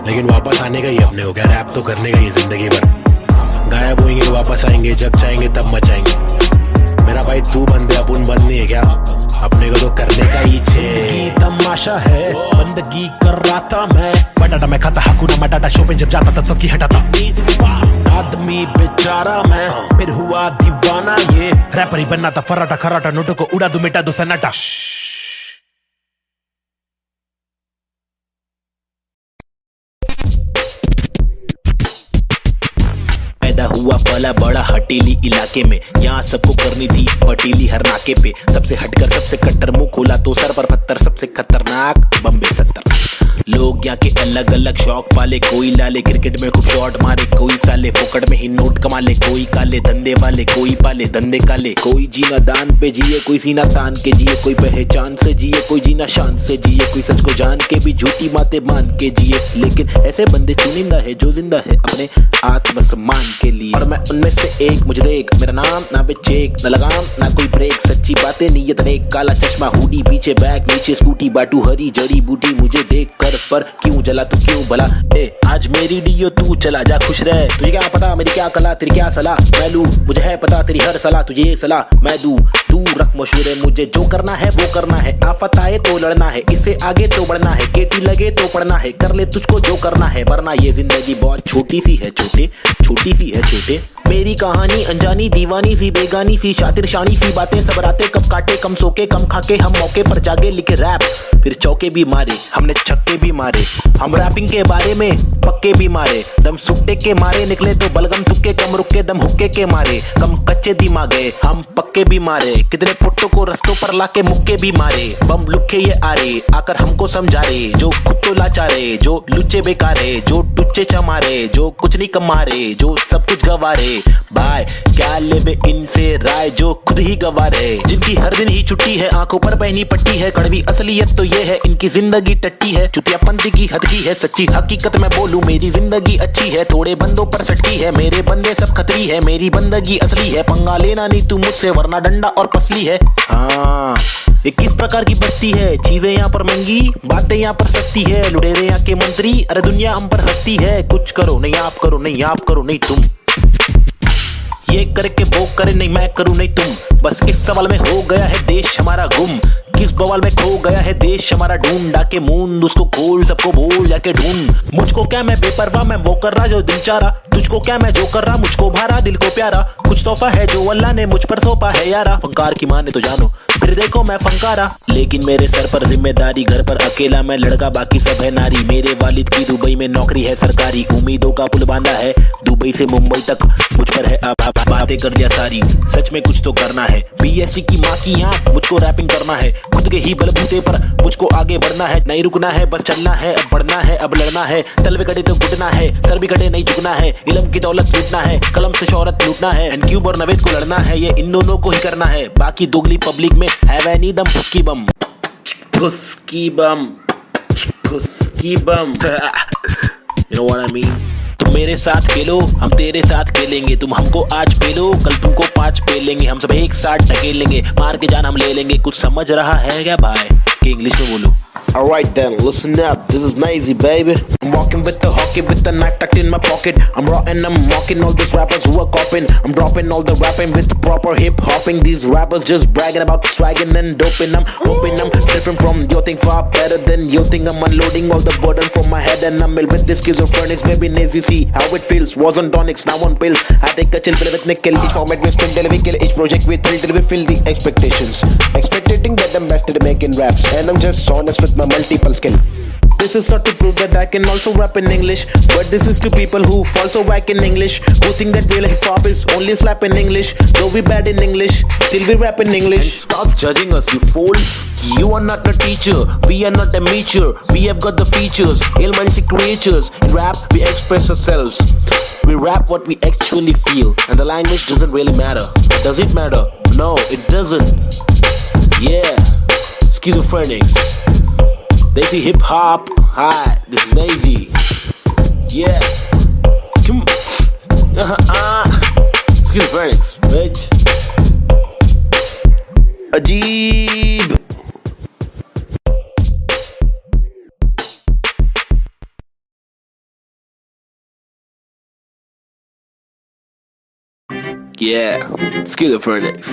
लेकिन वापस आने का ही अपने हो गया, रैप तो करने का ही जिंदगी भर। गायब होंगे वापस आएंगे, जब चाहेंगे तब मचाएंगे, मेरा भाई तू बंदे अपन बंद नहीं है क्या, अपने को तो करने का ही छे। तमाशा है बंदगी कर रहा था मैं, बटाटा मैं खाता हकूना मटाटा, शो पे जब जाता तब सबकी हटाता, आदमी बेचारा मैं फिर हुआ दीवाना, ये रैपर ही बनना था फराटा खराटा, नोटों को उड़ा दूं मिटा दूं सन्नाटा। पैदा हुआ पला बड़ा हटीली इलाके में, यहाँ सबको करनी थी पटीली हर नाके पे, सबसे हटकर सबसे कट्टर, मुंह खोला तो सर पर पत्थर, सबसे खतरनाक बम्बे 70। लोग यहाँ के अलग अलग शौक पाले, कोई लाले क्रिकेट में खूब शॉट मारे, कोई साले फोकट में ही नोट कमा ले, कोई काले धंधे वाले, कोई पाले धंधे काले, कोई जीना दान पे जिए, कोई सीना तान के जिए, कोई पहचान से जिए, कोई जीना शान से जिए, कोई सच को जान के भी झूठी बातें मान के जिए, लेकिन ऐसे बंदे चुनिंदा है जो जिंदा है अपने आत्मसम्मान के लिए, और मैं उनमें से एक। मुझे देख मेरा नाम ना बेचेक न लगाम ना कोई ब्रेक, सच्ची बातें नीयत नेक, काला चश्मा हुडी पीछे बैग नीचे स्कूटी, बाटू हरी जड़ी बूटी, मुझे देख कर पर क्यों जला तू क्यों भला, आज मेरी डियो तू चला जा खुश रह, तुझे क्या पता मेरी क्या कला तेरी क्या सलाह, मैं लूं मुझे है पता तेरी हर सलाह, तुझे सलाह मैं दूं, तू रख मशहूर, मुझे जो करना है वो करना है, आफत आए तो लड़ना है, इससे आगे तो बढ़ना है, केटी लगे तो पढ़ना है, कर ले तुझको जो करना है, वरना ये जिंदगी बहुत छोटी सी है छोटे, छोटी सी है छोटे। मेरी कहानी अनजानी दीवानी सी बेगानी सी, शातिर शानी सी बातें सब रातें कब काटे, कम सोके कम खाके हम मौके पर जागे, लिखे रैप फिर चौके भी मारे, हमने छक्के भी मारे, हम रैपिंग के बारे में पक्के भी मारे, दम सुट्टे के मारे निकले तो बलगम तुक्के, कम रुके दम हुक्के के मारे, कम कच्चे दिमागे हम पक्के भी मारे, कितने पुट्टों को रस्तों पर लाके मुक्के भी मारे, बम लुक्के ये आरे आकर हमको समझा रे, जो खुद तो लाचारे, जो लुच्चे बेकारे, जो टुच्चे चमारे, जो कुछ नहीं कमारे, जो सब कुछ गवारे, भाई क्या लेबे इनसे राय, जो खुद ही गवारे, जिनकी हर दिन ही छुट्टी है, आंखों पर पहनी पट्टी है, कड़वी असलियत तो ये है इनकी जिंदगी टट्टी है, चुतियापंती की हद की है, सच्ची हकीकत मैं बोलूं मेरी जिंदगी अच्छी है, थोड़े बंदों पर सटकी है, मेरे बंदे सब खतरी है, मेरी बंदगी असली है, पंगा लेना नहीं तू मुझसे वरना डंडा और पसली है। हाँ ये किस प्रकार की बस्ती है, चीजें यहाँ पर महंगी बातें यहाँ पर सस्ती है, लुटेरे यहाँ के मंत्री अरे दुनिया हम पर हंसती है, कुछ करो नहीं आप करो नहीं आप करो नहीं तुम, ये करके वो करे नहीं मैं करूं नहीं तुम, बस इस सवाल में हो गया है देश हमारा गुम, किस बवाल में खो गया है देश हमारा, ढूंढा के मूंद उसको खोल, सबको बोल जाके ढूंढ। मुझको क्या मैं बेपरवाह, मैं वो कर रहा जो दिल चाह रहा, तुझको क्या मैं जो कर रहा, मुझको भारा दिल को प्यारा। कुछ तोहफा है जो अल्लाह ने मुझ पर सौंपा है यारा, फंकार की माने तो जानो फिर देखो मैं फंकारा। लेकिन मेरे सर पर जिम्मेदारी, घर पर अकेला मैं लड़का, बाकी सब है नारी। मेरे वालिद की दुबई में नौकरी है सरकारी, उम्मीदों का पुल बांधा है दुबई से मुंबई तक, मुझ पर है अब बातें कर लिया सारी। सच में कुछ तो करना है, बीएससी की माँ की आंख, मुझको रैपिंग करना है, खुद के ही बलबूते पर मुझको आगे बढ़ना है। नहीं रुकना है, बस चलना है, अब बढ़ना है, अब लड़ना है। तलवे कटे तो घुटना है, सर भी कटे नहीं झुकना है। इल्म की दौलत लूटना है, कलम से शोहरत लूटना है। एंड क्यूब और नवेद को लड़ना है, ये इन दोनों को ही करना है। बाकी दोगली पब्लिक में है वह नी दम, फुसकी बम फुसकी बम फुसकी बम। You know what I mean? तुम मेरे साथ खेलो, हम तेरे साथ खेलेंगे। तुम हमको आज पेलो, कल तुमको 5 पेलेंगे। हम सब एक साथ ढकेलेंगे, मार के जान हम ले लेंगे। कुछ समझ रहा है क्या भाई कि इंग्लिश में बोलो? Alright then, listen up, this is Nazy baby. I'm walking with the hockey with the knife tucked in my pocket. I'm raw and I'm mocking all these rappers who are copying. I'm dropping all the rapping with proper hip hopping. These rappers just bragging about swagging and doping. I'm hoping I'm different from your thing, far better than your thing. I'm unloading all the burden from my head and I'm ill with this schizophrenics. Baby Nazy, see how it feels. Was on tonics, now on pills. I take a chill pill with nickel. Each format we spin till we kill. Each project we thrill till we fill the expectations. Expecting that I'm best at making raps, and I'm just honest with my multiple skill. This is not to prove that I can also rap in English, but this is to people who fall so whack in English, who think that real hip hop is only slap in English. Though we bad in English, still we rap in English. And stop judging us, you fools. You are not a teacher, we are not amateur. We have got the features, ill-minded creatures. In rap, we express ourselves. We rap what we actually feel, and the language doesn't really matter. Does it matter? No, it doesn't. Yeah, schizophrenics. They see hip hop. Hi, this is Nazy. Yeah. Come. Schizophrenics, bitch. Ajeeb. Yeah, schizophrenics.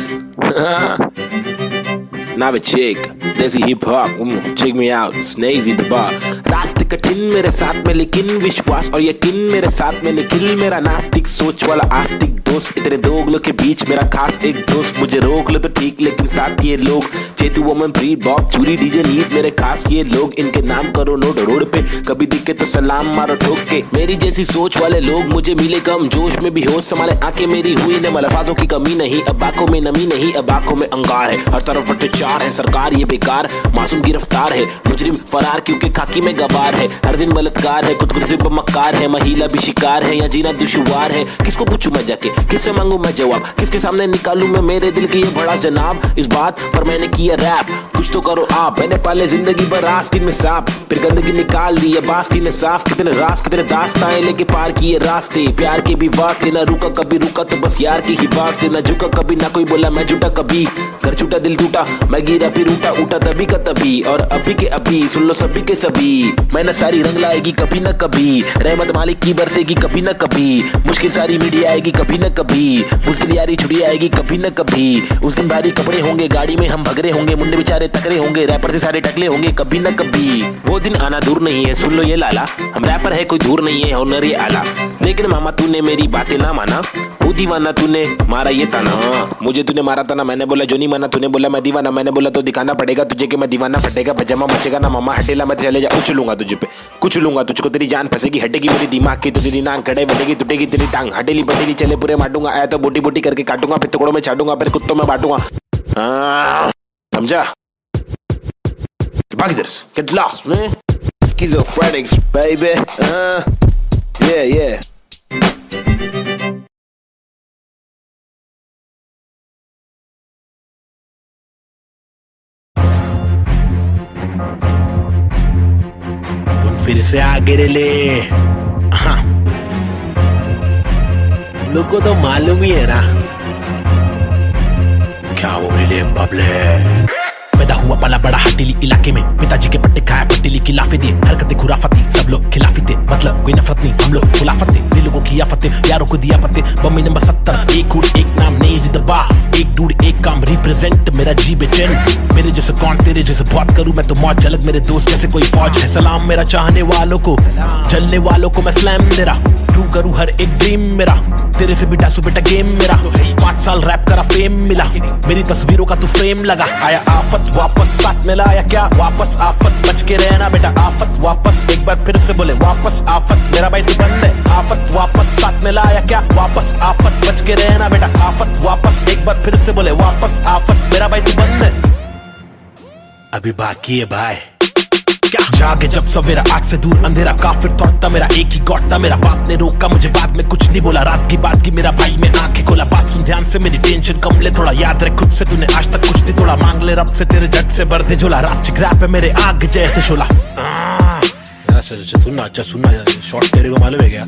Now a chick, Desi hip hop, check me out, Nazy the bar. रास्ते कठिन मेरे साथ में, लेकिन विश्वास और यकीन मेरे साथ में निखिल। मेरा नास्तिक सोच वाला आस्तिक दोस्त, इतने दोगलों के बीच मेरा खास एक दोस्त। मुझे रोक लो तो ठीक, लेकिन साथ ये लोग चेतु वमन फ्री बॉब चूरी डीजे नीट मेरे खास ये लोग। इनके नाम करो नोट रोड पे, कभी दिखे तो सलाम मारो ठोक के। मेरी जैसी सोच वाले लोग मुझे मिले कम, जोश में भी होश संभाले आंखें मेरी हुई न मलफाजों की कमी नहीं। अब आंखों में नमी नहीं, अब आंखों में अंगार है। हर तरफ भ्रष्टाचार है, सरकार ये बेकार, मासूम गिरफ्तार है, मुजरिम फरार क्योंकि खाकी में गवार है। हर दिन बलात्कार है, खुदकुशी पर मक्कार है, महिला भी शिकार है, या जीना दुश्वार है। किसको पूछूं मैं जाके, किससे मांगू मैं जवाब, किसके सामने निकालूं मैं मेरे दिल की ये बड़ा जनाब। इस बात पर मैंने किया रैप, कुछ तो करो आप। मैंने पाले जिंदगी भर आस्तीन में सांप, फिर गंदगी निकाल दी अब आस्तीन ने साफ। कितने रास कितने दास्ताएं लेके पार किए रास्ते, प्यार के भी वास्ते। ना रुका कभी रुका तो बस यार की ही वास्ते, ना झुका कभी ना कोई बोला मैं झूठा कभी। घर छूटा दिल टूटा, मैं गिरा फिर उठा, उठा तभी का तभी और अभी के अभी। सुन लो सभी के सभी, मेहनत सारी रंग लाएगी कभी न कभी। रहमत मालिक की बरसेगी कभी न कभी। मुश्किल सारी मीडिया आएगी कभी न कभी। मुश्किल यारी छुड़ी आएगी कभी न कभी। उस दिन भारी कपड़े होंगे, गाड़ी में हम भगरे होंगे, मुंडे बेचारे तकरे होंगे, रैपर से सारे टकले होंगे कभी न कभी। वो दिन आना दूर नहीं है, सुन लो ये लाला, हम रैपर है कोई दूर नहीं है, हुनर ये आला। लेकिन मामा तूने मेरी बातें ना माना, वो दीवाना तूने मारा ये ताना। मुझे तूने मारा था ना, मैंने बोला जो नहीं माना, तूने बोला मैं दीवाना, मैंने बोला तो दिखाना पड़ेगा तुझे कि मैं दीवाना। फटेगा पजामा मचेगा ना मामा, हटेला मैं चले जा, उछलूंगा तुझे पे, कुछ लूंगा तुझको, तेरी जान फंसेगी, हटेगी मेरी दिमाग की तो तेरी नान खड़े बढ़ेगी, टूटेगी तेरी टांग, हटेली बटेली चले पूरे मारूंगा। आया तो बोटी बोटी करके काटूंगा, फिर टुकड़ों में छाटूंगा, फिर कुत्तों में बांटूंगा। समझा? भाग इधर से, get lost man. Schizophrenics baby. Yeah. फिर से आगे ले। हाँ, लोग को तो मालूम ही है ना क्या बोले बबले। पैदा हुआ पला बड़ा हटीली इलाके में, पिताजी के पट्टे खाया पट्टीली की लाफे दिए, हरकतें खुराफती सब लोग खिलाफी थे, मतलब कोई नफरत नहीं हम लोग खुलाफत थे, दिल लोगों की आफते यारों को दिया पत्ते, बम्बई नंबर 70 एक हुड एक नाम नहीं जिंदबा, एक डूड एक काम रिप्रेजेंट मेरा जी बेचैन, मेरे जैसे कौन तेरे जैसे बहुत करूं मैं तो मौज झलक मेरे दोस्त जैसे कोई फौज है, सलाम मेरा चाहने वालों को, जलने वालों को मैं स्लैम दे रहा, ट्रू करूं हर एक ड्रीम मेरा, तेरे से भी डासू बेटा गेम मेरा, 5 साल रैप करा फेम मिला, मेरी तस्वीरों का तू फ्रेम लगा, आया आफत वापस साथ में लाया क्या वापस आफत, बच के रहना बेटा आफत वापस, एक बार फिर से बोले वापस आफत, मेरा भाई तू बंद है आफत वापस साथ में लाया क्या वापस आफत, बच के रहना बेटा आफत वापस, एक बार फिर से बोले वापस आफत, मेरा भाई तू बंद है, अभी बाकी है भाई क्या जागे जब सवेरा, आग से दूर अंधेरा, काफिर थॉट था मेरा एक ही गॉड था, मेरा बाप ने रोका मुझे बाद में कुछ नहीं बोला, रात की बात की मेरा भाई में आंखें खोला, बात सुन ध्यान से मेरी टेंशन कम ले, थोड़ा याद रख खुद से तूने आज तक कुछ नहीं तोड़ा, मांग ले रब से तेरे जट से भर दे झोला, रात चिकरा पे मेरे आग जैसे शोला, अच्छा सुनना शॉर्ट तेरे को मालूम है क्या,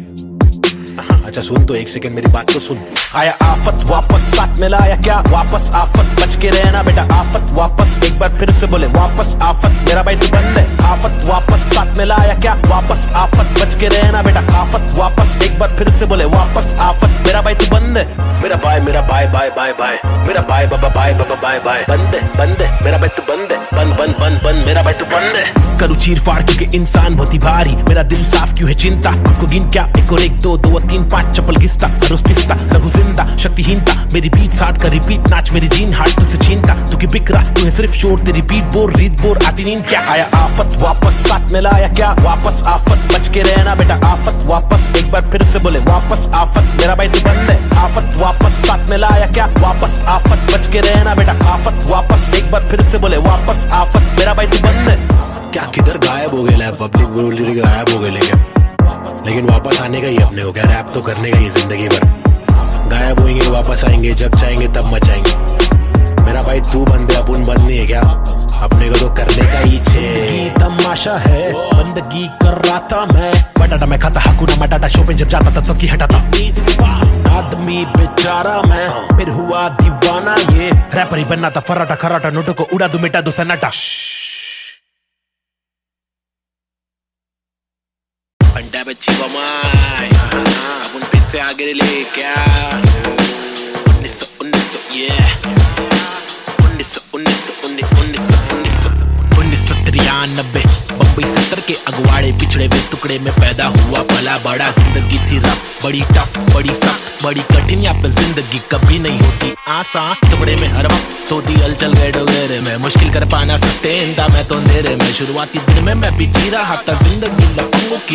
अच्छा सुन तो एक सेकंड मेरी बात तो सुन, आया आफत वापस साथ में लाया क्या वापस आफत, बच के रहना बेटा आफत वापस, एक बार फिर से बोले वापस आफत, मेरा भाई तू बंद है आफत वापस साथ में लाया क्या वापस आफत, बच के रहना बेटा आफत वापस, एक बार फिर से बोले वापस आफत, मेरा भाई तू बंद है, मेरा भाई बाय बाय, मेरा भाई बाबा बाय बाय, बंद है मेरा भाई तू बंद है, बंद मेरा भाई तू बंद है, करूँ चीर फाड़ क्योंकि इंसान बहुत ही भारी, मेरा दिल साफ क्यों है चिंता, खुद को गिन क्या 1 और 1 2 2 और 3 5 चप्पल घिसता, रोज पिसता रहूं जिंदा शक्तिहीनता, मेरी बीट साठ का रिपीट नाच मेरी जीन हार्ट तुझसे छीनता, तू की बिक रहा तू है सिर्फ शोर, तेरी बीट बोर रीत बोर आती नींद क्या, आया आफत वापस साथ में लाया क्या वापस आफत, बच के रहना बेटा आफत वापस, एक बार फिर से बोले वापस आफत, मेरा भाई तू बंद है आफत वापस साथ में लाया क्या वापस आफत, बच के रहना बेटा आफत वापस, एक बार फिर से बोले वापस आफत, मेरा भाई तू बंद है, क्या किधर गायब हो गया पब्लिक बोल गायब हो गए, लेकिन वापस आने का ही अपने हो गया, रैप तो करने का ही जिंदगी भर, गायब होंगे वापस आएंगे जब चाहेंगे तब मचाएंगे, मेरा भाई तू बंदे अपन बंद नहीं है क्या, अपने को तो करने का ही छे, तमाशा है बंदगी कर रहा था मैं, बटाटा मैं खाता हकूना मटाटा, शो पे जब जाता तब सबकी हटाता, आदमी बेचारा मैं फिर हुआ दीवाना, ये रैपर ही बनना था फराटा खराटा, नोटों को उड़ा दू मिटा दू सन्नाटा, पंडा बच्ची बमाई अपन फिर से आगे ले क्या 1993 बम्बई 70 के अगवाड़े पिछड़े हुए टुकड़े में पैदा हुआ पला बड़ा, जिंदगी थी रफ बड़ी टफ बड़ी सख्त बड़ी कठिन, यहाँ पे जिंदगी कभी नहीं होती आसान, टुकड़े में हर वक्त होती हलचल गए डोगरे में, मुश्किल कर पाना सस्टेन था मैं तो अंधेरे में, शुरुआती दिन में मैं भी जी रहा था जिंदगी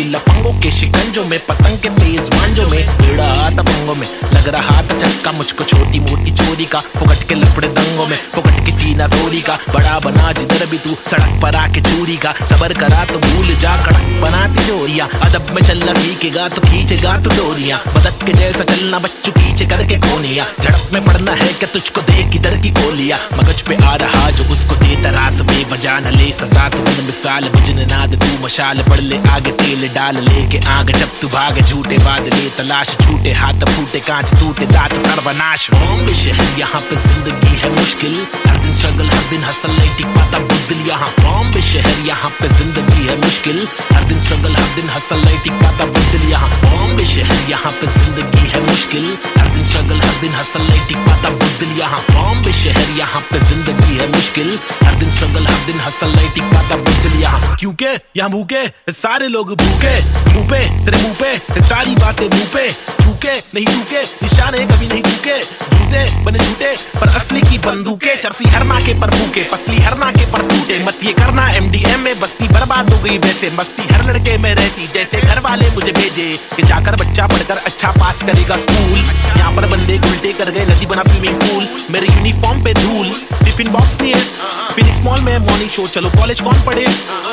लफंगों के शिकंजों में, पतंग के तेज मांझों में, बेड़ा आता पंगों में, लग रहा था चक्का मुझको छोटी मोटी चोरी का, फुकट के लफड़े दंगों में, फुकट की फीना चोरी का, बड़ा बना जिधर भी तू सड़क पर आके चोरी का, सबर करा तो भूल जा कड़क बनाती जोरियां, अदब में चलना सीखेगा तो खींचेगा तू डोरियां, बदक के जैसा चलना बच्चों पीछे करके कोनिया, झड़प में पड़ना है क्या तुझको देख किधर की गोलियां, मगज पे आ रहा जो उसको दे तरास बेवजह न ले सजा, तू बन मिसाल बुझने नाद तू मशाल, पड़ ले आगे तेल डाल लेके आग, जब तू भागे झूठे बादले तलाश, छूटे हाथ फूटे कांच टूटे दांत सर्वनाश, बॉम्बे शहर यहाँ पे जिंदगी है मुश्किल, हर दिन स्ट्रगल हर दिन हसल नहीं टिक पाता बुज़दिल, यहाँ बॉम्बे शहर यहाँ पे जिंदगी है मुश्किल, हर दिन स्ट्रगल हर दिन हसल नहीं टिक पाता बुज़दिल, यहाँ बॉम्बे शहर यहाँ पे जिंदगी है मुश्किल, हर दिन स्ट्रगल हर दिन हसल नहीं टिक पाता बुज़दिल, यहाँ बॉम्बे शहर यहाँ पे जिंदगी है मुश्किल, हर दिन स्ट्रगल हर दिन हसल नहीं टिक पाता बुज़दिल, यहाँ क्योंकि यहाँ भूखे सारे लोग भूखे, मुंह पे तेरे मुंह पे सारी बातें मुंह पे, चूके नहीं चूके निशाने कभी नहीं चूके, झूठे बने झूठे पर असली की बंदूकें, चरसी हर नाके पर फूके पसली हर नाके पर टूटे, मत ये करना MDM में बस्ती बर्बाद हो गई वैसे, मस्ती हर लड़के में रहती जैसे घर वाले मुझे भेजे कि जाकर बच्चा पढ़कर अच्छा पास करेगा स्कूल, यहाँ पर बंदे उल्टे कर गए नदी बना स्विमिंग पूल, मेरे यूनिफॉर्म पे धूल, टिफिन बॉक्स नहीं है फिनिक्स मॉल में मॉर्निंग शो, चलो कॉलेज कौन पढ़े,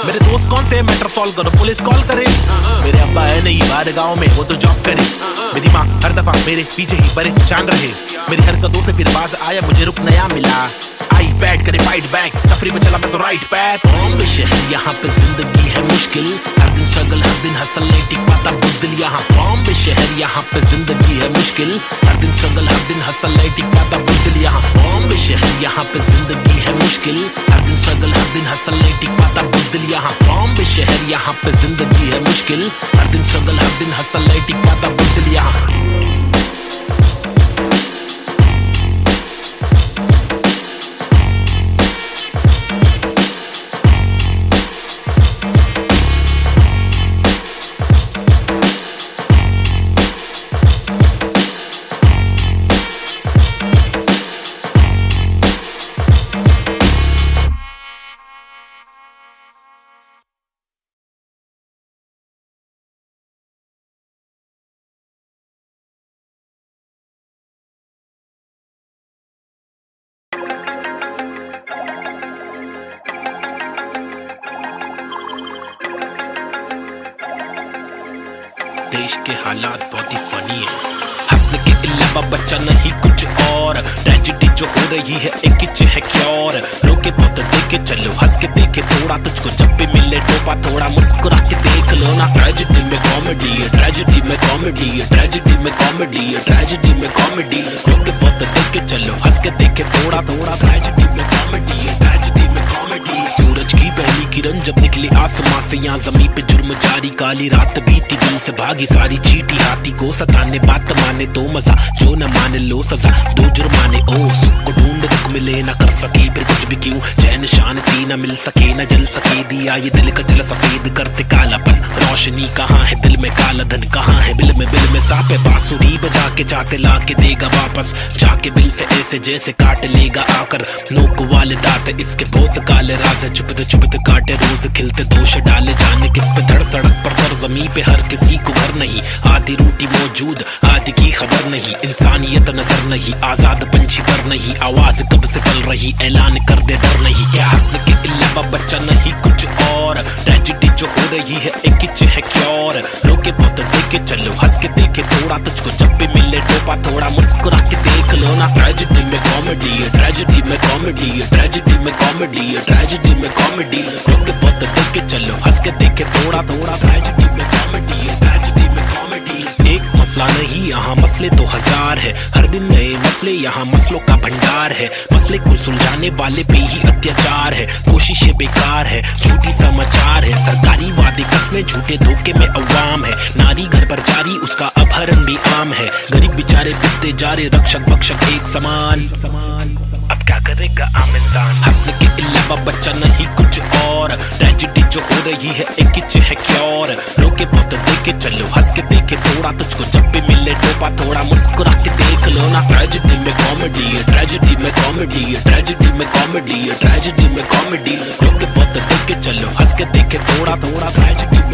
मेरे दोस्त कौन से मैटर सॉल्व करो पुलिस कॉल करे, मेरे अब्बा है नहीं बाहर गाँव में वो तो जॉब करे, मेरी माँ हर दफा मेरे पीछे ही परेशान रहे, मेरी हरकतों से फिर बाज आया मुझे रुक नया मिला, आई बैट करे फाइट बैक तफरी में चला मैं तो राइट पैथ, बॉम्बे शहर यहाँ पे जिंदगी है मुश्किल, हर दिन स्ट्रगल हर दिन हसल नहीं टिक पाता बुज़दिल, यहाँ बॉम्बे शहर यहाँ पे जिंदगी है मुश्किल, हर दिन स्ट्रगल हर दिन हसल नहीं टिक पाता बुज़दिल, यहाँ बॉम्बे शहर यहाँ पे जिंदगी है मुश्किल, हर दिन स्ट्रगल, हर दिन हसल, नहीं टिक पाता बुज़दिल। यहाँ बॉम्बे शहर, यहाँ पे जिंदगी है मुश्किल, हर दिन स्ट्रगल, हर दिन हसल, नहीं टिक पाता बुज़दिल। यहाँ देश के हालात बहुत ही फनी है, हंस के अलावा बच्चा नहीं कुछ और। ट्रेजेडी जो हो रही है एक किच है क्योर, रोके बहुत देखे चलो, हंस के देखे थोड़ा, तुझको जब भी मिले टोपा थोड़ा मुस्कुरा के देख लो ना। ट्रेजेडी में कॉमेडी है, ट्रेजेडी में कॉमेडी है, ट्रेजेडी में कॉमेडी है, ट्रेजेडी में कॉमेडी। रोके बहुत देखे चलो, हंस के देखे थोड़ा थोड़ा, ट्रेजेडी में कॉमेडी है, ट्रेजेडी में कॉमेडी। सूरज की पहली किरण जब निकली आसमां से, यहाँ जमीन पे जुर्म जारी, काली रात बीती, दिल से भागी सारी चीटी, हाथी को सताने, बात माने तो मजा, जो न माने लो सजा, दो जुर्माने। ओ सुख को ढूंढ दुख मिले ना कर सके फिर कुछ भी क्यों, चैन शांति न मिल सके न जल सके, दिया ये दिल का जल सफेद करते कालापन। रोशनी कहाँ है दिल में, काला धन कहाँ है बिल में सापे, बांसुरी बजा के जाते ला के देगा वापस, जाके बिल से ऐसे जैसे काट लेगा आकर। नोक वाले दांत इसके बहुत काले राज है, चुपते काटे रोज खिलते दोष डाले, जाने किस पे धड़ सड़क पर सर जमी पे, हर किसी को घर नहीं, आधी रोटी मौजूद आधी की खबर नहीं, इंसानियत नजर नहीं, आजाद पंछी पर नहीं, आवाज कब से पल रही, ऐलान कर दे डर नहीं। क्या हंस के अलावा बच्चा नहीं कुछ और, ट्रेजेडी जो हो रही है एक किच है क्योर। रोके बहुत देखे चलो, हंस के देखे थोड़ा, तुझको जब भी मिले टोपा थोड़ा मुस्कुरा के देख लो ना। ट्रेजेडी में कॉमेडी है, ट्रेजेडी में कॉमेडी है, ट्रेजेडी में कॉमेडी है, ट्रेजेडी में कॉमेडी। रोके बहुत देखे चलो, हंस के देखे थोड़ा थोड़ा, ट्रेजेडी में कॉमेडी है, ट्रेजेडी में कॉमेडी। एक मसला नहीं यहाँ मसले तो हजार है, हर दिन नए मसले यहाँ मसलों का भंडार है, मसले को सुलझाने वाले पे ही अत्याचार है, कोशिशें बेकार है, झूठी समाचार है, सरकारी वादे कस्में झूठे धोखे में अवाम है, नारी घर पर जारी उसका अपहरण भी आम है, गरीब बेचारे पिसते जा रहे रक्षक भक्षक एक समान, अब क्या करेगा आम इंसान। हंस के अलावा बच्चा नहीं कुछ और, ट्रेजेडी जो हो रही है एक किच है क्योर। रोके बहुत देखे चलो, हंस के देखे थोड़ा, तुझको जब भी मिले टोपा थोड़ा मुस्कुरा के देख लो ना। ट्रेजेडी में कॉमेडी है, ट्रेजेडी में कॉमेडी है, ट्रेजेडी में कॉमेडी है, ट्रेजेडी में कॉमेडी। रोके बहुत देखे चलो, हंस के देखे थोड़ा थोड़ा, ट्रेजेडी